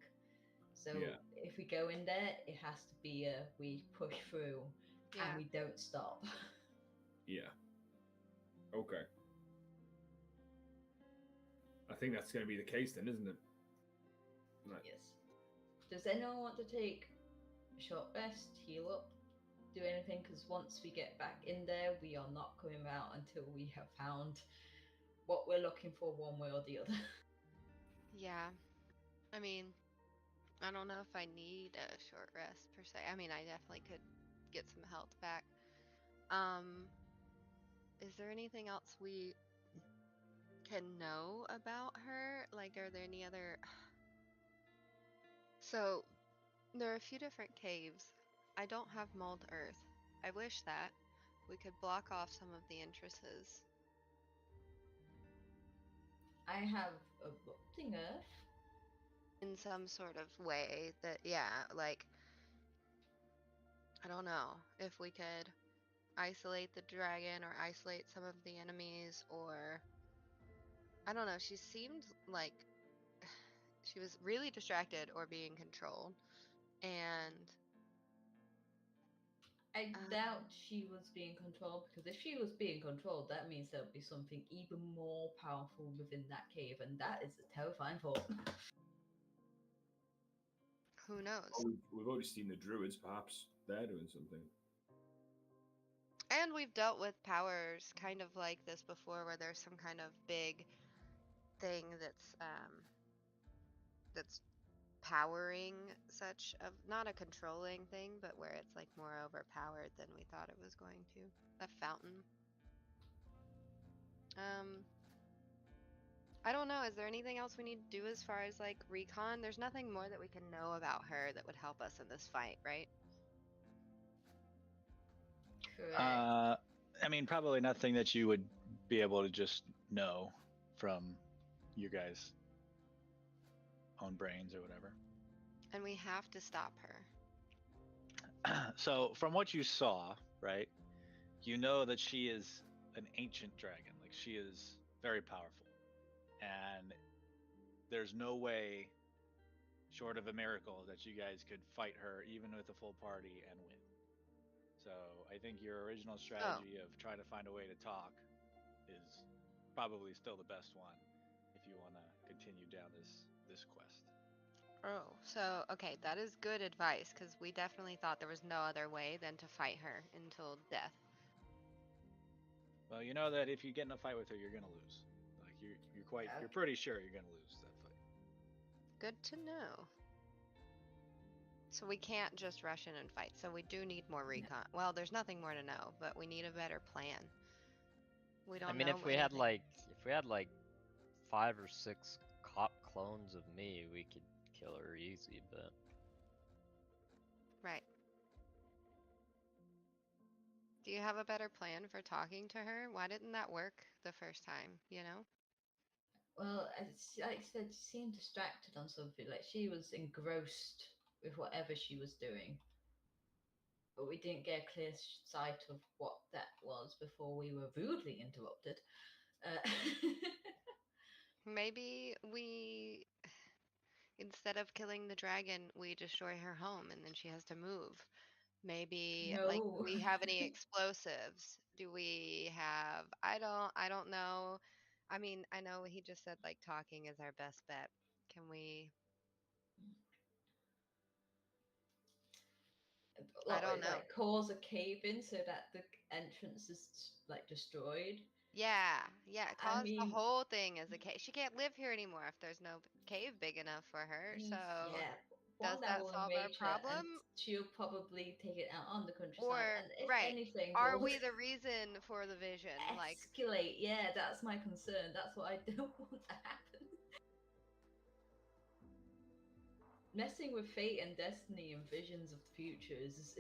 So Yeah. if we go in there, it has to be we push through Yeah. and we don't stop. Yeah. Okay. think that's going to be the case then, isn't it? Right. Yes. Does anyone want to take a short rest, heal up, do anything? Because once we get back in there, we are not coming out until we have found what we're looking for, one way or the other. Yeah. I mean, I don't know if I need a short rest per se. I mean, I definitely could get some health back. Is there anything else we can know about her? Like, are there any other? So, there are a few different caves. I don't have mold earth. I wish that we could block off some of the entrances. I have erupting earth. In some sort of way that, yeah, like, I don't know if we could isolate the dragon or isolate some of the enemies, or I don't know. She seemed like she was really distracted or being controlled, and I doubt she was being controlled, because if she was being controlled, that means there'll be something even more powerful within that cave, and that is a terrifying thought. who knows? Oh, we've already seen the druids. Perhaps they're doing something. And we've dealt with powers kind of like this before, where there's some kind of big thing that's powering such of not a controlling thing, but where it's like more overpowered than we thought it was going to. A fountain. I don't know. Is there anything else we need to do as far as like recon? There's nothing more that we can know about her that would help us in this fight, right? Correct. I mean, probably nothing that you would be able to just know from your guys' own brains or whatever. And we have to stop her. So, from what you saw, right, you know that she is an ancient dragon. Like, she is very powerful. And there's no way, short of a miracle, that you guys could fight her, even with a full party, and win. So, I think your original strategy of trying to find a way to talk is probably still the best one if you want to continue down this quest. Oh, so okay, that is good advice, because we definitely thought there was no other way than to fight her until death. Well, you know that if you get in a fight with her, you're gonna lose. Like you're pretty sure you're gonna lose that fight. Good to know. So we can't just rush in and fight. So we do need more recon. Well, there's nothing more to know, but we need a better plan. We don't I mean, know if we had anything. like 5 or 6 cop clones of me, we could kill her easy. But Right. Do you have a better plan for talking to her? Why didn't that work the first time, you know? Well, like I said, she seemed distracted on something. Like she was engrossed with whatever she was doing. But we didn't get a clear sight of what that was before we were rudely interrupted. Maybe we, instead of killing the dragon, we destroy her home and then she has to move. Maybe like, do No. we have any explosives? Do we have I don't know. I mean, I know he just said like talking is our best bet. Can we I don't know. Like cause a cave in so that the entrance is like destroyed. Yeah, I cause the mean, whole thing as a cave. She can't live here anymore if there's no cave big enough for her. So yeah. does One, that that will solve our enrage her, and problem? she'll probably take it out on the countryside. Or And if right, anything, are will we the reason for the vision? Like, escalate. Yeah, that's my concern. That's what I don't want to happen. Messing with fate and destiny and visions of the future is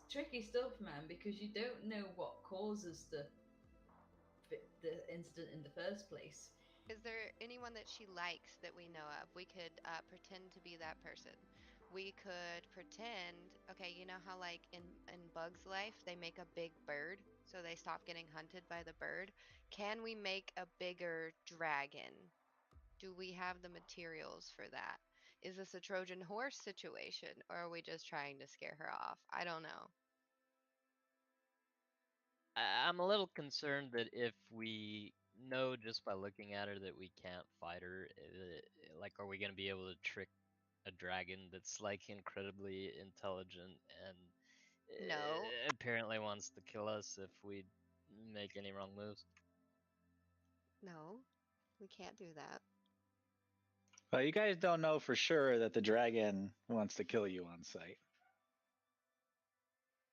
tricky stuff, man, because you don't know what causes the incident in the first place. is there anyone that she likes that we know of? We could pretend to be that person. We could pretend, okay, you know how like in Bug's Life they make a big bird so they stop getting hunted by the bird? Can we make a bigger dragon? Do we have the materials for that? Is this a Trojan horse situation or are we just trying to scare her off? I don't know. I'm a little concerned that if we know just by looking at her that we can't fight her? Like, are we gonna be able to trick a dragon that's like incredibly intelligent and No. apparently wants to kill us if we make any wrong moves? No, we can't do that. Well, you guys don't know for sure that the dragon wants to kill you on sight.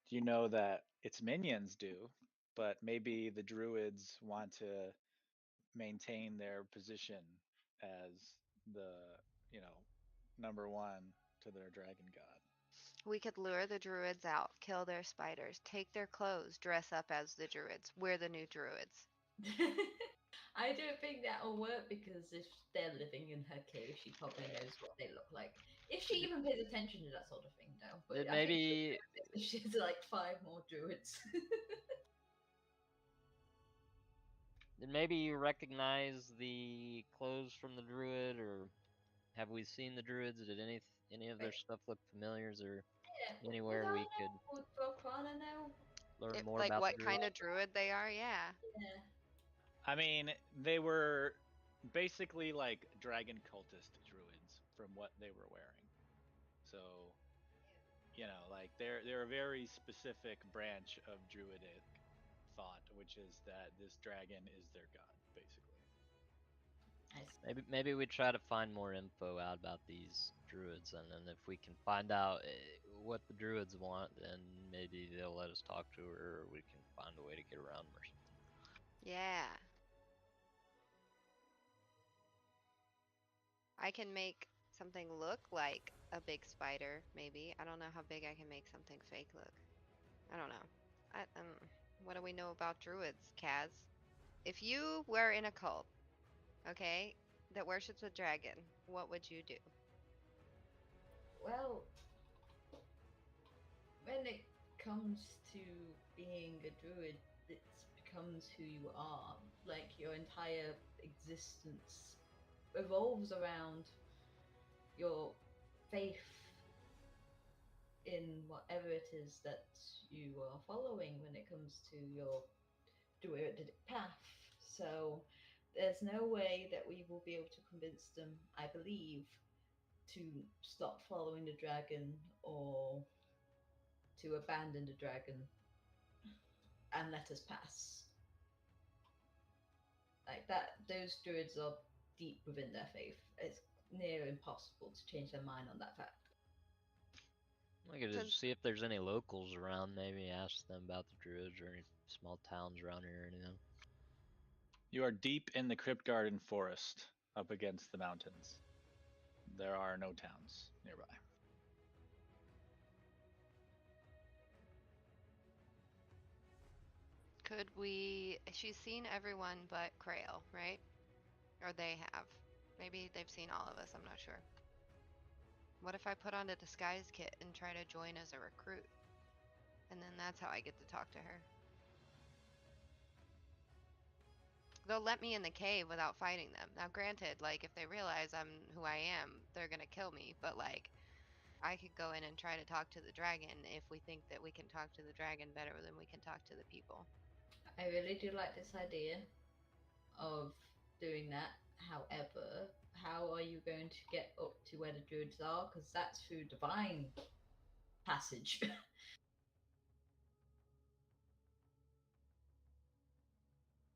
You know that its minions do, but maybe the druids want to maintain their position as the, you know, number one to their dragon god. We could lure the druids out, kill their spiders, take their clothes, dress up as the druids. We're the new druids. I don't think that'll work because if they're living in her cave, she probably knows what they look like. If she even pays attention to that sort of thing, though. But Then I think maybe she's like 5 more druids. then maybe you recognize the clothes from the druid, or have we seen the druids? Did any of their stuff look familiar? Is there Yeah, anywhere we could would Volcana know? learn more Like about the what druids? kind of druid they are? Yeah. Yeah. I mean, they were basically like dragon cultist druids from what they were wearing. So, like they're a very specific branch of druidic thought, which is that this dragon is their god, basically. I see. Maybe we try to find more info out about these druids, and then if we can find out what the druids want, then maybe they'll let us talk to her, or we can find a way to get around them or something. Yeah. I can make something look like a big spider, maybe. I don't know how big I can make something fake look. I don't know. What do we know about druids, Kaz? If you were in a cult, okay, that worships a dragon, what would you do? Well, when it comes to being a druid, it becomes who you are. Like your entire existence revolves around your faith in whatever it is that you are following when it comes to your druidic path. So there's no way that we will be able to convince them, I believe, to stop following the dragon or to abandon the dragon and let us pass. Like that, those druids are deep within their faith. It's near impossible to change their mind on that fact. I could just see if there's any locals around, maybe ask them about the druids or any small towns around here or anything. You are deep in the Crypt Garden forest, up against the mountains. There are no towns nearby. Could we? She's seen everyone but Krail, right? Or they have. Maybe they've seen all of us, I'm not sure. What if I put on a disguise kit and try to join as a recruit? And then that's how I get to talk to her. They'll let me in the cave without fighting them. Now, granted, like, if they realize I'm who I am, they're gonna kill me, but like, I could go in and try to talk to the dragon if we think that we can talk to the dragon better than we can talk to the people. I really do like this idea of doing that. However, how are you going to get up to where the druids are? Because that's through divine passage.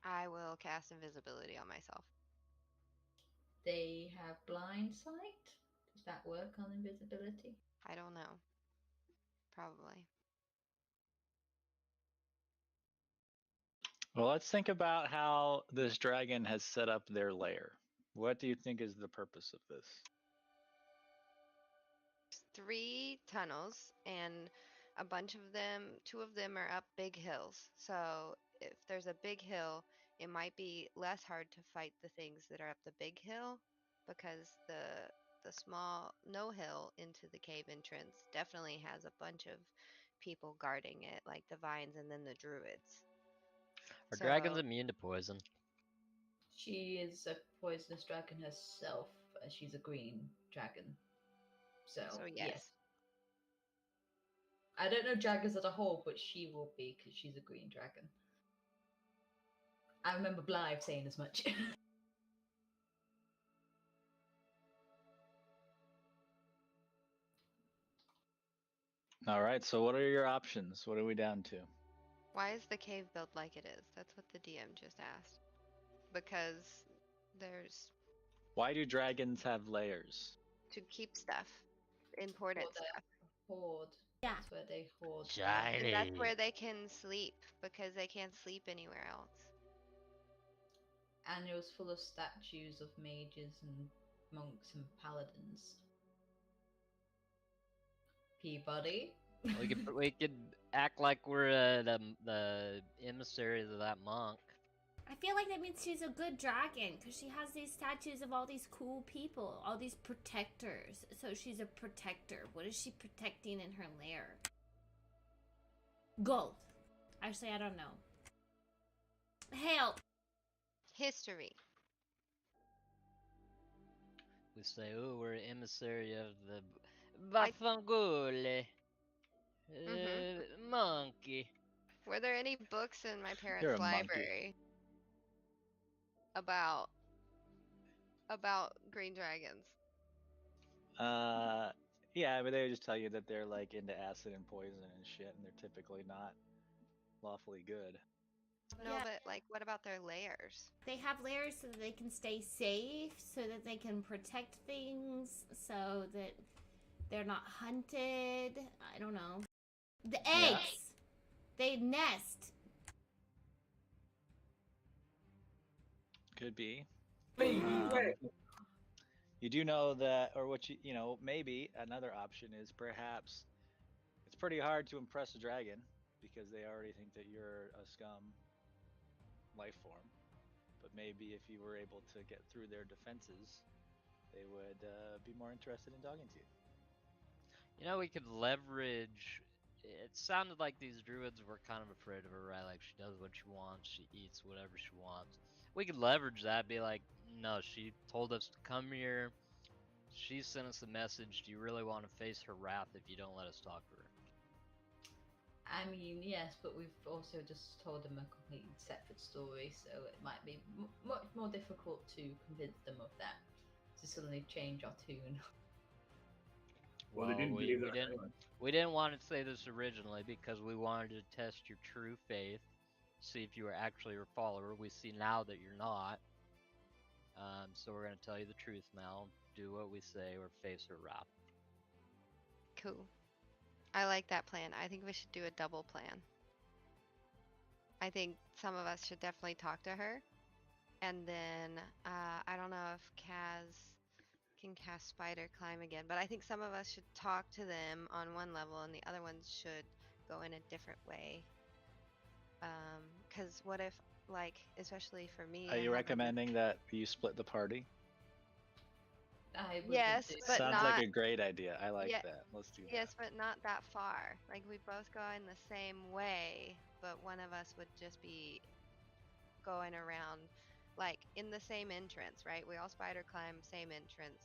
I will cast invisibility on myself. They have blind sight. Does that work on invisibility? I don't know. Probably. Well, let's think about how this dragon has set up their lair. What do you think is the purpose of this? 3 tunnels, and a bunch of them, 2 of them are up big hills. So if there's a big hill, it might be less hard to fight the things that are up the big hill, because the small no hill into the cave entrance definitely has a bunch of people guarding it, like the vines and then the druids. Are So dragons immune to poison? She is a poisonous dragon herself. She's a green dragon. So yes. I don't know dragons as a whole, but she will be because she's a green dragon. I remember Blythe saying as much. All right. So what are your options? What are we down to? Why is the cave built like it is? That's what the DM just asked. Because there's Why do dragons have layers? to keep stuff, important Or their stuff. hoard. Yeah. That's where they hoard. And that's Shiny. where they can sleep because they can't sleep anywhere else. And it was full of statues of mages and monks and paladins. Peabody. We could act like we're the emissaries of that monk. I feel like that means she's a good dragon because she has these statues of all these cool people, all these protectors. So she's a protector. What is she protecting in her lair? Gold. Actually, I don't know. Help. History. We say, oh, we're emissary of the I- Bafangule monkey. Were there any books in my parents' You're a monkey. library about green dragons? Yeah, but they would just tell you that they're like into acid and poison and shit, and they're typically not lawfully good. No, Yeah. but like, what about their layers? They have layers so that they can stay safe, so that they can protect things, so that they're not hunted. I don't know. The Yeah. eggs. They nest. Could be. Baby, wait. You do know that, or what you know, maybe another option is perhaps it's pretty hard to impress a dragon because they already think that you're a scum life form. But maybe if you were able to get through their defenses, they would be more interested in talking to you. You know, we could leverage. It sounded like these druids were kind of afraid of her, right? Like she does what she wants, she eats whatever she wants. We could leverage that, be like, no, she told us to come here. She sent us a message. Do you really want to face her wrath if you don't let us talk to her? I mean, yes, but we've also just told them a completely separate story, so it might be much more difficult to convince them of that, to suddenly change our tune. Well, they didn't believe that didn't. anyway. We didn't want to say this originally because we wanted to test your true faith, see if you were actually her follower. We see now that you're not. So we're gonna tell you the truth now. Do what we say or face her wrath. Cool. I like that plan. I think we should do a double plan. I think some of us should definitely talk to her. And then, I don't know if Kaz can cast Spider Climb again, but I think some of us should talk to them on one level and the other ones should go in a different way. Because what if, like, especially for me... Are you recommending that you split the party? I wouldn't Yes, do but Sounds not... like a great idea. I like Yeah, that. Let's do that. Yes, but not that far. Like, we both go in the same way, but one of us would just be going around, like, in the same entrance, right? We all spider climb, same entrance,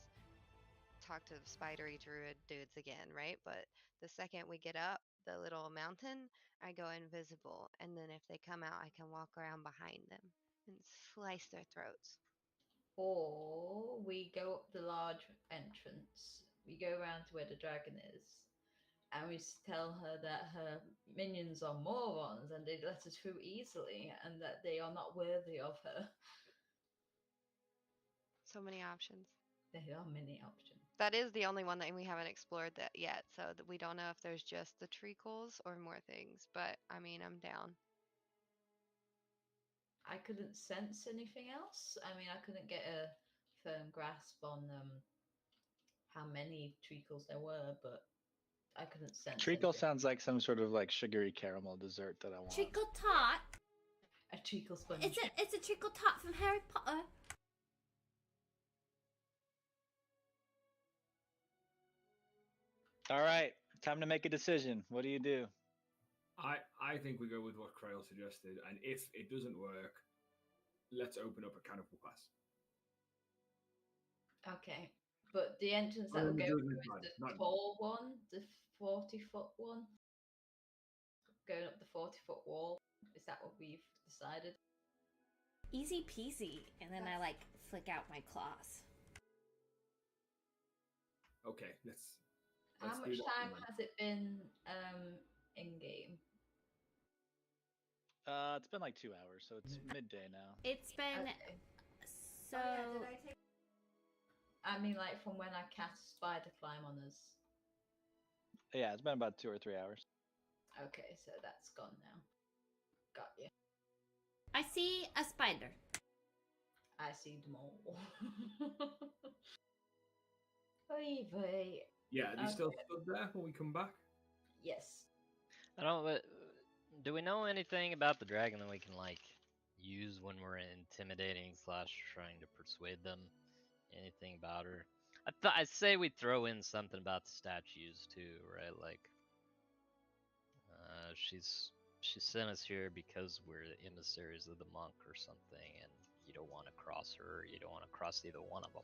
talk to the spidery druid dudes again, right? But the second we get up the little mountain, I go invisible, and then if they come out, I can walk around behind them and slice their throats. Or we go up the large entrance, we go around to where the dragon is, and we tell her that her minions are morons and they let us through easily and that they are not worthy of her. So many options. There are many options. That is the only one that we haven't explored that yet, so that we don't know if there's just the treacles or more things, but I mean, I'm down. I couldn't sense anything else. I mean, I couldn't get a firm grasp on how many treacles there were, but I couldn't sense Treacle anything. sounds like some sort of like sugary caramel dessert that I want. Treacle tot. A treacle sponge. It's a treacle tot from Harry Potter. All right, time to make a decision. What do you do? I think we go with what Krail suggested, and if it doesn't work, let's open up a can of whoop-ass. Okay, but the entrance that Oh, will go the through druid is side, the not- tall one, the 40-foot one. Going up the 40-foot wall. Is that what we've decided? Easy peasy. And then I like flick out my claws. Okay, let's How do much that time then. has it been in game? It's been like 2 hours, so it's midday now. It's been Okay. so. I mean, like from when I cast Spider Climb on us. Yeah, it's been about 2 or 3 hours. Okay, so that's gone now. Got you. I see a spider. I see them all. Oy vey. Yeah, are they still Okay. stood there when we come back? Yes. I don't. Do we know anything about the dragon that we can like use when we're intimidating / trying to persuade them? Anything about her? I say we throw in something about the statues too, right? Like, she sent us here because we're the emissaries of the monk or something, and you don't want to cross her. You don't want to cross either one of them.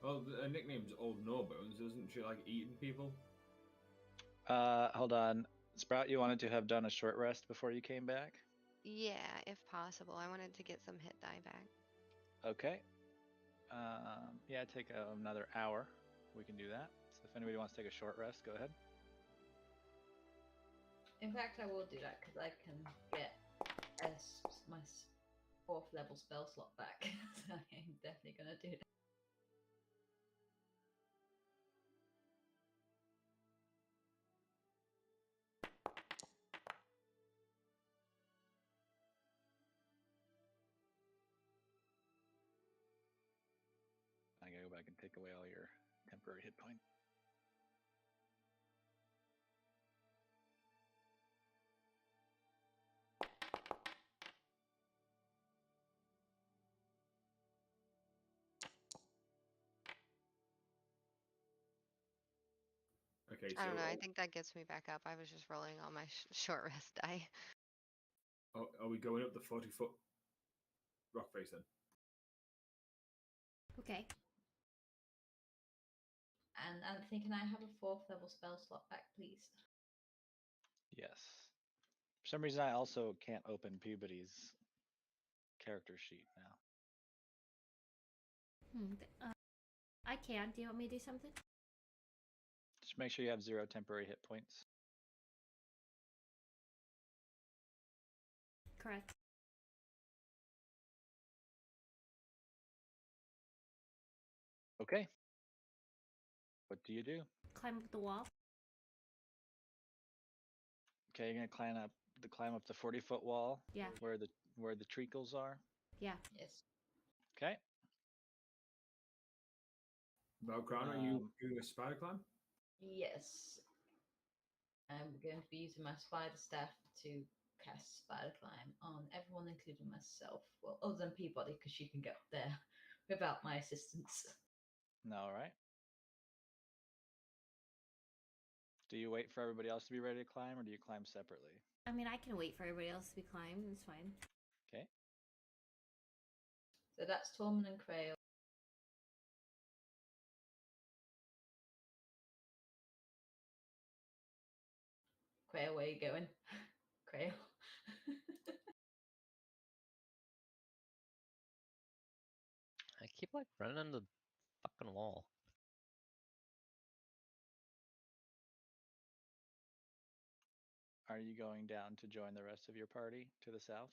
Well, her nickname's Old No Bones. Doesn't she like eating people? Hold on. Sprout, you wanted to have done a short rest before you came back? Yeah, if possible. I wanted to get some hit die back. Okay. Yeah, take another hour. We can do that. So if anybody wants to take a short rest, go ahead. In fact, I will do that because I can get my 4th level spell slot back. So I'm definitely going to do that. I gotta go back and take away all your temporary hit points. Okay, so I don't know. I think that gets me back up. I was just rolling all my short rest die. are we going up the 40-foot rock face then? Okay. And Anthony, can I have a 4th level spell slot back, please? Yes. For some reason, I also can't open Puberty's character sheet now. I can. Do you want me to do something? Just make sure you have 0 temporary hit points. Correct. Okay. What do you do? Climb up the wall. Okay, you're gonna climb up the 40-foot wall. Yeah. Where the treacles are. Yeah. Yes. Okay. Valcron, are you doing a spider climb? Yes. I'm going to be using my spider staff to cast spider climb on everyone, including myself. Well, other than Peabody, because she can get up there without my assistance. All right. Do you wait for everybody else to be ready to climb, or do you climb separately? I mean, I can wait for everybody else to be climbed. It's fine. Okay. So that's Tormund and Crail. Crail, where are you going? Crail. I keep like running into the fucking wall. Are you going down to join the rest of your party to the south?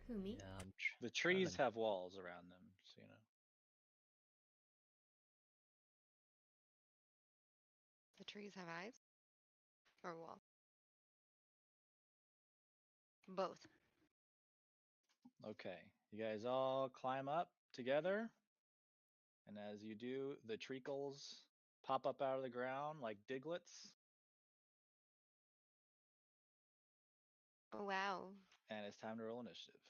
Who, me? Yeah, The trees have walls around them, so you know. The trees have eyes? Or wall? Both. Okay, you guys all climb up together, and as you do, the treacles pop up out of the ground like diglets, Oh, wow. and it's time to roll initiative.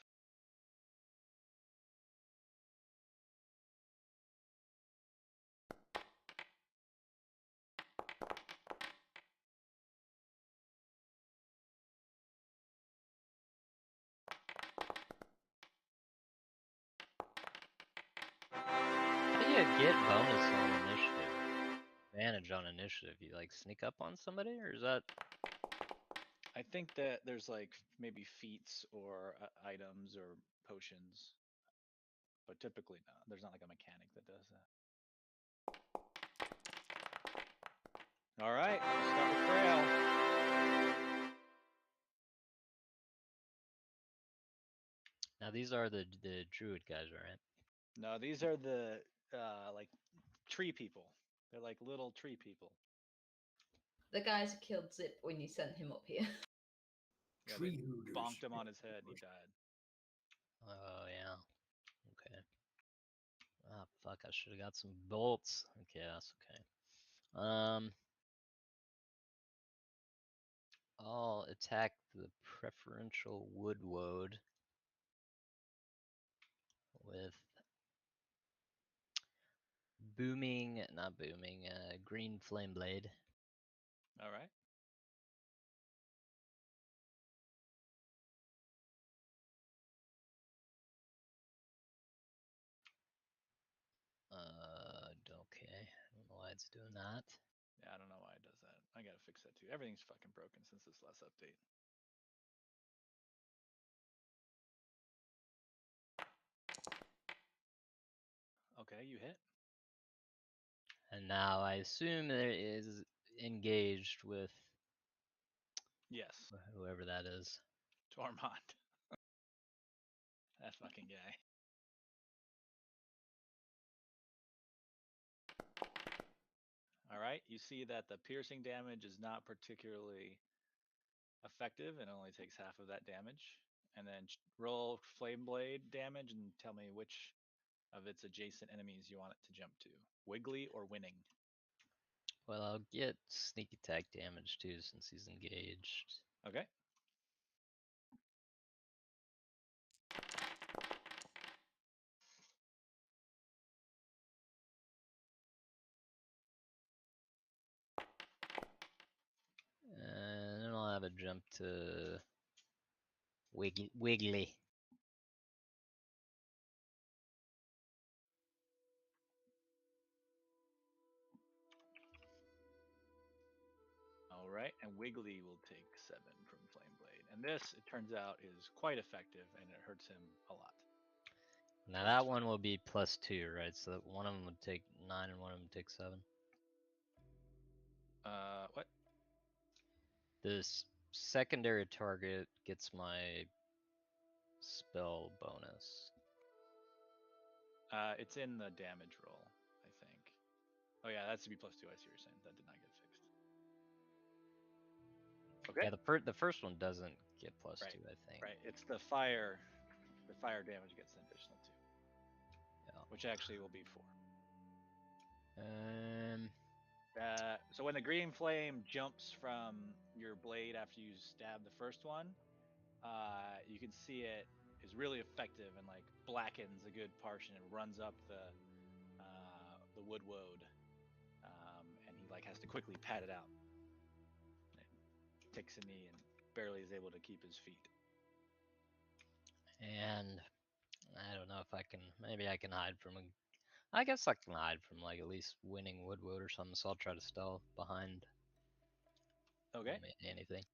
How do you get bonus on initiative? Advantage on initiative? You like sneak up on somebody, or is that I think that there's like maybe feats or items or potions, but typically not. There's not like a mechanic that does that. All right, let's start with Grail. Now these are the druid guys, right? No, these are the like tree people. They're like little tree people. The guys who killed Zip when you sent him up here. Yeah, Tree they hooters. bonked him on his head and he died. Oh yeah. Okay. Ah, fuck! I should have got some bolts. Okay, that's okay. I'll attack the preferential wood woad with not booming, green flame blade. All right. Okay. I don't know why it's doing that. Yeah, I don't know why it does that. I gotta fix that too. Everything's fucking broken since this last update. Okay, you hit. And now I assume it is engaged with Yes, whoever that is. Tormund. That fucking guy. All right, you see that the piercing damage is not particularly effective and only takes half of that damage. And then roll flame blade damage and tell me which of its adjacent enemies you want it to jump to. Wiggly or winning? Well, I'll get sneak attack damage too since he's engaged. Okay. And then I'll have a jump to Wiggly. All right, and Wiggly will take 7 from Flame Blade. And this, it turns out, is quite effective and it hurts him a lot. Now that one will be +2, right? So that one of them would take 9 and one of them would take 7. What? This secondary target gets my spell bonus. It's in the damage roll, I think. Oh yeah, that's to be +2. I see what you're saying. That did not get fixed. Okay. Yeah, the first one doesn't get +2, Right, I think. Right. It's the fire. The fire damage gets an additional 2. Yeah. Which actually will be 4. So when the green flame jumps from your blade after you stab the first one, you can see it is really effective and like blackens a good portion and runs up the wood woad, and he like has to quickly pat it out. It takes a knee and barely is able to keep his feet. And I don't know if I can. Maybe I can hide from a. I guess I can hide from like at least winning Woodwood or something. So I'll try to stealth behind. Okay. Anything.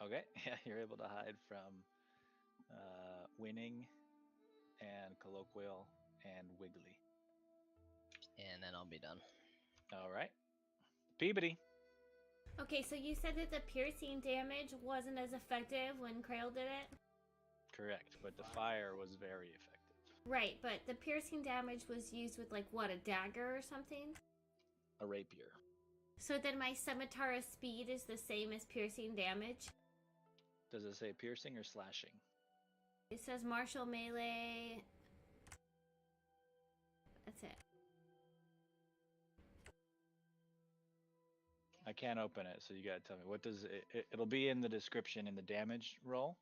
Okay. Yeah, you're able to hide from winning and colloquial and wiggly. And then I'll be done. All right. Peabody. Okay, so you said that the piercing damage wasn't as effective when Krail did it? Correct, but the fire was very effective. Right, but the piercing damage was used with, like, what, a dagger or something? A rapier. So then my scimitar's speed is the same as piercing damage? Does it say piercing or slashing? It says martial melee. That's it. I can't open it, so you gotta tell me. What does it? It'll be in the description in the damage roll.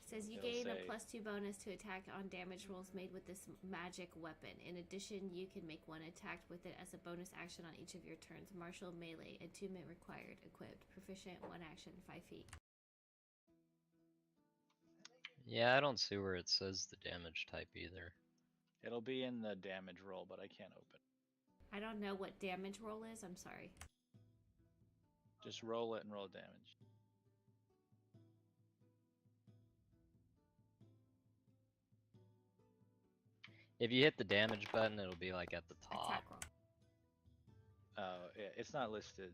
It says you It'll gain say- a +2 bonus to attack on damage rolls made with this magic weapon. In addition, you can make one attack with it as a bonus action on each of your turns. Martial melee, attunement required, equipped, proficient, 1 action, 5 feet. Yeah, I don't see where it says the damage type either. It'll be in the damage roll, but I can't open. I don't know what damage roll is. I'm sorry. Just roll it and roll damage. If you hit the damage button, it'll be like at the top. Attack roll. Yeah, it's not listed.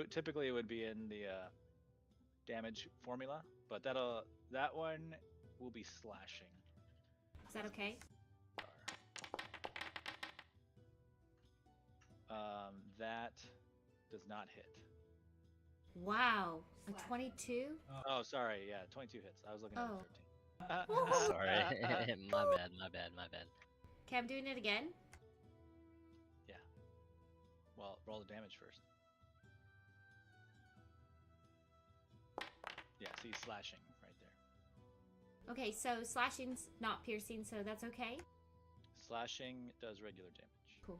Typically it would be in the damage formula, but that one will be slashing. Is that okay? That does not hit. Wow. A 22? Oh, sorry. Yeah, 22 hits. I was looking at Oh. 13. Sorry. My bad. Okay, I'm doing it again. Well, roll the damage first. Yeah, see slashing right there. Okay, so slashing's not piercing, so that's okay? Slashing does regular damage. Cool.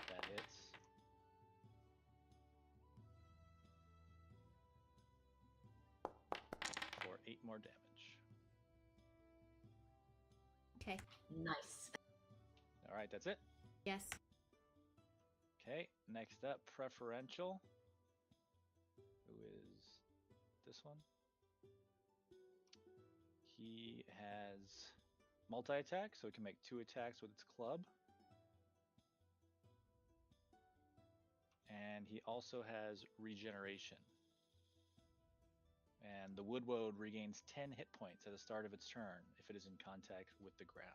That hits. For 8 more damage. Okay. Nice. All right, that's it. Yes. Okay, next up, preferential. Who is this one? He has multi-attack, so it can make 2 attacks with its club. And he also has regeneration. And the Woodwode regains 10 hit points at the start of its turn if it is in contact with the ground.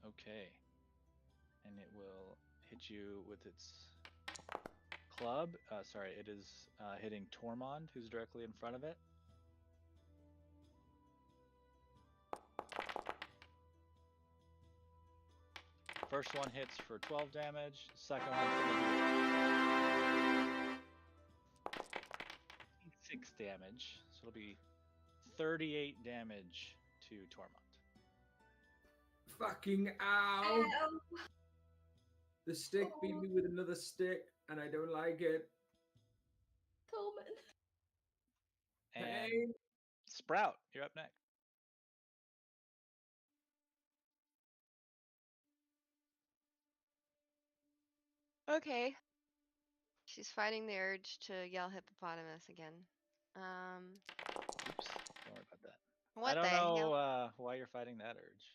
Okay. And it will hit you with its club. Sorry, it is hitting Tormund, who's directly in front of it. First one hits for 12 damage. Second one's gonna be 6 damage. So it'll be 38 damage to Tormund. Fucking ow! The stick beat me with another stick, and I don't like it. Coleman. And Hey. Sprout, you're up next. Okay. She's fighting the urge to yell hippopotamus again. Oops, don't worry about that. What I don't the know hell? why you're fighting that urge.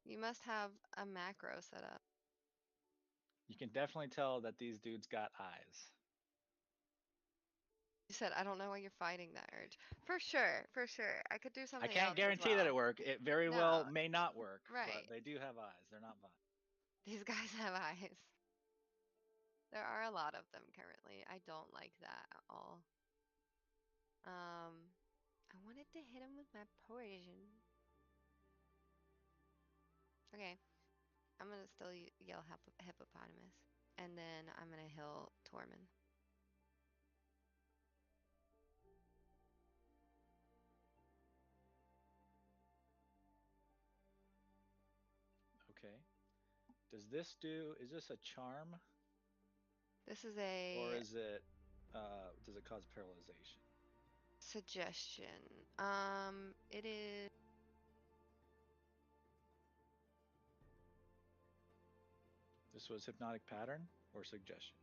You must have a macro set up. You can definitely tell that these dudes got eyes. You said, I don't know why you're fighting that urge. For sure, for sure. I could do I something else can't as guarantee that it well. works. It very No, well may not work, right. but they do have eyes. They're not blind. These guys have eyes. There are a lot of them currently. I don't like that at all. I wanted to hit him with my poison. Okay. I'm gonna still yell hippopotamus. And then I'm gonna heal Tormund. Okay. Does this do? Is this a charm, This is a or is it? Does it cause paralyzation? suggestion. It is. This was hypnotic pattern or suggestion.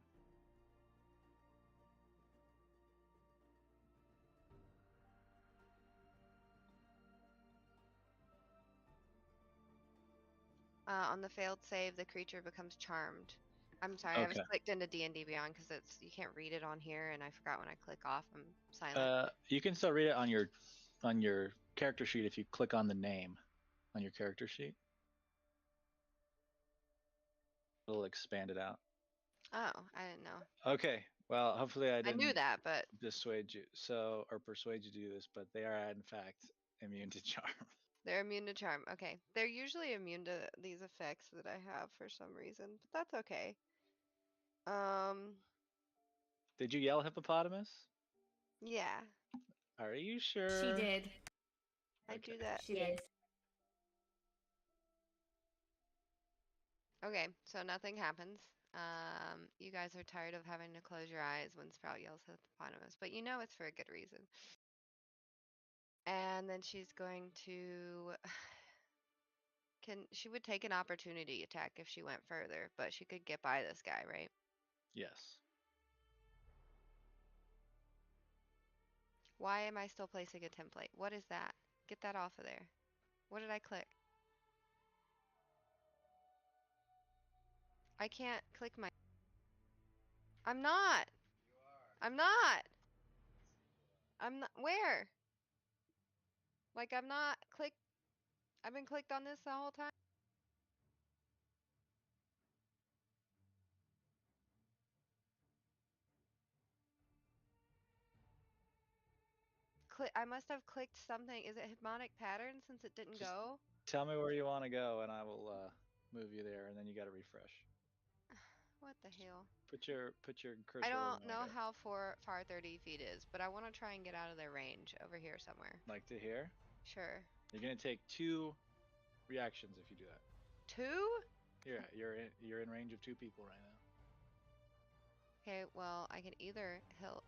On the failed save, the creature becomes charmed. I'm sorry, I was Okay. clicked into D&D Beyond because you can't read it on here, and I forgot when I click off, I'm silent. You can still read it on your character sheet if you click on the name on your character sheet. It'll expand it out. Oh, I didn't know. Okay. Well, hopefully I I didn't knew that, but dissuade you or persuade you to do this, but they are in fact immune to charm. they're immune to charm. Okay, they're usually immune to these effects that I have for some reason, but that's okay. Did you yell hippopotamus? Yeah, Are you sure? She did. I do that. She did. Okay, so nothing happens. You guys are tired of having to close your eyes when Sprout yells hippopotamus, but you know it's for a good reason. And then she's going to she would take an opportunity attack if she went further, but she could get by this guy, right? Yes. Why am I still placing a template? What is that? Get that off of there. What did I click? I can't click my... I'm not! I'm not! I'm not... Where? Like, I'm not click... I've been clicked on this the whole time. I must have clicked something. Is it hypnotic pattern since it didn't Just go? Tell me where you want to go, and I will move you there, and then you got to refresh. What the hell? Put your cursor. I where don't you know wanna go. how far 30 feet is, but I want to try and get out of their range over here somewhere. Like to here. Sure. You're gonna take 2 reactions if you do that. 2? Yeah, you're in range of 2 people right now. Okay, well, I can either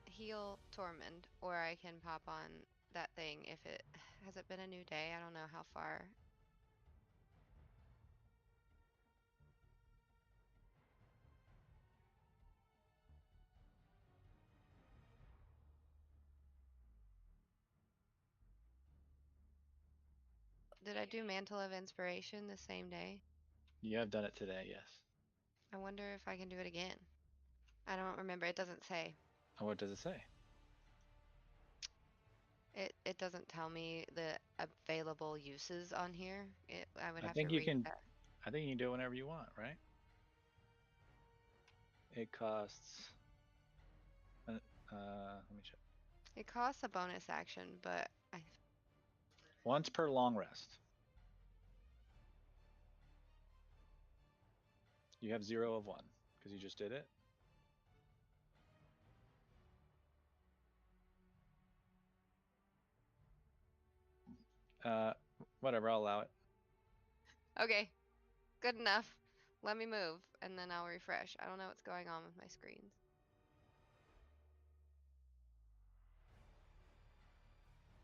heal Tormund, or I can pop on that thing if it... Has it been a new day? I don't know how far. Did I do Mantle of Inspiration the same day? You have done it today, yes. I wonder if I can do it again. I don't remember. It doesn't say. And what does it say? It doesn't tell me the available uses on here. I would I have to think you read can. that. I think you can do it whenever you want, right? It costs. Let me check. It costs a bonus action, but Once per long rest. You have 0 of 1 because you just did it. Whatever, I'll allow it. okay, good enough. Let me move, and then I'll refresh. I don't know what's going on with my screens.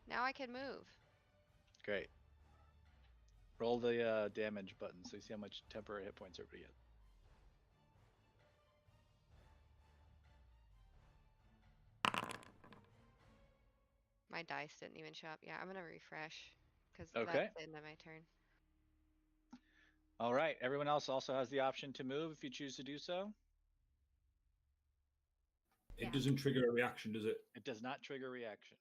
Now I can move. Great. Roll the damage button so you see how much temporary hit points everybody gets. My dice didn't even show up. Yeah, I'm gonna refresh because Okay. that's the end of my turn. All right. Everyone else also has the option to move if you choose to do so. It doesn't trigger a reaction, does it? It does not trigger reaction.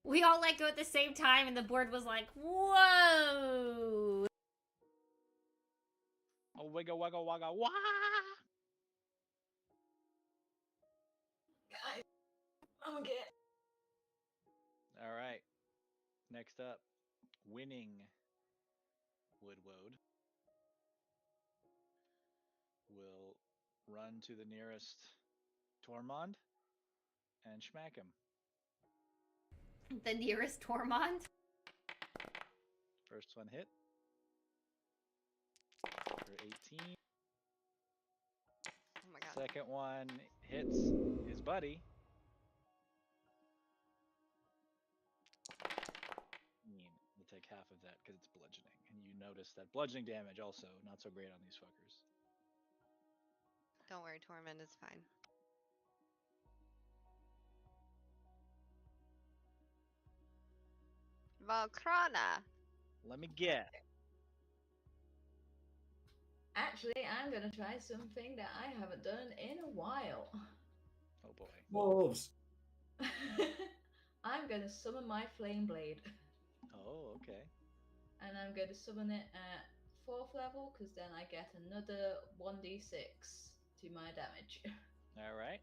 We all let go at the same time, and the board was like, whoa! Oh, wigga, wagga, wagga, wah! Guys, I'm get. All right. Next up, winning Woodwode will run to the nearest Tormund and smack him. The nearest Tormund. First one hit for 18. Oh my god. Second one hits his buddy. We'll take half of that because it's bludgeoning. And you notice that bludgeoning damage also not so great on these fuckers. Don't worry, Tormund is fine. Valkrana! Let me guess. Actually, I'm gonna try something that I haven't done in a while. Oh boy. Wolves. I'm gonna summon my flame blade. Oh, okay. And I'm going to summon it at 4th level because then I get another 1d6 to my damage. All right.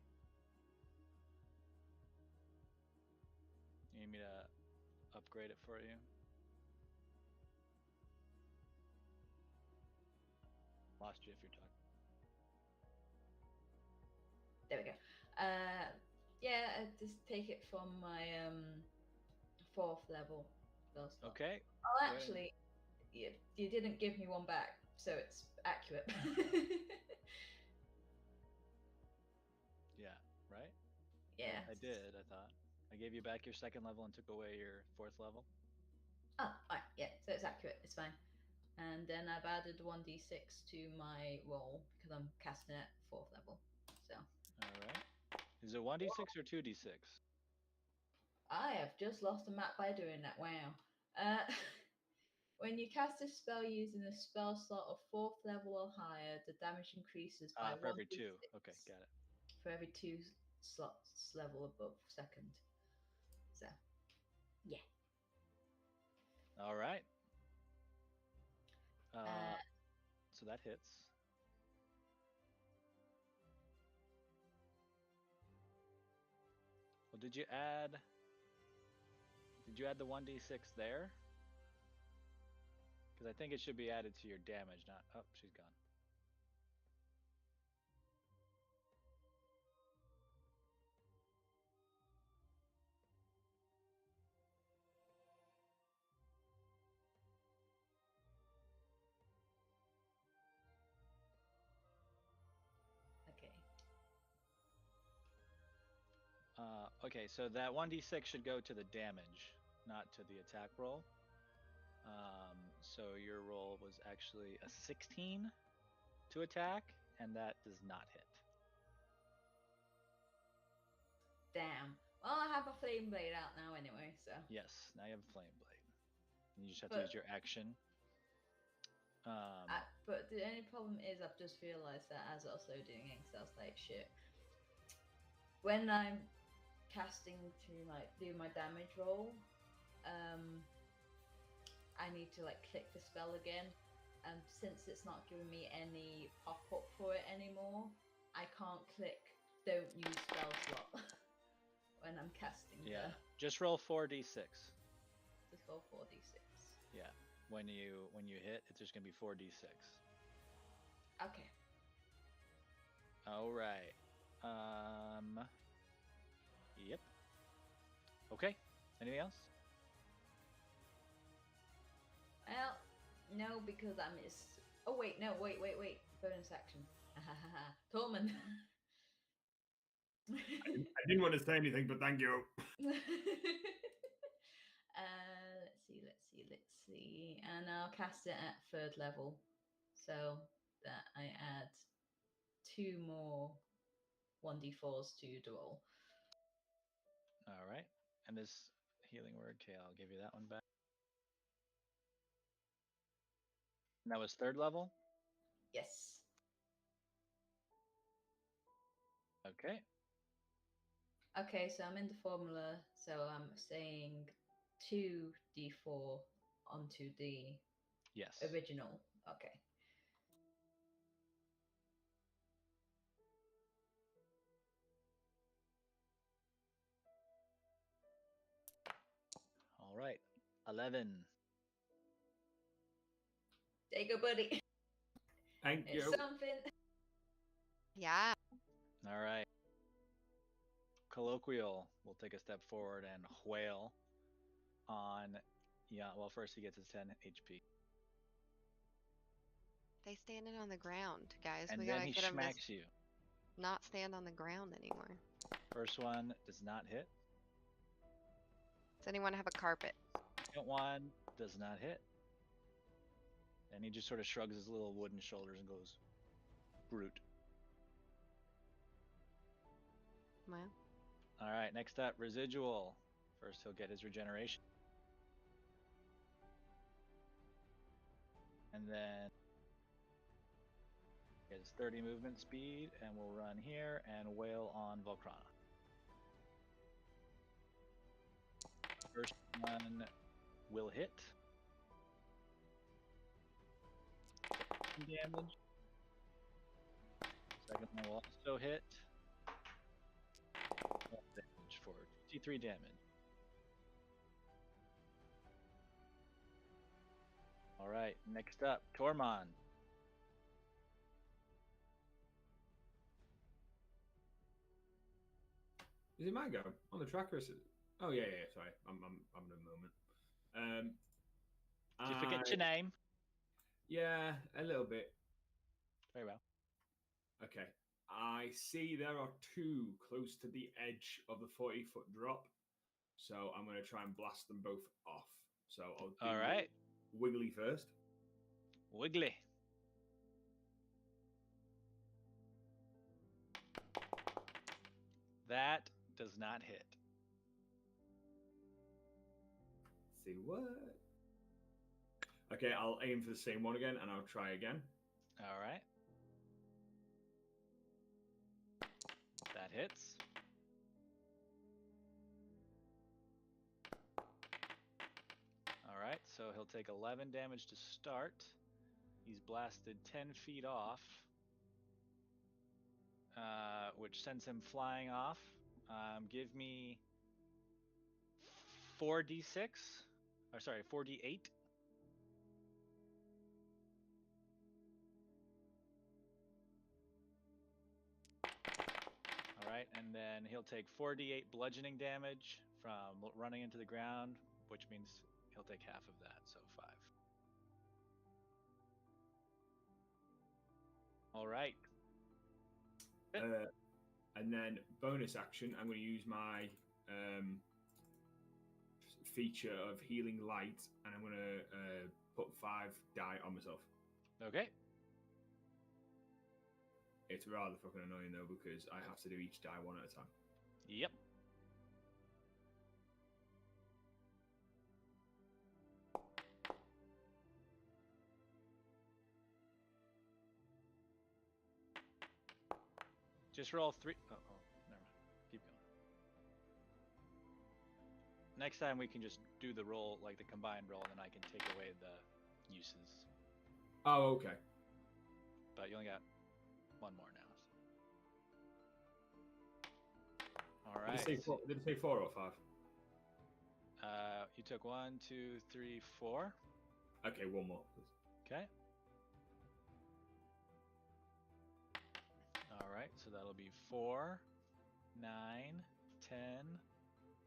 You need me to upgrade it for you? Lost you if you're talking. There we go. Yeah, I just take it from my 4th level spell slot. Okay. Oh, ahead. actually, you didn't give me one back, so it's accurate. Yeah. Right. Yeah. I did. I thought I gave you back your 2nd level and took away your 4th level. Oh, alright, yeah, so it's accurate, it's fine. And then I've added 1d6 to my roll because I'm casting at 4th level. So All right. Is it 1d6 or 2d6? I have just lost a map by doing that. Wow. When you cast a spell using a spell slot of 4th level or higher, the damage increases by For every 2. 1d6 Okay, got it. for every 2 slots level above 2nd. So, yeah. All right. So that hits. Well, did you add the 1d6 there? Because I think it should be added to your damage, not. Oh, she's gone. Okay. Okay, so that 1d6 should go to the damage, not to the attack roll. So your roll was actually a 16 to attack, and that does not hit. Damn. Well, I have a flame blade out now anyway, so. Yes, now you have a flame blade. You just have to But- use your action. But the only problem is I've just realised that as I was loading in, so I was like, shit. When I'm casting to like do my damage roll, I need to like click the spell again, and since it's not giving me any pop-up for it anymore, I can't click don't use spell slot when I'm casting. Yeah, just roll 4d6. Just roll 4d6. Yeah, when you hit, it's just gonna be 4d6. Okay. All right. Yep. Okay. Anything else? Well, no, because I missed. Oh wait, no, wait. Bonus action. Tormund. I didn't want to say anything, but thank you. Let's see. And I'll cast it at 3rd level, so that I add 2 more 1d4s to the roll. All right. And this healing word, okay, I'll give you that one back. And that was 3rd level? Yes. Okay. Okay, so I'm in the formula, so I'm saying 2d4 onto the Yes. original. Okay. All right. 11. There you go, buddy. Thank It's you. something. Yeah. All right. Colloquial will take a step forward and whale on. Yeah, well, first he gets his 10 HP. They standing on the ground, guys. And We then gotta he get them to smacks you. not stand on the ground anymore. First one does not hit. Does anyone have a carpet? Second one does not hit. And he just sort of shrugs his little wooden shoulders and goes, brute. Well, All right, next up, residual. First, he'll get his regeneration. And then he has 30 movement speed, and we'll run here and wail on Volcrana. First one will hit. 10 damage. Second one will also hit. 12 damage for 53 damage. All right, next up, Tormund. Is it my go on the tracker? Is it? Oh yeah, yeah. Sorry, I'm having a moment. Did you forget your name? Yeah, a little bit. Very well. Okay. I see there are two close to the edge of the 40-foot drop, so I'm going to try and blast them both off. So I'll do All right. Wiggly first. Wiggly. That does not hit. See what? Okay, I'll aim for the same one again, and I'll try again. All right. That hits. All right, so he'll take 11 damage to start. He's blasted 10 feet off, which sends him flying off. Give me 4d6, or sorry, 4d8. All right, and then he'll take 4d8 bludgeoning damage from running into the ground, which means he'll take half of that, so 5. All right. And then bonus action, I'm going to use my feature of healing light, and I'm going to put 5 die on myself. Okay. It's rather fucking annoying though, because I have to do each die one at a time. Yep. Just roll 3. Oh, never mind. Keep going. Next time we can just do the roll, like the combined roll, and then I can take away the uses. Oh, okay. But you only got one more now. So. All right. Did it say 4 or 5? You took 1, 2, 3, 4. Okay, one more, please. Okay. All right, so that'll be 4, 9, 10,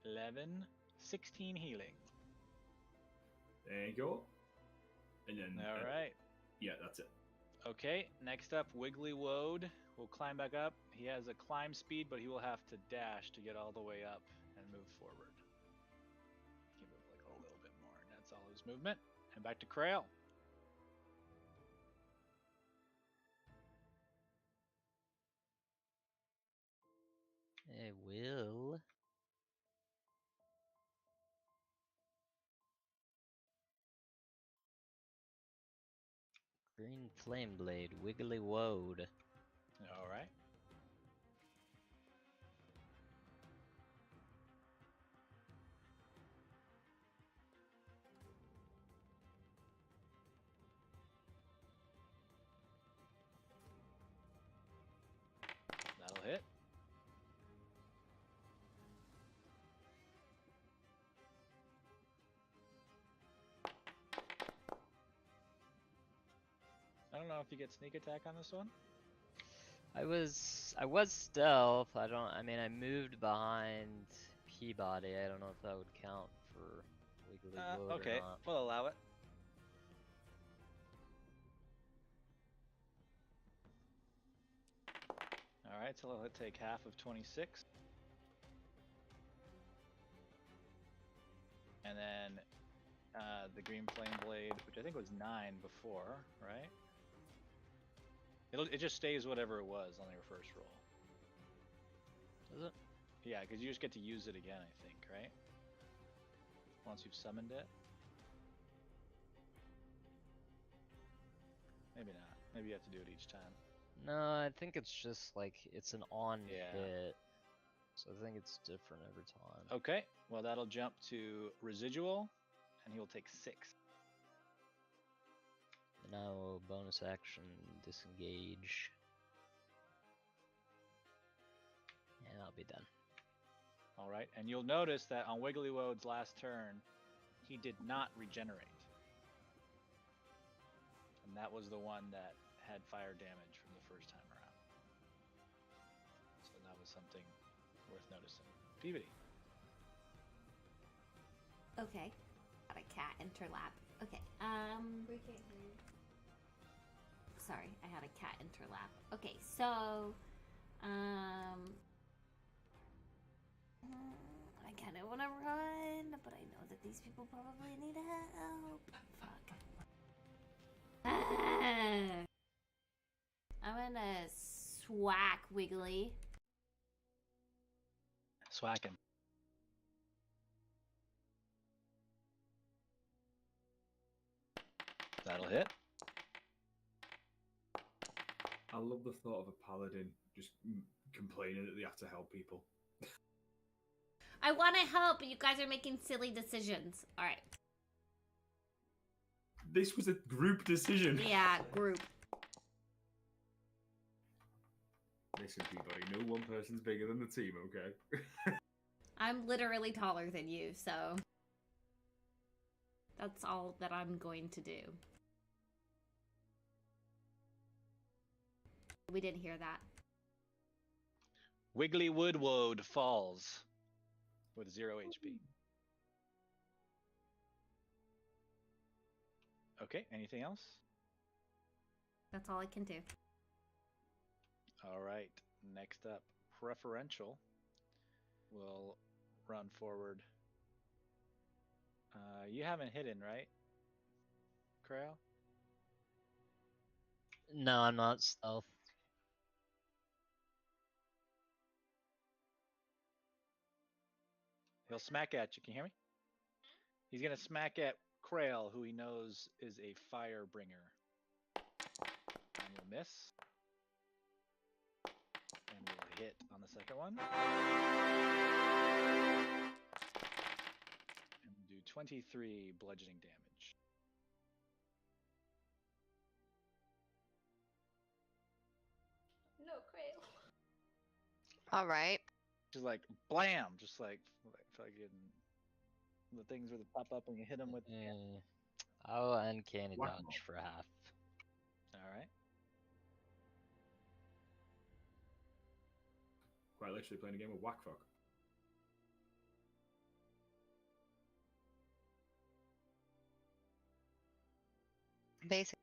11, 16 healing. There you go. And then. All right. Yeah, that's it. Okay, next up, Wiggly Woad will climb back up. He has a climb speed, but he will have to dash to get all the way up and move forward. He can move like a little bit more, and that's all his movement. And back to Krail. I will. Green Flame Blade, Wiggly Woad. All right. That'll hit. I don't know if you get sneak attack on this one. I was stealth. I mean I moved behind Peabody. I don't know if that would count for Wiggly Woad Okay, or not. we'll allow it. All right, so he'll take half of 26. And then the Green Flame Blade, which I think was 9 before, right? It just stays whatever it was on your first roll. Does it? Yeah, because you just get to use it again, I think, right? Once you've summoned it. Maybe not. Maybe you have to do it each time. No, I think it's just like it's an on Yeah. hit. So I think it's different every time. Okay, well that'll jump to residual, and he will take 6. And I will bonus action disengage. And I'll be done. All right, and you'll notice that on Wiggly Woad's last turn, he did not regenerate. And that was the one that had fire damage from the first time around. So that was something worth noticing. Peabody. Okay. Got a cat interlap. Okay. We can't hear you. Sorry, I had a cat interlap. Okay, so, I kind of want to run, but I know that these people probably need help. Fuck. I'm gonna swack Wiggly. Swack him. That'll hit. I love the thought of a paladin just complaining that they have to help people. I want to help, but you guys are making silly decisions. All right. This was a group decision. Yeah, group. Listen, everybody, no one person's bigger than the team, okay? I'm literally taller than you, so that's all that I'm going to do. We didn't hear that. Wiggly Woodwode falls with 0 HP. Okay, anything else? That's all I can do. All right, next up, Preferential will run forward. You haven't hidden, right, Krail? No, I'm not stealth. He'll smack at you. Can you hear me? He's gonna smack at Krail, who he knows is a fire bringer. And you'll miss. And you'll hit on the second one. And do 23 bludgeoning damage. No, Krail. All right. Just like blam, just like fucking the things where they pop up and you hit them with. I'll uncanny Whack-a-mole. dodge for half. All right. Quite literally playing a game of whack fuck. Basic.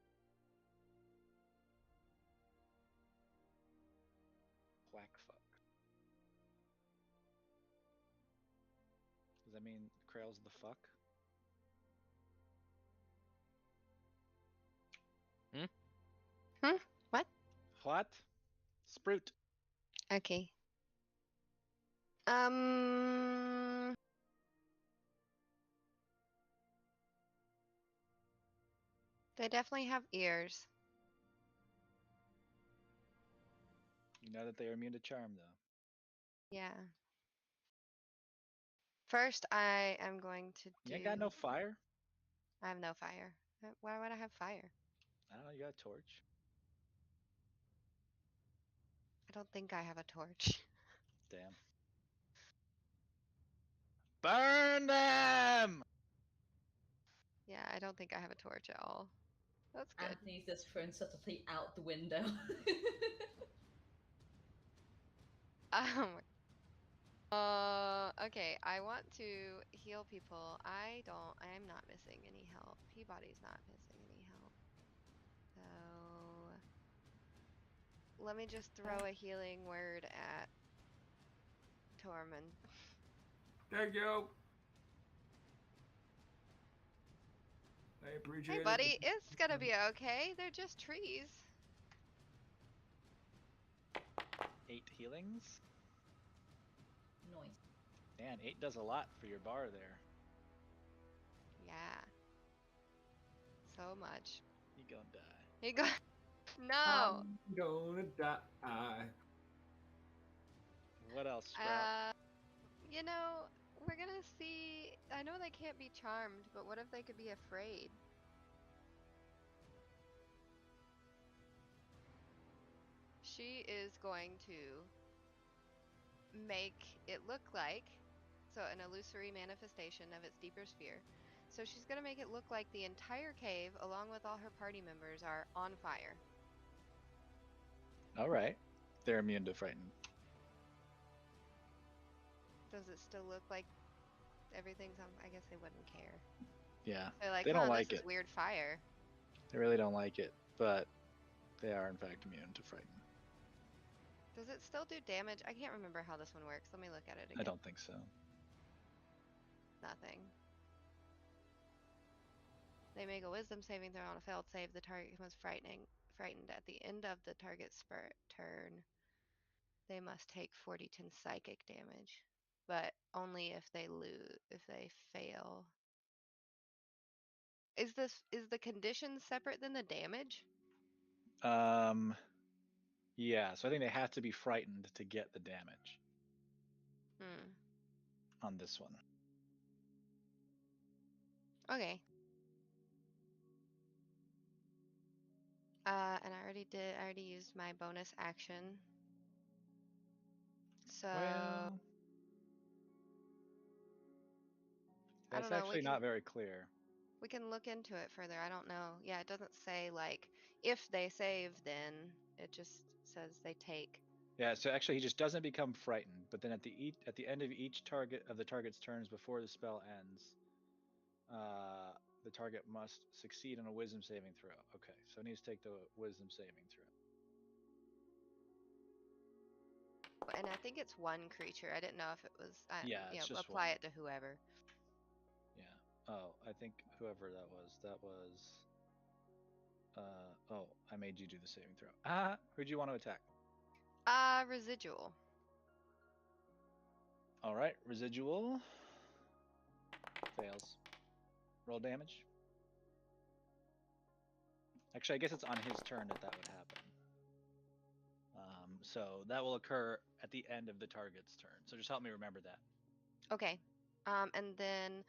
Whack fuck. Does that mean Krail's the fuck? What? What? Sprout. Okay. They definitely have ears. You know that they are immune to charm, though. Yeah. First, I am going to do. You ain't got no fire? I have no fire. Why would I have fire? I don't know. You got a torch. I don't think I have a torch. Damn. Burn them! Yeah, I don't think I have a torch at all. That's good. Anthony's just thrown subtlety out the window. Okay, I want to heal people. I'm not missing any help. Peabody's not missing any help. So, let me just throw a healing word at Tormund. Thank you. I appreciate Hey, it. buddy, it's gonna be okay. They're just trees. 8 healings? Noise. Man, 8 does a lot for your bar there. Yeah. So much. You gonna die. He got. No. I'm gonna die. What else, Sprout? You know, we're gonna see. I know they can't be charmed, but what if they could be afraid? She is going to make it look like, so an illusory manifestation of its deeper sphere. So she's gonna make it look like the entire cave, along with all her party members, are on fire. Alright. They're immune to frighten. Does it still look like everything's on. I guess they wouldn't care. Yeah, They're like, they don't huh, like this it. is weird fire. They really don't like it, but they are in fact immune to frighten. Does it still do damage? I can't remember how this one works. Let me look at it again. I don't think so. Nothing. They make a wisdom saving throw on a failed save. The target becomes frightened at the end of the target's turn. They must take 40 psychic damage, but only if they fail. Is the condition separate than the damage? Yeah, so I think they have to be frightened to get the damage on this one. Okay. And I already used my bonus action. So Well, I that's don't know. actually not very clear. We can look into it further. I don't know. Yeah, it doesn't say like if they save, then it just says they take. Yeah, so actually he just doesn't become frightened, but then at the end of each the target's turns before the spell ends, the target must succeed on a wisdom saving throw. Okay, so it needs to take the wisdom saving throw. And I think it's one creature. I didn't know if it was. Yeah, it's just apply one. it to whoever. Yeah. Oh, I think whoever that was. Oh, I made you do the saving throw. Ah, who'd you want to attack? Residual. All right, residual fails. Roll damage. Actually, I guess it's on his turn that would happen. So that will occur at the end of the target's turn. So just help me remember that. Okay. And then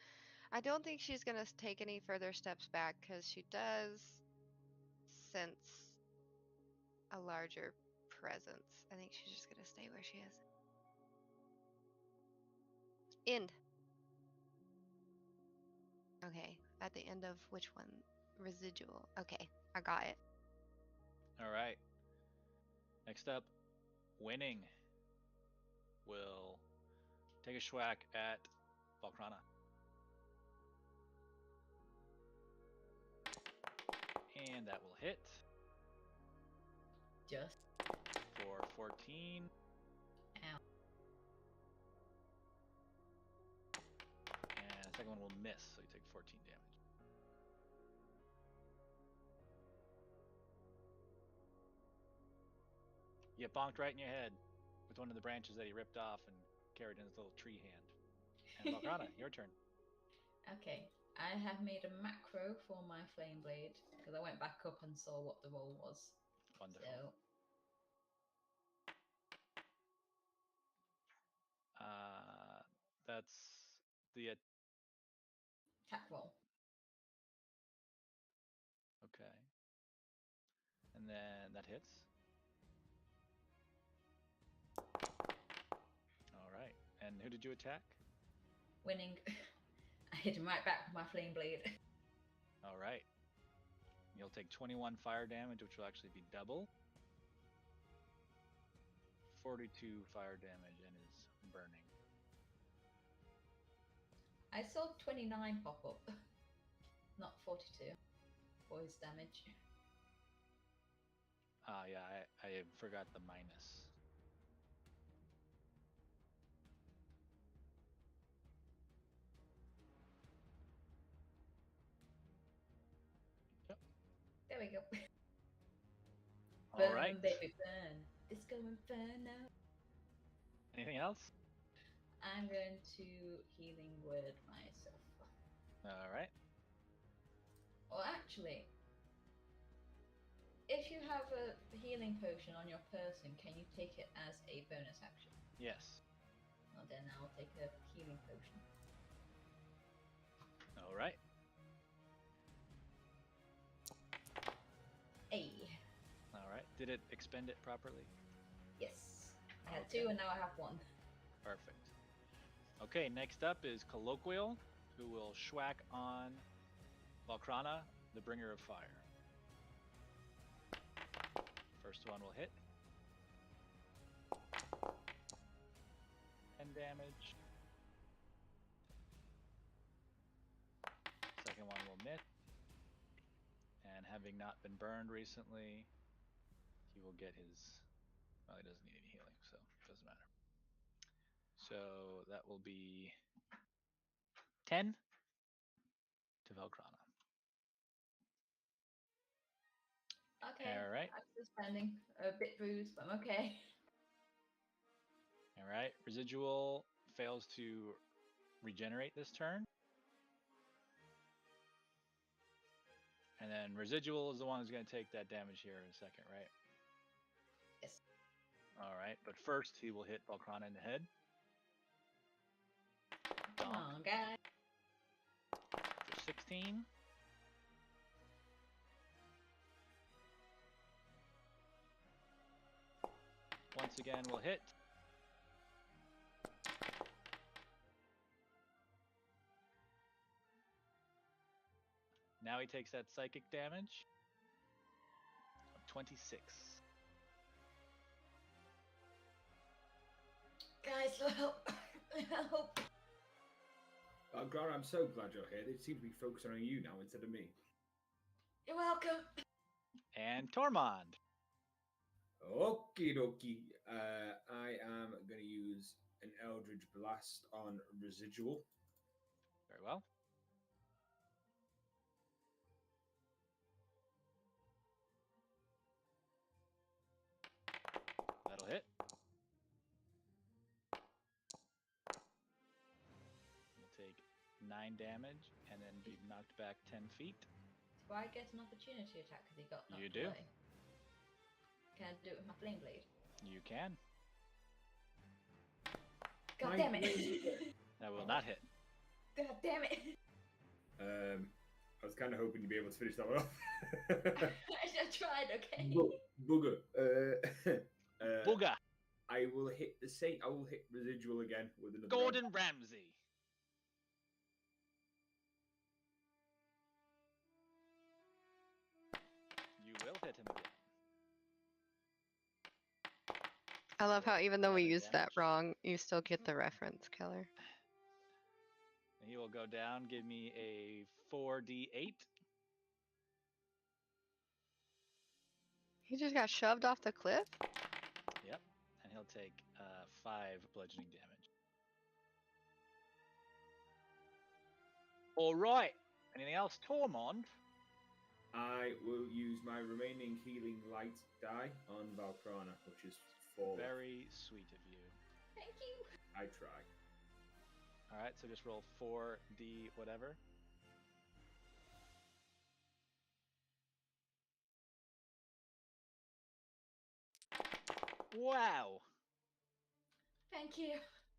I don't think she's gonna take any further steps back because she does sense a larger presence. I think she's just gonna stay where she is. End. Okay. At the end of which one? Residual. Okay. I got it. All right. Next up, Winning will take a schwack at Valkrana. And that will hit Just. for 14. Ow. And the second one will miss, so you take 14 damage. You get bonked right in your head with one of the branches that he ripped off and carried in his little tree hand. And Valkrana, your turn. Okay, I have made a macro for my flame blade because I went back up and saw what the roll was. Wonderful. So, That's the attack roll. okay. And then that hits. All right. And who did you attack? Winning. I hit him right back with my flame blade. All right. You'll take 21 fire damage, which will actually be double. 42 fire damage and is burning. I saw 29 pop up, not 42 for his damage. Yeah, I forgot the minus. Yep. There we go. All Burn, right. baby, burn. Disco Inferno. Anything else? I'm going to healing word myself. All right. Or actually, if you have a healing potion on your person, can you take it as a bonus action? Yes. Well, then I'll take a healing potion. All right. All right. Did it expend it properly? Yes. I had Okay. 2 and now I have 1. Perfect. Okay, next up is Colloquial, who will schwack on Valkrana, the Bringer of Fire. First one will hit. 10 damage. having not been burned recently, he will get his. Well, he doesn't need any healing, so it doesn't matter. So that will be 10 to Velkrana. Okay. All right. I'm still standing. A bit bruised, but I'm okay. All right. Residual fails to regenerate this turn. And then Residual is the one who's going to take that damage here in a second, right? Yes. All right. But first, he will hit Velkrana in the head. Come on, guys. For 16. Once again, we'll hit. Now he takes that psychic damage of 26. Guys, help. Help. Grant, I'm so glad you're here. They seem to be focusing on you now instead of me. You're welcome. And Tormund. Okie dokie. I am going to use an Eldritch Blast on Residual. Very well. That'll hit. We'll take 9 damage and then be knocked back 10 feet. Do I get an opportunity attack because he got knocked You do. away? Can I do it with my flame blade? You can. God My damn it! That will not hit. God damn it! I was kind of hoping you'd be able to finish that one off. I tried, okay? Booger. Booger. I will hit the same. I will hit Residual again with another. Gordon Ramsay. You will hit him again. I love how even though we Seven used that damage. wrong, you still get the reference, Keller. And he will go down, give me a 4d8. He just got shoved off the cliff? Yep. And he'll take 5 bludgeoning damage. All right. Anything else, Tormund? I will use my remaining healing light die on Velkrana, which is 4. Very sweet of you. Thank you. I try. All right, so just roll 4d whatever. Wow. Thank you.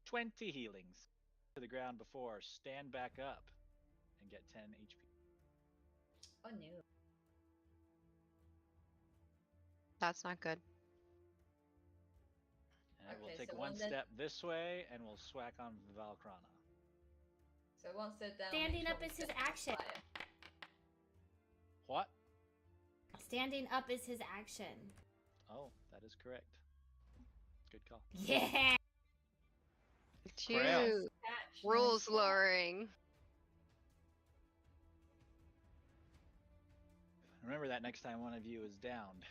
20 healings to the ground before. Stand back up and get 10 HP. Oh no. That's not good. And we'll Okay, take so one one then- step this way and we'll swack on Velkrana. So once they're down, Standing make up sure is we his set them on action. fire. What? Standing up is his action. Oh, that is correct. Good call. Yeah. It's Grail. you. Catch, Rules nice catch. lowering. Remember that next time one of you is downed.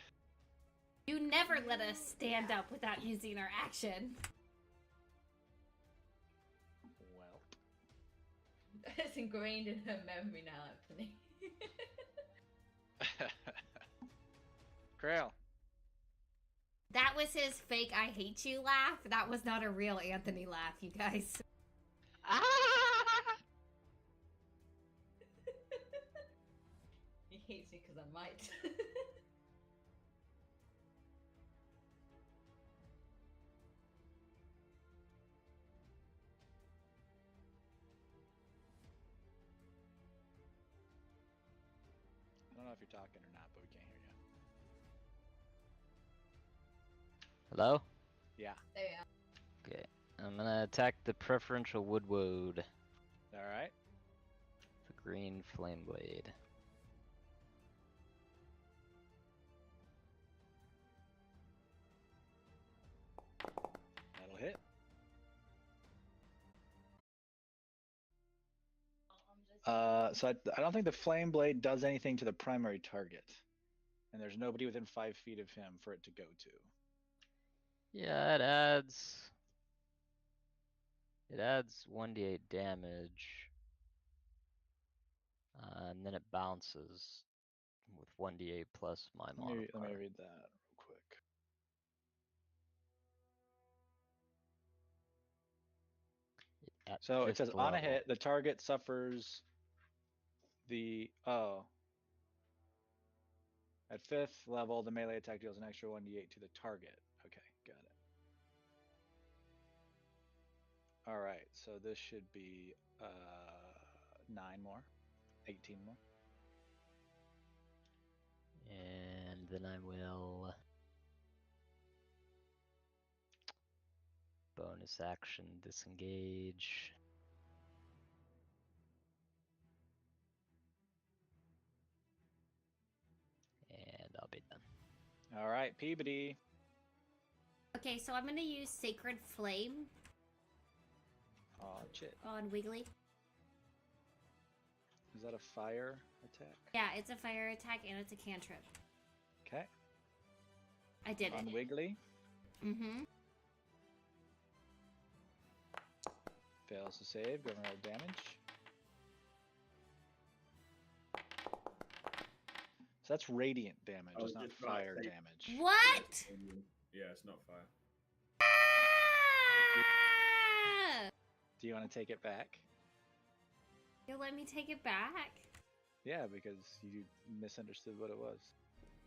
You never let us stand up without using our action. Well. It's ingrained in her memory now, Anthony. Grail. That was his fake I hate you laugh. That was not a real Anthony laugh, you guys. Ah! He hates me because I might. I don't know if you're talking or not, but we can't hear you. Hello? Yeah. There we are. Okay. I'm gonna attack the preferential wood. Alright. The green flame blade. That'll hit. So I don't think the flame blade does anything to the primary target, and there's nobody within 5 feet of him for it to go to. Yeah, it adds 1d8 damage, and then it bounces with 1d8 plus my Let me modifier. read that real quick. At So it says 5th on a level. hit, the target suffers the at 5th level, the melee attack deals an extra 1d8 to the target. Okay, got it. All right, so this should be 9 more, 18 more. And then I will bonus action disengage. And I'll be done. All right, Peabody. Okay, so I'm gonna use Sacred Flame Oh, shit. on Wiggly. Is that a fire attack? Yeah, it's a fire attack and it's a cantrip. Okay. I did On it. Wiggly. Mm-hmm. Fails to save. Go and roll damage. So that's radiant damage. Oh, It's not it's not fire safe. damage. What? Yeah, it's not fire. Ah! Do you want to take it back? You'll let me take it back? Yeah, because you misunderstood what it was.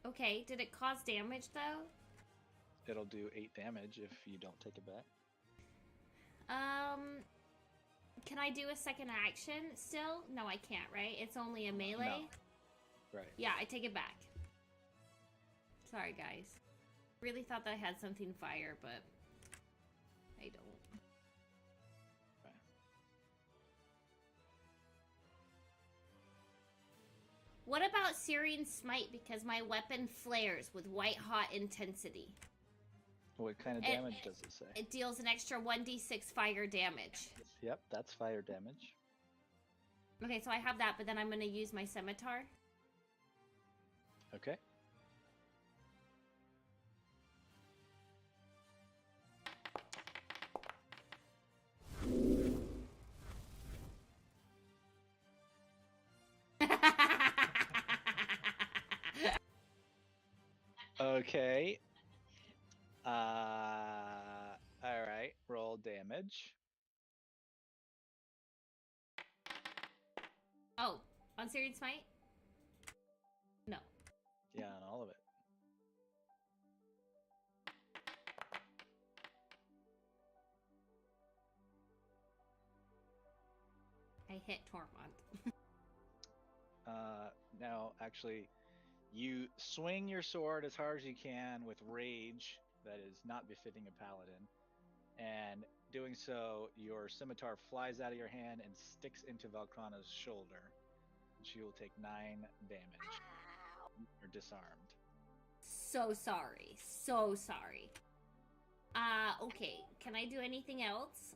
Okay, did it cause damage though? It'll do 8 damage if you don't take it back. Can I do a second action still? No, I can't, right? It's only a melee? Right. Yeah, I take it back. Sorry, guys. Really thought that I had something fire, but I don't. Okay. What about Searing Smite? Because my weapon flares with white-hot intensity. What kind of damage does it say? It deals an extra 1d6 fire damage. Yep, that's fire damage. Okay, so I have that, but then I'm going to use my scimitar. Okay. Okay. All right. Roll damage. Oh, on Searing Smite? No. Yeah, on all of it. I hit Tormund. Now, actually, you swing your sword as hard as you can with rage that is not befitting a paladin, and doing so, your scimitar flies out of your hand and sticks into Valkrana's shoulder. She will take 9 damage. You're disarmed. So sorry. So sorry. Okay. Can I do anything else?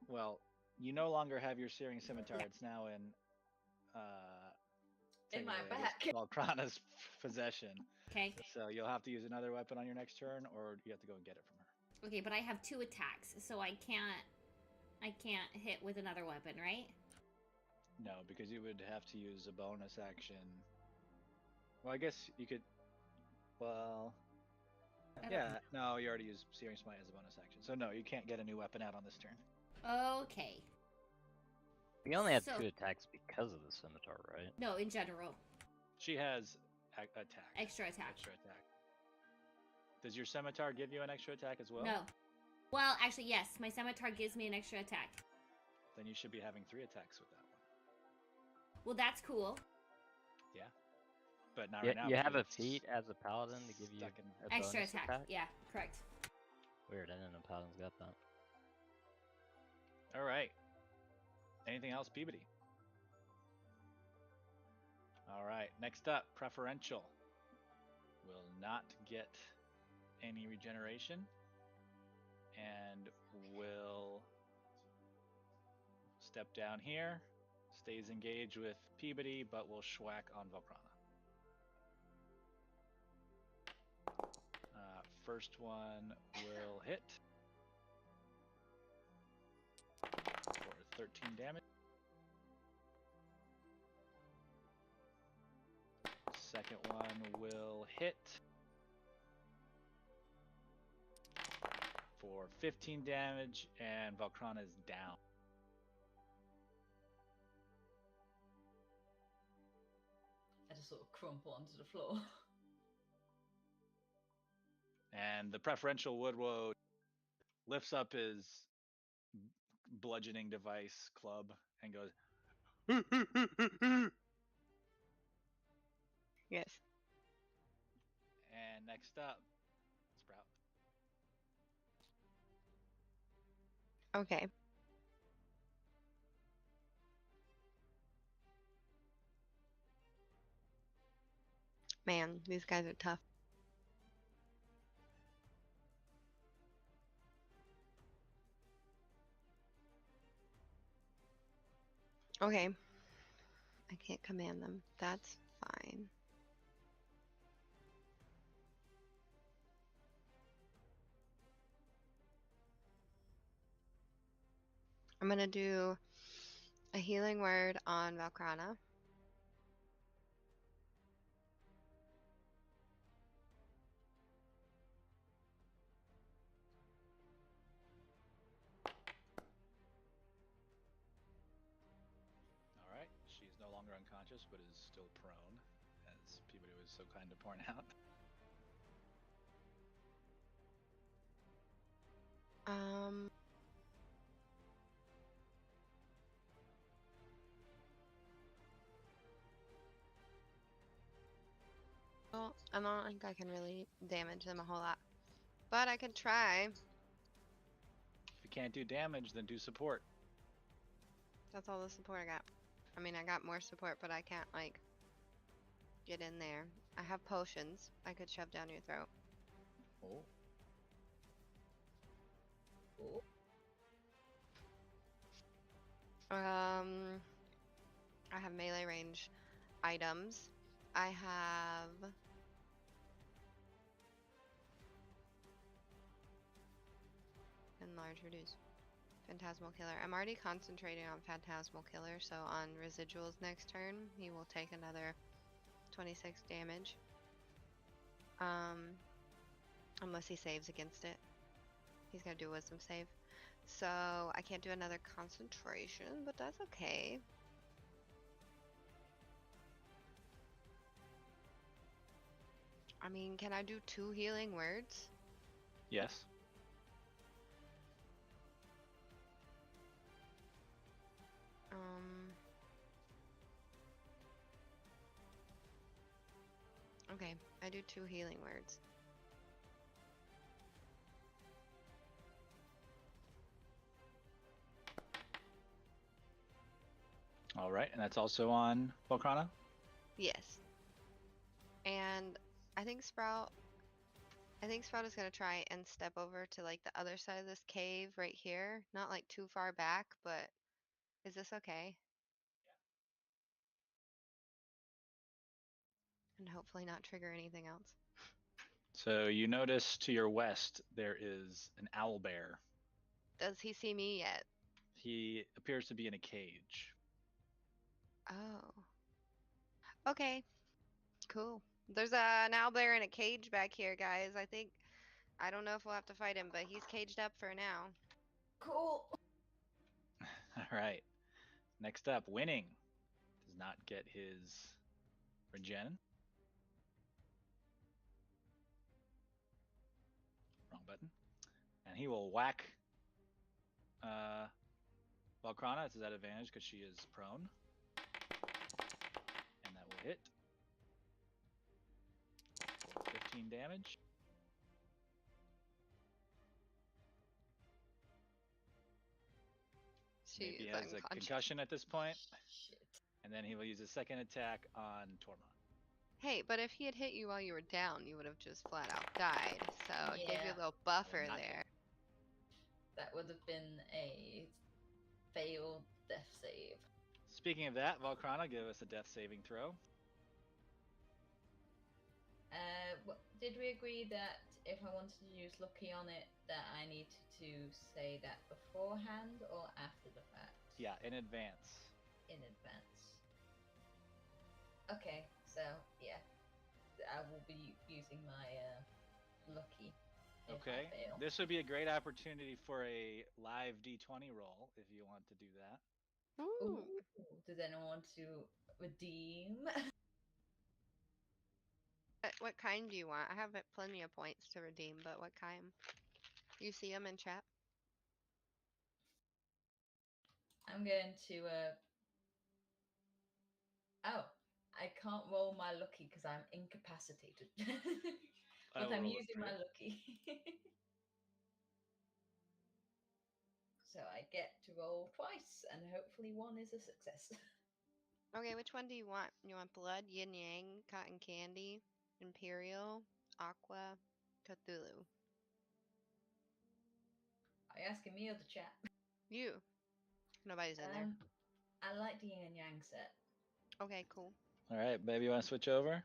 Well, you no longer have your searing scimitar. It's now In my technically, back. Valkrana's possession. Okay. So you'll have to use another weapon on your next turn, or you have to go and get it from her. Okay, but I have 2 attacks, so I can't hit with another weapon, right? No, because you would have to use a bonus action. Well, I guess you could. Well, yeah. No, you already used Searing Smite as a bonus action, so no, you can't get a new weapon out on this turn. Okay. We only have So- 2 attacks because of the scimitar, right? No, in general. She has attack. Extra attack. Extra attack. Does your scimitar give you an extra attack as well? No. Well, actually, yes. My scimitar gives me an extra attack. Then you should be having 3 attacks with that one. Well, that's cool. Yeah. But not You, right now. you have a because it's feat as a paladin to give you stuck in- a Extra bonus attack. Yeah, correct. Weird, I didn't know paladins got that. All right. Anything else, Peabody? All right. Next up, preferential. Will not get any regeneration and will step down here, stays engaged with Peabody, but will schwack on Valkrana. First one will hit for 13 damage. Second one will hit for 15 damage, and Valkrana is down. I just sort of crumple onto the floor. And the preferential Woodwoe lifts up his bludgeoning device club and goes, Yes. and next up, Sprout. Okay. Man, these guys are tough. Okay. I can't command them. That's fine. I'm gonna do a healing word on Valkrana. All right, she's no longer unconscious, but is still prone, as Peabody was so kind to point out. Well, I don't think I can really damage them a whole lot, but I could try. If you can't do damage, then do support. That's all the support I got. I mean, I got more support, but I can't, like, get in there. I have potions I could shove down your throat. Oh. Oh. I have melee range items. I have enlarge, reduce. Phantasmal Killer. I'm already concentrating on Phantasmal Killer, so on residuals next turn, he will take another 26 damage. Unless he saves against it. He's gonna do a wisdom save. So I can't do another concentration, but that's okay. I mean, can I do 2 healing words? Yes. Okay, I do 2 healing words. All right, and that's also on Valkrana? Yes. And I think Sprout is gonna try and step over to like the other side of this cave right here. Not like too far back, but is this okay? And hopefully not trigger anything else. So you notice to your west there is an owl bear. Does he see me yet? He appears to be in a cage. Oh. Okay. Cool. There's an owlbear in a cage back here, guys. I don't know if we'll have to fight him, but he's caged up for now. Cool. All right. Next up, Winning does not get his regen. Wrong button. And he will whack Valkrana. It's at advantage because she is prone. And that will hit for 15 damage. Maybe he has a concussion at this point. Shit. And then he will use a second attack on Tormund. Hey, but if he had hit you while you were down, you would have just flat out died. So it gave you Yeah. a little buffer not there. That would have been a failed death save. Speaking of that, Volcrana, give us a death saving throw. Did we agree that if I wanted to use lucky on it, that I need to say that beforehand or after the fact? Yeah, in advance. In advance. Okay, so yeah, I will be using my lucky. If I Okay. fail. This would be a great opportunity for a live D20 roll if you want to do that. Ooh. Ooh, does anyone want to redeem? What kind do you want? I have plenty of points to redeem, but what kind? You see them in chat? I'm going to. Oh, I can't roll my lucky because I'm incapacitated. I But will I'm roll it using for my you. lucky. So I get to roll twice, and hopefully one is a success. Okay, which one do you want? You want blood, yin yang, cotton candy, imperial, aqua, Cthulhu? Are you asking me or the chat? You. Nobody's in there. I like the yin and yang set. Okay, cool. All right, baby, you want to switch over?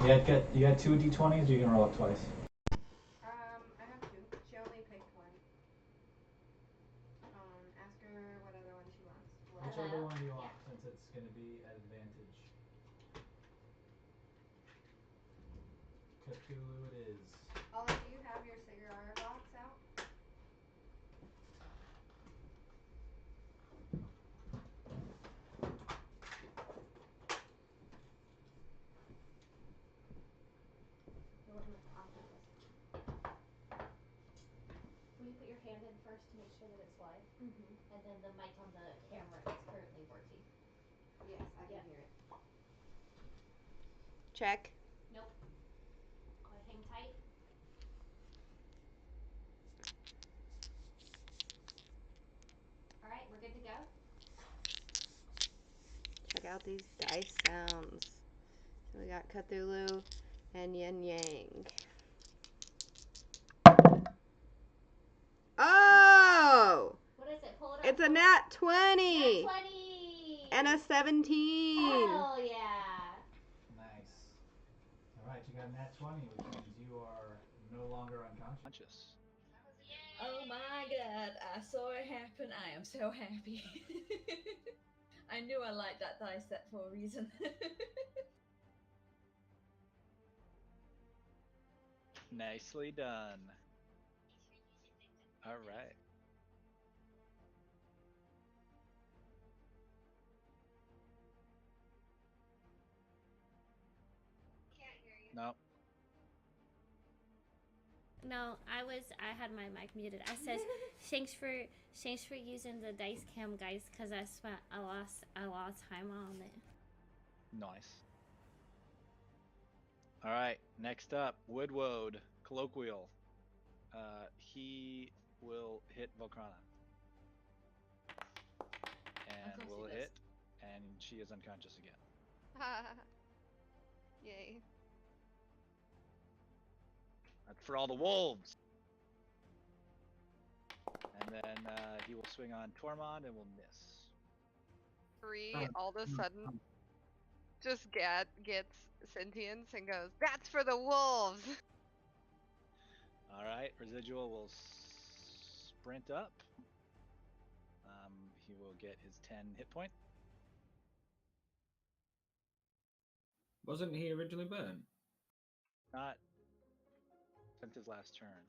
You got two d20s, or you can roll it twice? I have two. She only picked one. Ask her what other one she wants. Whichever one you want, since it's going to be at advantage. Cthulhu it is. Ollie, do you have your cigar box out? The one with the octopus. Will you put your hand in first to make sure that it's live? And then the mic on the camera is currently working. Yes, I can Yep. hear it. Check. Nope. Go ahead, hang tight. All right, we're good to go. Check out these dice sounds. So we got Cthulhu and Yin Yang. Oh! What is it? Pull it up. It's a pull it nat up. 20! Nat 20! And a 17! Hell yeah! Nice. Alright, you got a nat 20, which means you are no longer unconscious. Conscious. Oh my god, I saw it happen. I am so happy. I knew I liked that dice set for a reason. Nicely done. All right. No. No, I had my mic muted. I said thanks for using the dice cam, guys, because I spent a lot of time on it. Nice. All right. Next up, Woodwode, colloquial. He will hit Volcrana. And course he will does. hit, and she is unconscious again. Yay. That's for all the wolves. And then he will swing on Tormund and will miss. Bree all of a sudden just gets sentience and goes, "That's for the wolves!" All right, Residual will sprint up. He will get his 10 hit point. Wasn't he originally burned? Not since his last turn.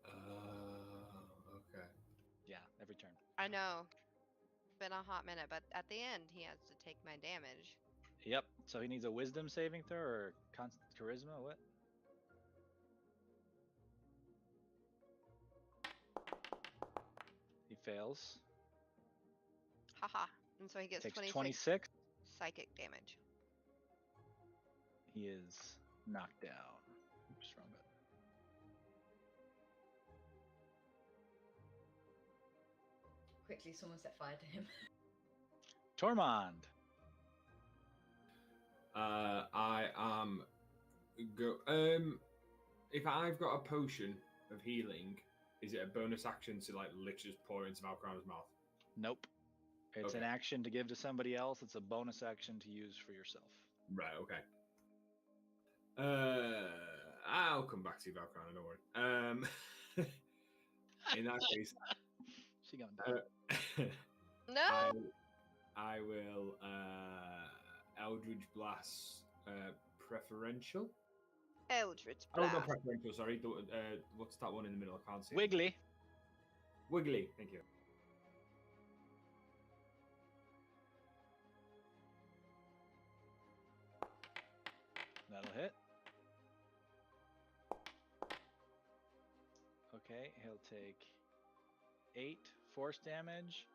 Okay. Yeah, every turn. I know. It's been a hot minute, but at the end, he has to take my damage. Yep. So he needs a Wisdom saving throw or Charisma. What? He fails. Haha. And so he gets Takes 26 26. psychic damage. He is knocked down. Oops, wrong button. Quickly, someone set fire to him. Tormund. I am go. If I've got a potion of healing, is it a bonus action to like literally just pour it into Valkrana's mouth? Nope. It's an Okay. action to give to somebody else. It's a bonus action to use for yourself. Right. Okay. I'll come back to you, Valkrana. Don't worry. In that case, She gonna die. No! I will Eldritch Blast preferential. Eldritch Oh, Blast. not preferential. Sorry. What's that one in the middle? I can't see. it. Wiggly. Wiggly. Thank you. That'll hit. Okay, he'll take 8 force damage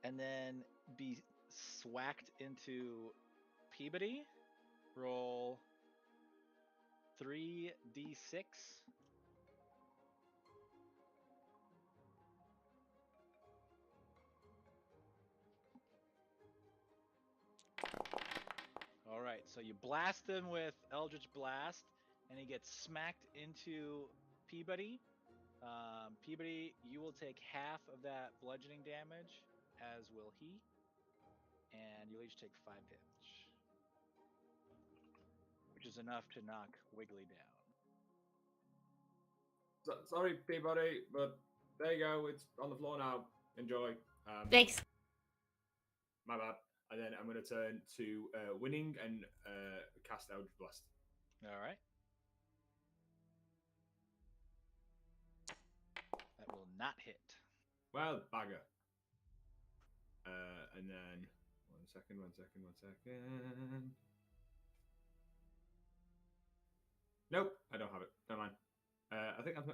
and then be swacked into Peabody. Roll 3d6. All right, so you blast him with Eldritch Blast, and he gets smacked into Peabody. Peabody, you will take half of that bludgeoning damage, as will he, and you'll each take 5 damage, which is enough to knock Wiggly down. Sorry, Peabody, but there you go. It's on the floor now. Enjoy. Thanks. My bad. And then I'm going to turn to winning and cast Eldritch Blast. All right. That will not hit. Well, bagger. And then one second. Nope, I don't have it. Never mind. I think I've.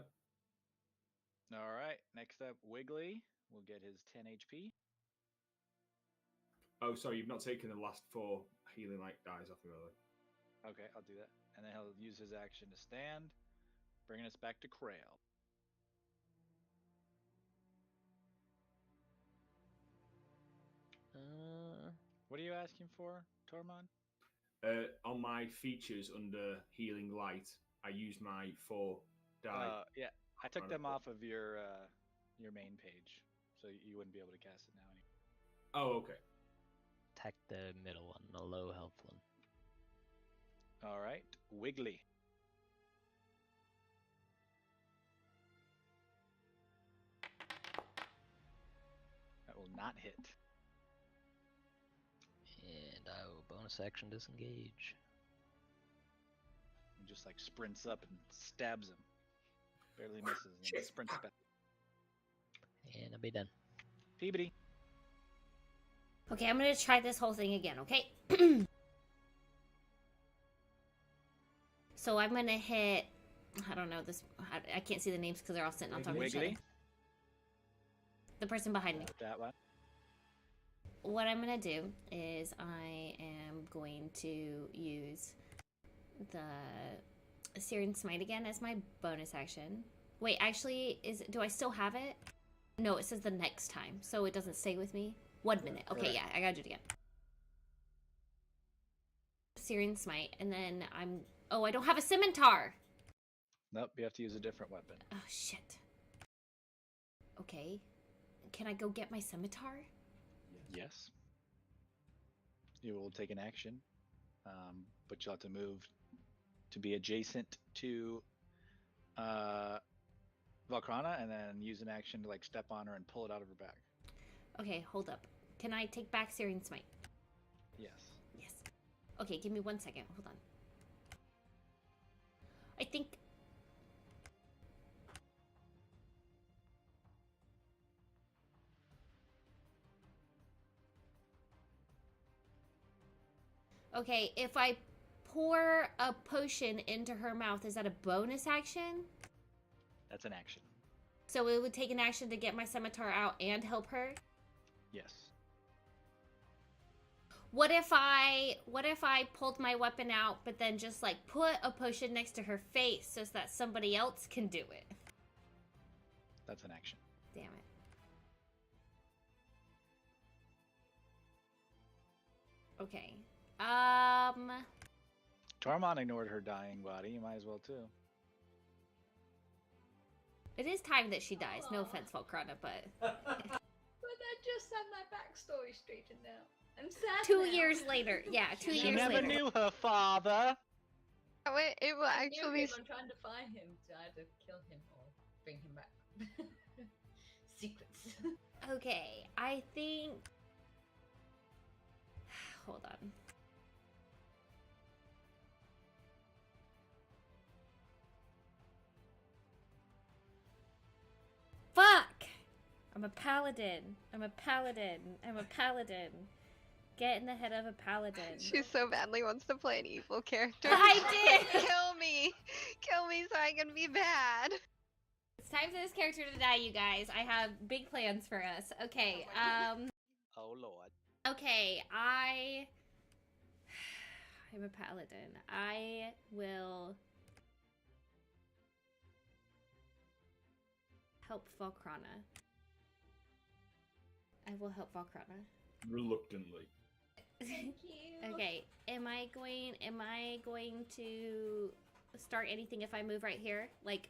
All right. Next up, Wiggly will get his 10 HP. Oh, sorry, you've not taken the last 4 healing light dies off the other. Okay, I'll do that. And then he'll use his action to stand, bringing us back to Krail. What are you asking for, Tormund? On my features under healing light, I used my 4 die. Yeah, I took on them a- off of your main page, so you wouldn't be able to cast it now anymore. Oh, okay. Attack the middle one, the low health one. All right, Wiggly. That will not hit. And I will bonus action disengage. He just like sprints up and stabs him. Barely misses and Shit. sprints back. And I'll be done. Peabody. Okay, I'm gonna try this whole thing again, okay? So I'm gonna hit. I don't know this. I can't see the names because they're all sitting on top of each other. Wiggly. The person behind me. That one. What I'm gonna do is I am going to use the Searing Smite again as my bonus action. Wait, actually, do I still have it? No, it says the next time, so it doesn't stay with me. 1 minute. Okay, Correct. yeah, I gotta do it again. Searing Smite, and then I'm. Oh, I don't have a scimitar. Nope, you have to use a different weapon. Oh shit. Okay, can I go get my scimitar? Yes. You will take an action, but you'll have to move to be adjacent to Valkrana, and then use an action to like step on her and pull it out of her bag. Okay, hold up. Can I take back Searing Smite? Yes. Yes. Okay, give me 1 second. Hold on. I think. Okay, if I pour a potion into her mouth, is that a bonus action? That's an action. So it would take an action to get my scimitar out and help her? Yes. What if I pulled my weapon out, but then just like put a potion next to her face so that somebody else can do it? That's an action. Damn it. Okay. Tormund ignored her dying body. You might as well too. It is time that she dies. No offense, Volcrana, but But I just had my backstory straightened out. I'm sad 2 now. years later. Yeah, 2 She years never later. knew her father. Oh, wait, it will I knew actually. him. I'm trying to find him to either kill him or bring him back. Secrets. Okay, I think. Hold on. Fuck! I'm a paladin. I'm a paladin. I'm a paladin. Get in the head of a paladin. She so badly wants to play an evil character. I did! Kill me! Kill me so I can be bad. It's time for this character to die, you guys. I have big plans for us. Okay, Oh lord. okay, I'm a paladin. I will help Volcrana. I will help Volcrana. Reluctantly. Thank you. Okay, am I going to start anything if I move right here? Like,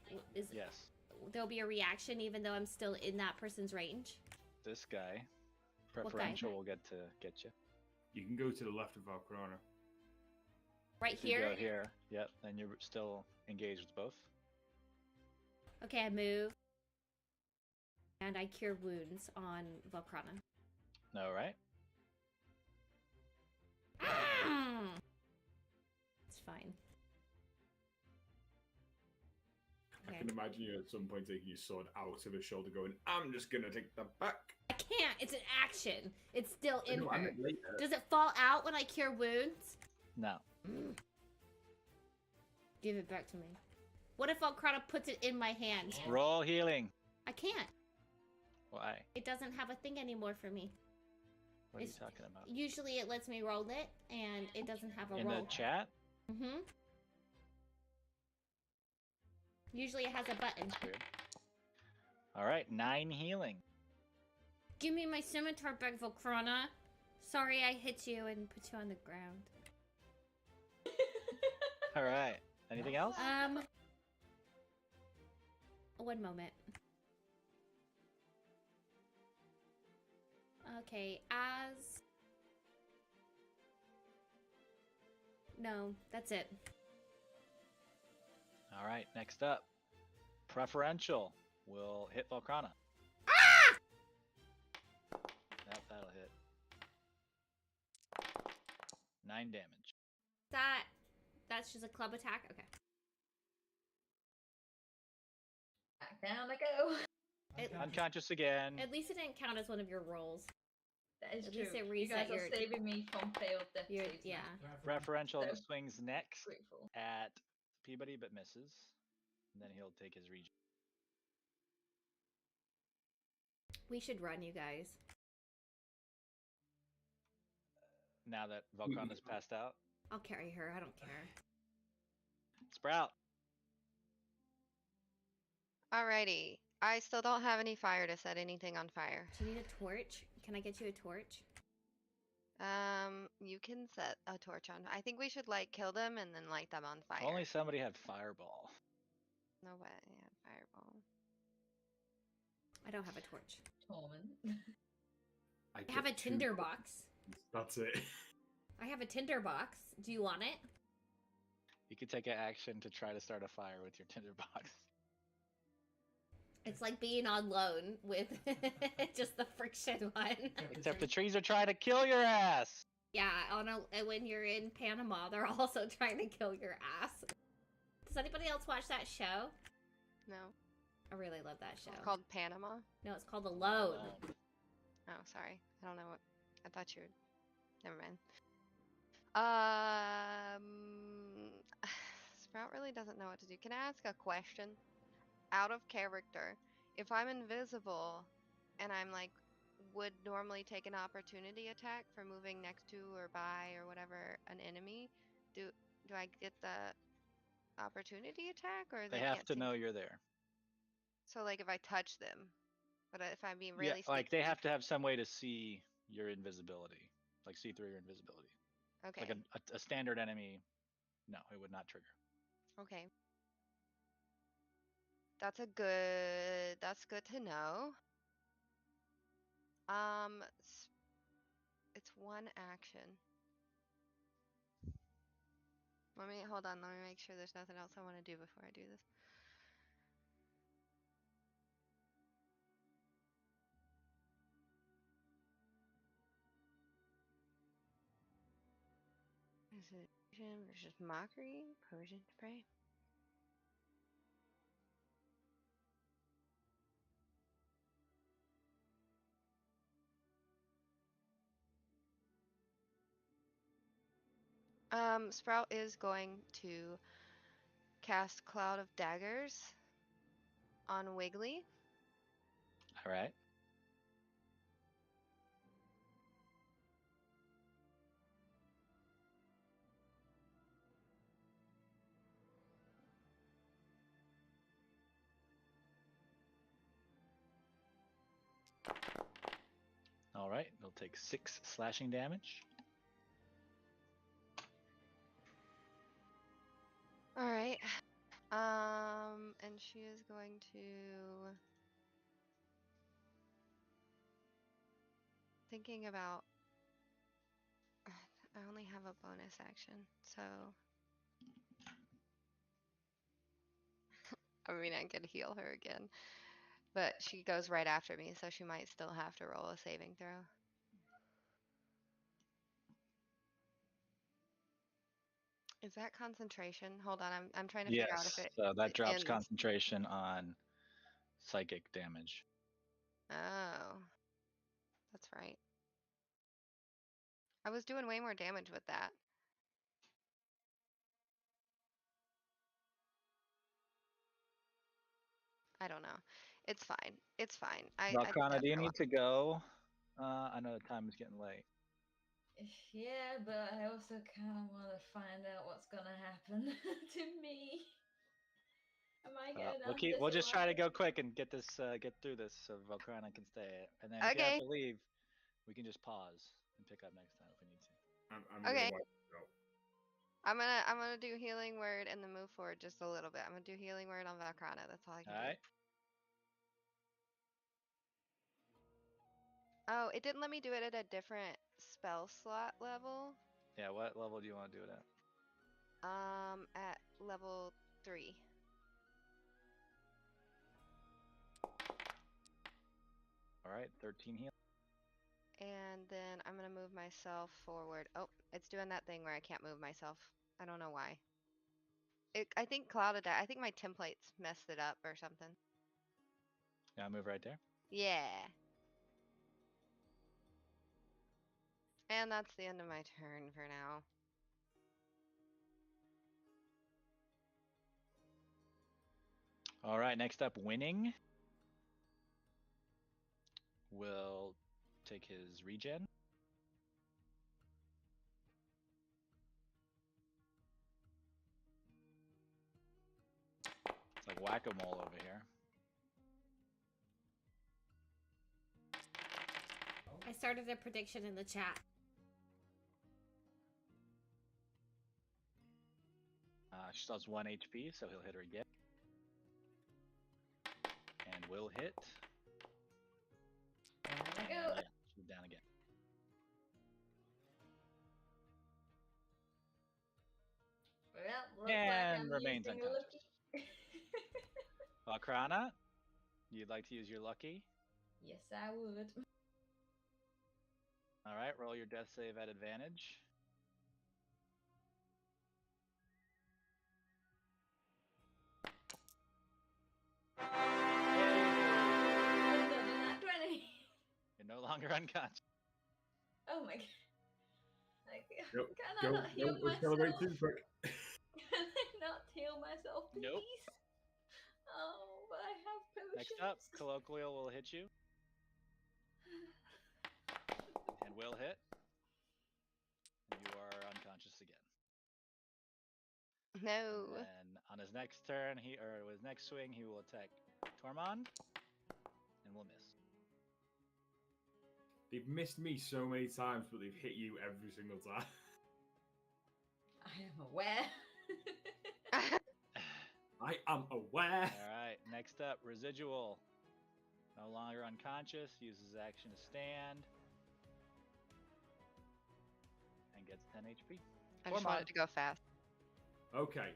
Yes. there'll be a reaction even though I'm still in that person's range? This guy, What guy? preferential, will get you. You can go to the left of Valkrana. Right If you here? go here. Yep. And you're still engaged with both. Okay, I move. And I cure wounds on Volcrana. No, right? It's fine. I Okay. can imagine you at some point taking your sword out of his shoulder going, I'm just gonna take that back. I can't. It's an action. It's still in No, I her. meant later. Does it fall out when I cure wounds? No. Give it back to me. What if Volcrana puts it in my hand? Roll healing. I can't. Why? It doesn't have a thing anymore for me. What are you It's- talking about? Usually it lets me roll it, and it doesn't have a In roll. the chat? Mm-hmm. Usually it has a button. That's weird. Alright, 9 healing. Give me my scimitar back, Volcrana. Sorry I hit you and put you on the ground. Alright. Anything else? One moment. Okay, as... No, that's it. Alright, next up. Preferential will hit Volcrana. Ah! Yep, that'll hit. 9 damage. That's just a club attack? Okay. Back down I go. Unconscious again. At least it didn't count as one of your rolls. That is At true. least it You reset guys are your- saving me from failed death You're, saves now. yeah. Preferential So- swings next Grateful. at Peabody but misses. And then he'll take his regen. We should run, you guys. Now that Volcrana's passed out. I'll carry her. I don't care. Sprout. Alrighty. I still don't have any fire to set anything on fire. Do you need a torch? Can I get you a torch? You can set a torch on. I think we should like kill them and then light them on fire. Only somebody had fireball. No way. Yeah, fireball. I don't have a torch. Torment. I have a tinder box. That's it. I have a tinder box. Do you want it? You could take an action to try to start a fire with your tinderbox. It's like being on loan with just the friction one. Except the trees are trying to kill your ass. Yeah, when you're in Panama, they're also trying to kill your ass. Does anybody else watch that show? No. I really love that show. It's called Panama. No, it's called Alone. Oh, sorry. I don't know what. I thought you would. Never mind. Sprout really doesn't know what to do. Can I ask a question? Out of character. If I'm invisible and I'm like would normally take an opportunity attack for moving next to or by or whatever an enemy, do I get the opportunity attack, or They they have can't to see? know you're there. So like if I touch them, but if I'm being Yeah, really like they sneaky. have to have some way to see your invisibility, like see through your invisibility. Okay. Like a standard enemy, no, it would not trigger. Okay. That's good to know. It's one action. Hold on, let me make sure there's nothing else I want to do before I do this. Is it Persian versus mockery? Persian spray? Sprout is going to cast Cloud of Daggers on Wiggly. All right. All right. They'll take 6 slashing damage. All right. And she is going to thinking about I only have a bonus action, so I mean I could heal her again. But she goes right after me, so she might still have to roll a saving throw. Is that concentration? Hold on, I'm trying to figure out if Yes. it So that drops ends. concentration on psychic damage. Oh, that's right. I was doing way more damage with that. I don't know. It's fine. It's fine. I did Valkrana, that do you for a need to go? I know the time is getting late. Yeah, but I also kind of want to find out what's gonna happen to me. Am I getting out of this We'll just try to alive? go quick and get this get through this so Valkrana can stay. And then if you have Okay. to leave, we can just pause and pick up next time if we need to. I'm Okay. gonna wipe it out. I'm gonna do healing word and then move forward just a little bit. I'm gonna do healing word on Valkrana. That's all I can All do. right. Oh, it didn't let me do it at a different spell slot level. Yeah. What level do you want to do it at? At level 3. All right. 13 heal. And then I'm gonna move myself forward. Oh, it's doing that thing where I can't move myself. I don't know why. I think I think my templates messed it up or something. Yeah, I'll move right there. Yeah. And that's the end of my turn for now. All right. Next up, winning. Will take his regen. It's like whack-a-mole over here. I started a prediction in the chat. She still has 1 HP, so he'll hit her again. And will hit. And yeah, she's down again. Well, looks And like I'm remains using unconscious. lucky. Valkrana, you'd like to use your lucky? Yes, I would. All right, roll your death save at advantage. Not 20. You're no longer unconscious. Oh my god. Like, Nope, can I Don't not heal don't accelerate myself? too quick. Can I not heal myself, please? Nope. Oh, but I have potions. Next up, Colloquial will hit you. will hit. You are unconscious again. No. And on his next turn, his next swing, he will attack Tormund and will miss. They've missed me so many times, but they've hit you every single time. I am aware. I am aware. All right, next up, Residual. No longer unconscious, uses action to stand, and gets 10 HP. I just wanted to go fast. Okay.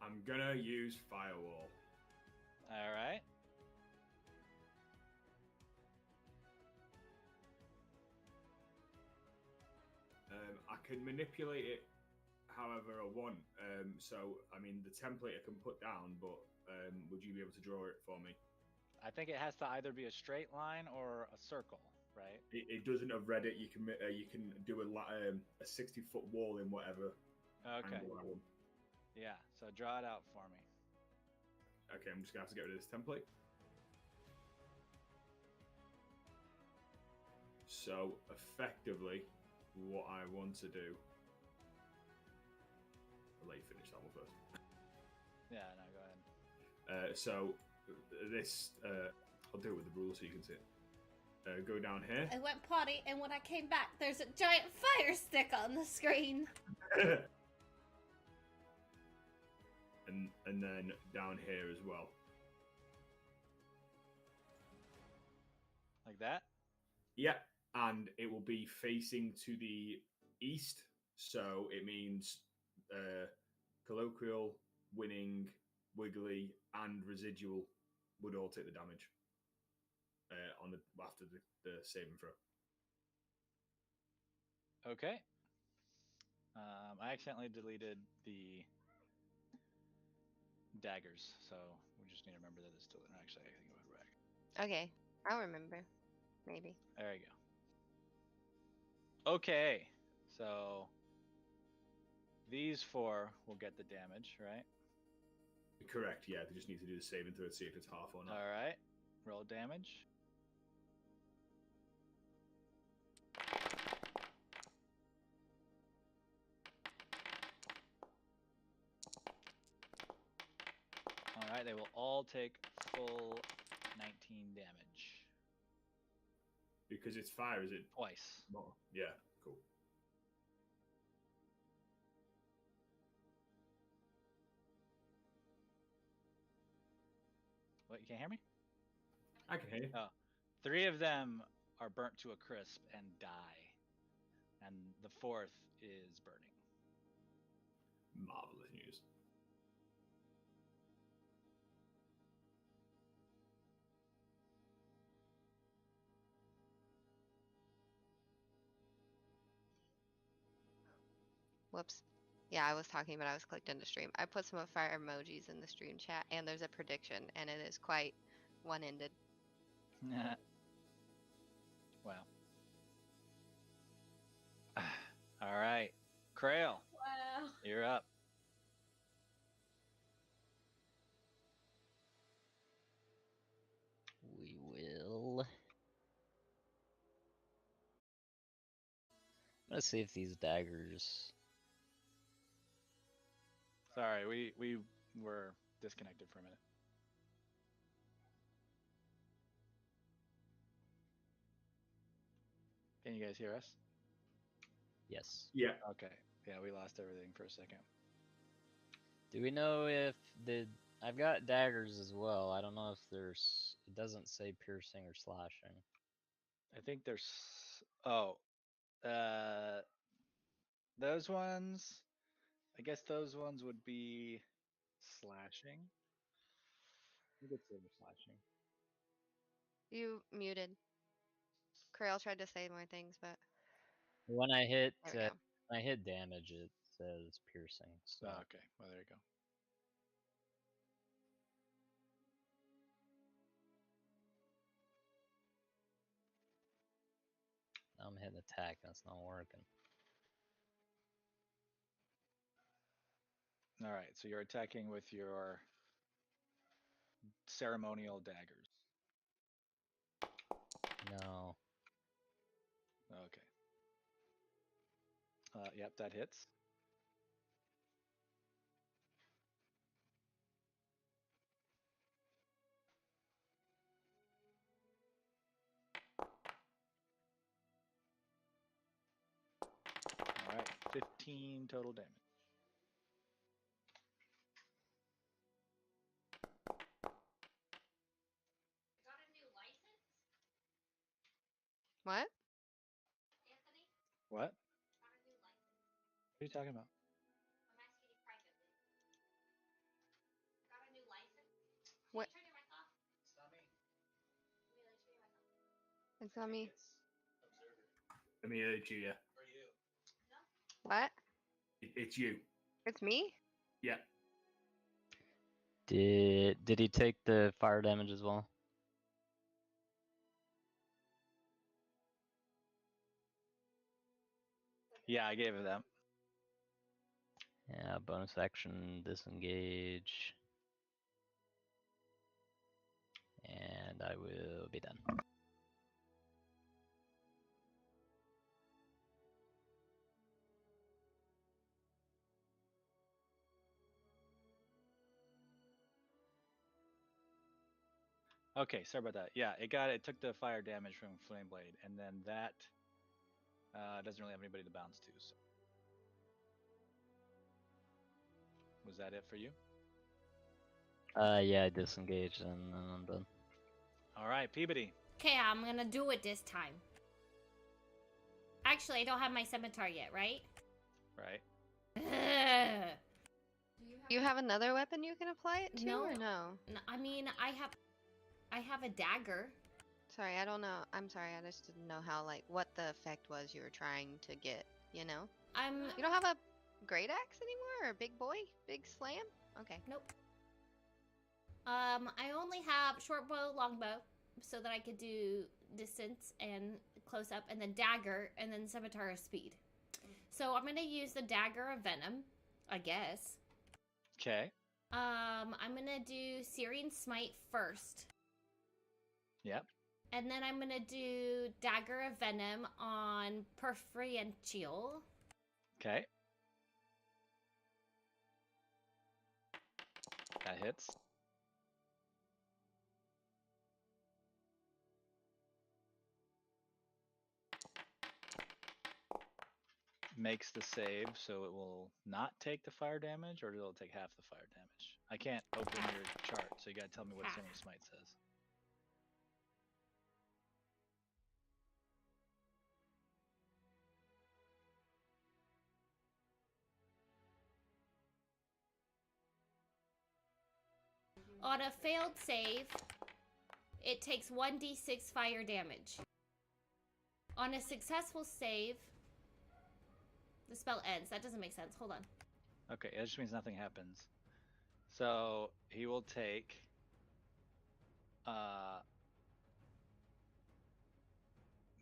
I'm gonna use Firewall. All right. I can manipulate it however I want. So, I mean, the template I can put down, but would you be able to draw it for me? I think it has to either be a straight line or a circle, right? It doesn't have Reddit. You can do a 60-foot wall in whatever Okay. angle I want. Yeah, so draw it out for me. Okay, I'm just gonna have to get rid of this template. So effectively, what I want to do. I'll let you finish that one first. Yeah, no, go ahead. So this, I'll do it with the ruler so you can see it. Go down here. I went potty, and when I came back, there's a giant fire stick on the screen. and then down here as well. Like that? Yeah, and it will be facing to the east, so it means colloquial, winning, wiggly, and residual would all take the damage after the saving throw. Okay. I accidentally deleted the daggers, so we just need to remember that it's still there. Actually, I think it went back. Okay, I'll remember. Maybe. There you go. Okay, so these 4 will get the damage, right? Correct, yeah. They just need to do the saving throw to see if it's half or not. All right, roll damage. All right, they will all take full 19 damage. Because it's fire, is it? Twice. More? Yeah, cool. What, you can't hear me? I can hear you. Oh, 3 of them are burnt to a crisp and die. And the 4th is burning. Marvelous news. Whoops. Yeah, I was talking, but I was clicked into stream. I put some fire emojis in the stream chat, and there's a prediction, and it is quite one-ended. Wow. All right. Krail, Wow. you're up. We will. Let's see if these daggers. Sorry, we were disconnected for a minute. Can you guys hear us? Yes. Yeah. Okay. Yeah, we lost everything for a second. Do we know if the I've got daggers as well. I don't know if there's. It doesn't say piercing or slashing. I think there's. Those ones. I guess those ones would be slashing. You could say they're slashing. You muted. Krail tried to say more things, but When I hit there we go. when I hit damage, it says piercing. So Oh, okay. Well, there you go. now I'm hitting attack, and it's not working. All right. So you're attacking with your ceremonial daggers. No. Okay. Yep, that hits. All right, 15 total damage. Got a new license, What? Anthony? What? Got a new license. What are you talking about? I'm asking you privately. Got a new license? What? Can you turn your mic off? It's not me. Amelia, turn your mic off. It's not me. Amelia, it's you, yeah. For you. What? It's you. It's me? Yeah. Did he take the fire damage as well? Yeah, I gave it that. Yeah, bonus action, disengage. And I will be done. Okay, sorry about that. Yeah, it took the fire damage from Flame Blade, and then that doesn't really have anybody to bounce to. So. Was that it for you? Yeah, I disengaged and then I'm done. All right, Peabody. Okay, I'm gonna do it this time. Actually, I don't have my scimitar yet, right? Right. Ugh. You have another weapon you can apply it to, No. or no? I mean, I have a dagger. Sorry, I don't know. I'm sorry, I just didn't know how, like, what the effect was you were trying to get, you know? You don't have a great axe anymore, or big boy? Big slam? Okay. Nope. I only have short bow, long bow, so that I could do distance and close up, and then dagger, and then scimitar of speed. So I'm gonna use the dagger of venom, I guess. Okay. I'm gonna do Syrian Smite first. Yep. And then I'm gonna do Dagger of Venom on Preferential. Okay. That hits. Makes the save, so it will not take the fire damage, or it'll take half the fire damage. I can't open your chart, so you gotta tell me what Syrian Smite says. On a failed save, it takes 1d6 fire damage. On a successful save, the spell ends. That doesn't make sense. Hold on. Okay, that just means nothing happens. So he will take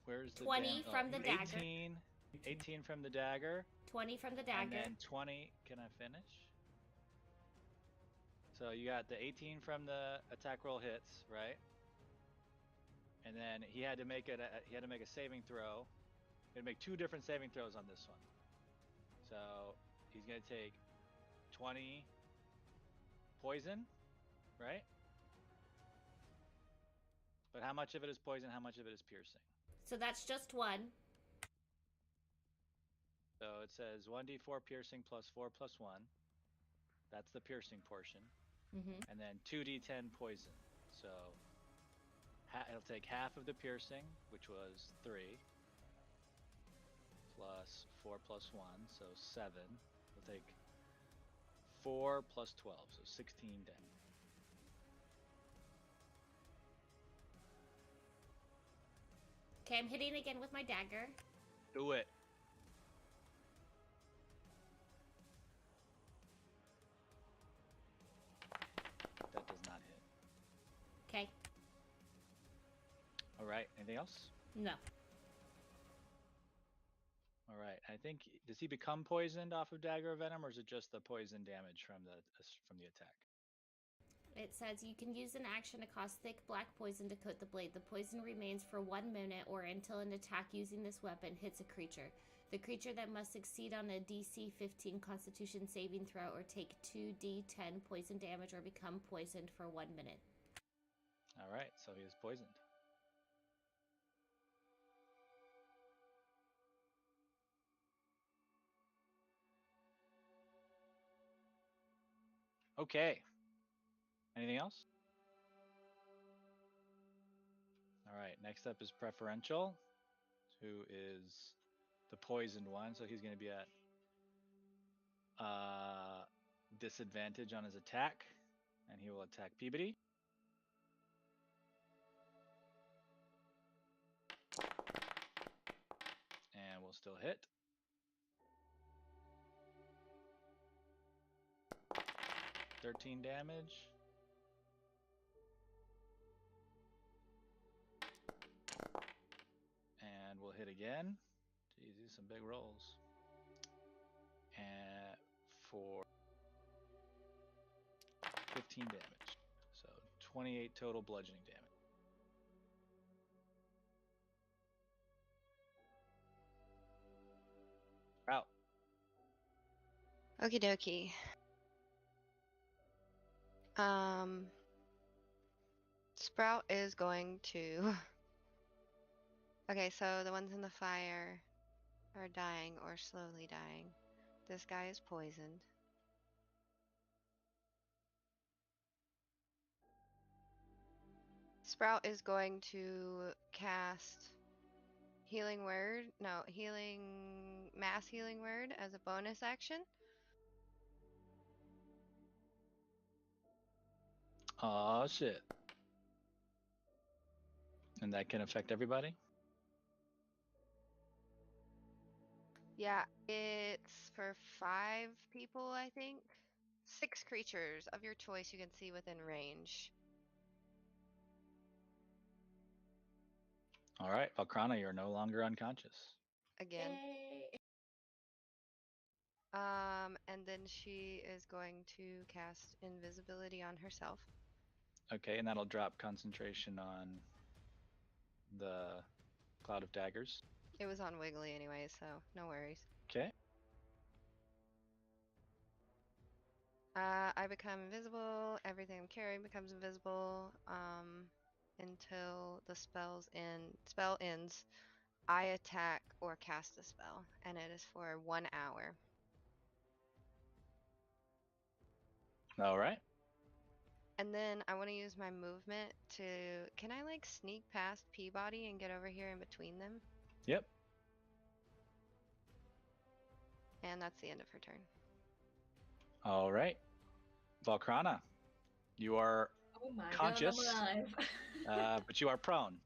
where's the 20 from the dagger. 18 from the dagger. 20 from the dagger. And then 20, can I finish? So you got the 18 from the attack roll hits, right? And then he had to make it. He had to make a saving throw. He had to make 2 different saving throws on this one. So he's gonna take 20 poison, right? But how much of it is poison? How much of it is piercing? So that's just 1. So it says 1d4 piercing plus 4 plus 1. That's the piercing portion. Mm-hmm. And then 2d10 poison. So it'll take half of the piercing, which was 3, plus 4 plus 1, so 7. It'll take 4 plus 12, so 16 damage. Okay, I'm hitting again with my dagger. Do it. That does not hit. Okay. All right. Anything else? No. All right. I think, does he become poisoned off of Dagger of Venom, or is it just the poison damage from the attack? It says you can use an action to cause thick black poison to coat the blade. The poison remains for 1 minute or until an attack using this weapon hits a creature. The creature that must succeed on a DC 15 Constitution saving throw or take 2d10 poison damage or become poisoned for 1 minute. All right, so he is poisoned. Okay. Anything else? All right, next up is Preferential, who is the poisoned one. So he's going to be at disadvantage on his attack, and he will attack Peabody. And we'll still hit. $13 damage. And we'll hit again. Jeez, these are some big rolls. And for 15 damage. So 28 total bludgeoning damage. Out. Okie dokie. Sprout is going to. Okay, so the ones in the fire are dying or slowly dying. This guy is poisoned. Sprout is going to cast healing word. No, mass healing word as a bonus action. Oh shit. And that can affect everybody? Yeah, it's for 5 people, I think. 6 creatures of your choice you can see within range. All right, Valkrana, you're no longer unconscious. Again. Yay. And then she is going to cast invisibility on herself. Okay, and that'll drop concentration on the Cloud of Daggers. It was on Wiggly anyway, so no worries. Okay. I become invisible. Everything I'm carrying becomes invisible until the spell ends. I attack or cast a spell, and it is for 1 hour. All right. And then I want to use my movement to. Can I like sneak past Peabody and get over here in between them? Yep. And that's the end of her turn. All right. Valkrana, you are Oh my conscious, god, I'm alive. but you are prone.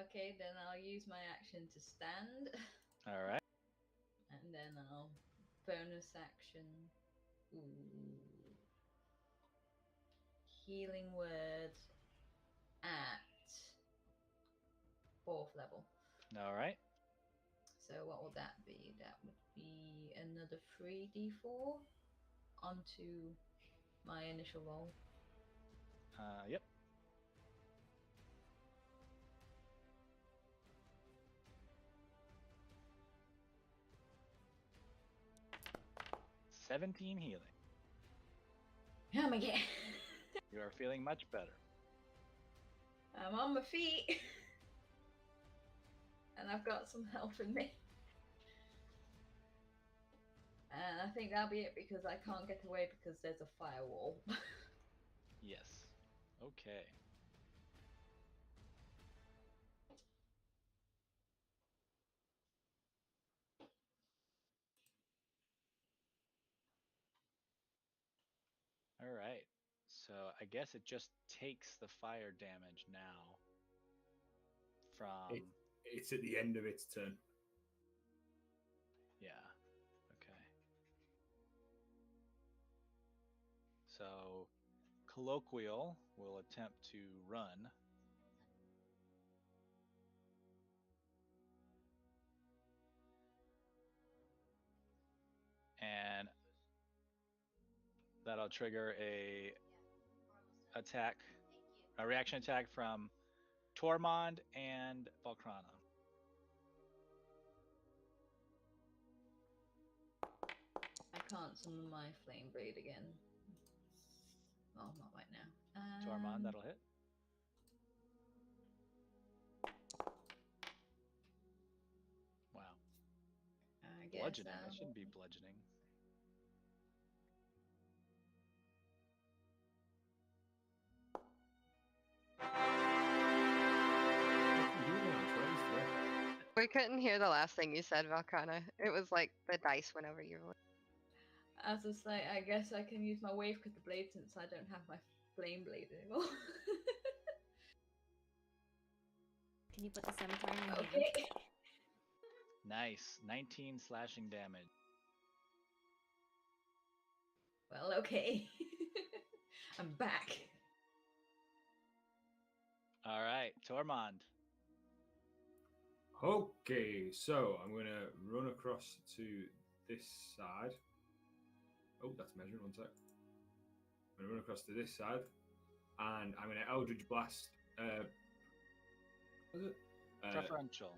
Okay, then I'll use my action to stand. All right. And then I'll bonus action. Ooh. Healing word at 4th level. All right. So what will that be? That would be another 3d4 onto my initial roll. Yep. $17 healing. Oh my god. You are feeling much better. I'm on my feet. And I've got some health in me. And I think that'll be it because I can't get away because there's a firewall. Yes. Okay. All right. So I guess it just takes the fire damage now from. It's at the end of its turn. Yeah. Okay. So Colloquial will attempt to run. And that'll trigger a attack, a reaction attack from Tormund and Volcrana. I can't summon my flame blade again. Well, not right now. Tormund, that'll hit. Wow. I guess Bludgeoning. I'll- That shouldn't be bludgeoning. We couldn't hear the last thing you said, Valkana. It was like the dice went over your voice. As I say, I guess I can use my wave cutter blade since I don't have my flame blade anymore. Can you put the scimitar in your hand? Okay. Nice. 19 slashing damage. Well, okay. I'm back. All right, Tormund. Okay, so I'm going to run across to this side. Oh, that's measuring, one sec. I'm going to run across to this side, and I'm going to Eldritch Blast. What is it? Preferential.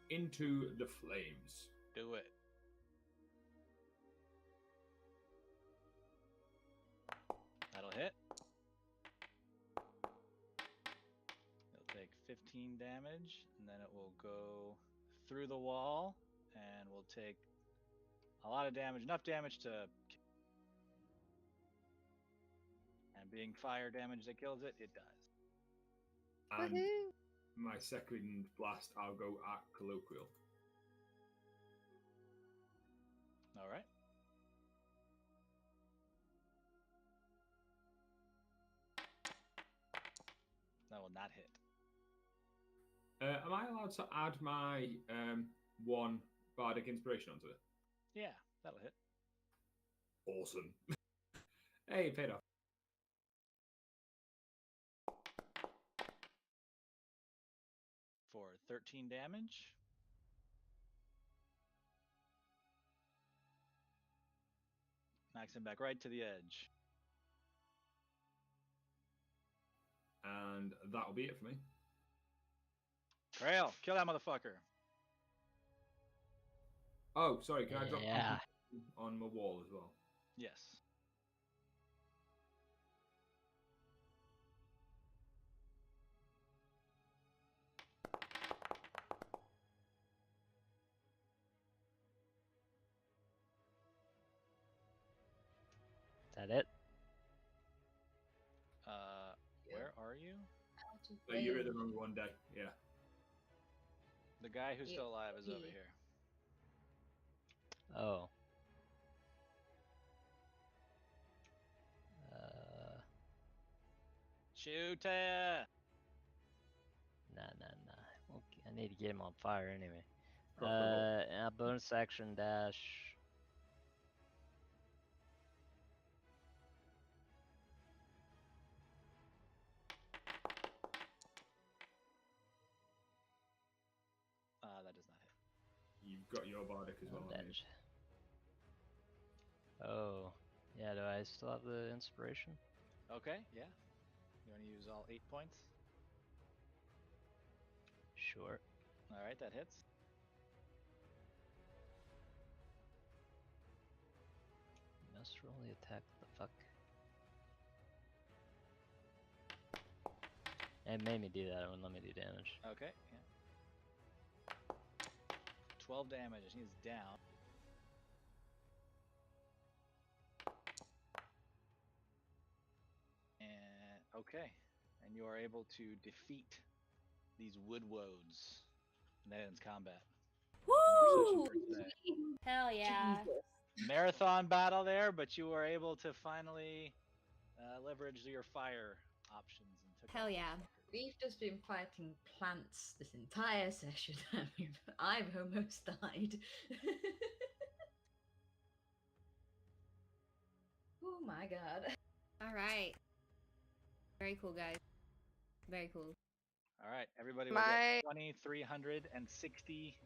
Into the flames. Do it. That'll hit. It'll take 15 damage, and then it will go through the wall, and will take a lot of damage, enough damage to. And being fire damage that kills it, it does. And Woohoo! my second blast, I'll go at Colloquial. All right. That will not hit. Am I allowed to add my one Bardic Inspiration onto it? Yeah, that'll hit. Awesome. Hey, it paid off. For 13 damage. Knocks him back right to the edge. And that'll be it for me. Trail, kill that motherfucker. Oh, sorry, can I drop Yeah. on my wall as well? Yes. Is that it? Where are you? Out of So you're in the range. wrong one day. Yeah. The guy who's Yeah, still alive is over he- here. Oh. Shoot it! Nah. Okay, I need to get him on fire anyway. Drop the roll. Bonus action dash. That does not hit. You've got your Bardic as well. haven't you? Oh. Yeah, do I still have the inspiration? Okay, yeah. You want to use all 8 points? Sure. All right, that hits. Must roll the attack. The fuck? It made me do that. It wouldn't let me do damage. Okay, yeah. 12 damage. He's down. And okay, and you are able to defeat these wood woads. And that ends combat. Woo! For today. Hell yeah. Jesus. Marathon battle there, but you were able to finally leverage your fire options and took Hell out yeah. motherfuckers. We've just been fighting plants this entire session. I've almost died. Oh my god. All right. Very cool, guys. Very cool. All right, everybody will My- get 2,360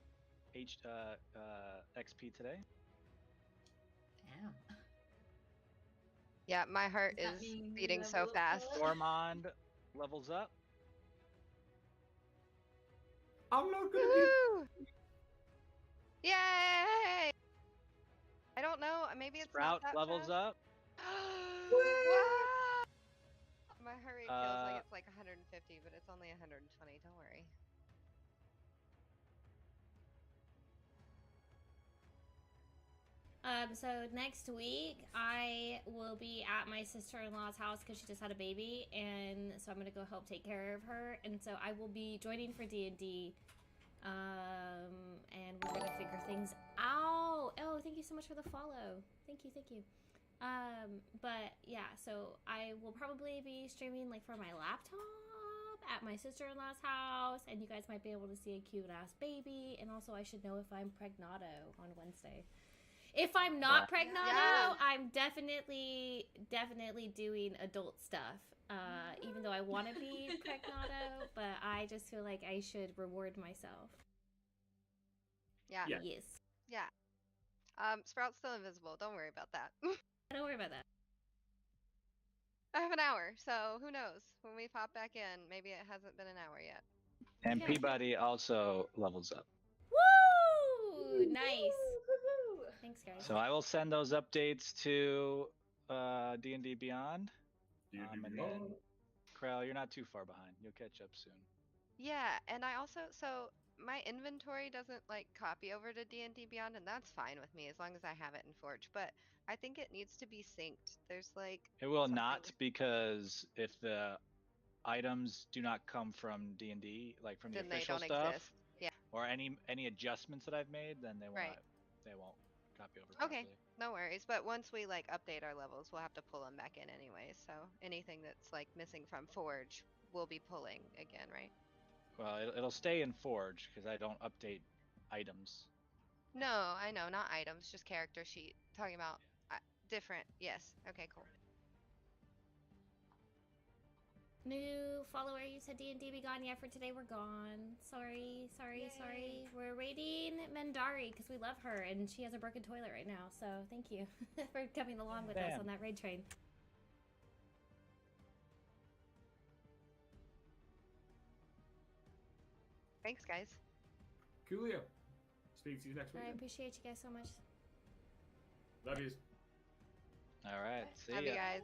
XP today. Damn. Yeah, my heart Does that is mean we beating so level up, fast. Tyler? Stormond levels up. I'm not gonna be. Woohoo! Yay! I don't know. Maybe it's Sprout not that levels fast. up. Wow! My heart rate feels like Uh, it's like 150, but it's only 120. Don't worry. So next week I will be at my sister-in-law's house because she just had a baby, and so I'm gonna go help take care of her, and so I will be joining for D&D, and we're gonna figure things out. Oh, thank you so much for the follow. Thank you. But yeah, so I will probably be streaming like from my laptop at my sister-in-law's house, and you guys might be able to see a cute-ass baby, and also I should know if I'm pregnato on Wednesday. If I'm not pregnato, Yeah. I'm definitely doing adult stuff. Even though I want to be pregnato, but I just feel like I should reward myself. Yeah. Yeah. Yes. Yeah. Sprout's still invisible. Don't worry about that. Don't worry about that. I have an hour, so who knows? When we pop back in, maybe it hasn't been an hour yet. and Okay. Peabody also levels up. Woo! Nice. Woohoo! Thanks, guys. So I will send those updates to D&D Beyond. And then, Krell, you're not too far behind. You'll catch up soon. Yeah, and I also my inventory doesn't like copy over to D&D Beyond, and that's fine with me as long as I have it in Forge. But I think it needs to be synced. There's like It will something- not, because if the items do not come from D&D, like from the then they official don't stuff, exist. Yeah. or any adjustments that I've made, then they won't Right. they won't copy over Okay. properly. No worries. But once we like update our levels, we'll have to pull them back in anyway. So anything that's like missing from Forge, we'll be pulling again, right? Well, it'll stay in Forge because I don't update items. No, I know, not items, just character sheet. Talking about different. Yes. Okay, cool. New follower, you said D&D be gone. Yeah, for today we're gone. Sorry. Yay. We're raiding Mendari because we love her and she has a broken toilet right now. So thank you for coming along with us Damn. on that raid train. Thanks, guys. Coolio. Speak to you next week. I appreciate you guys so much. Love yous. All right. See Love ya. you guys.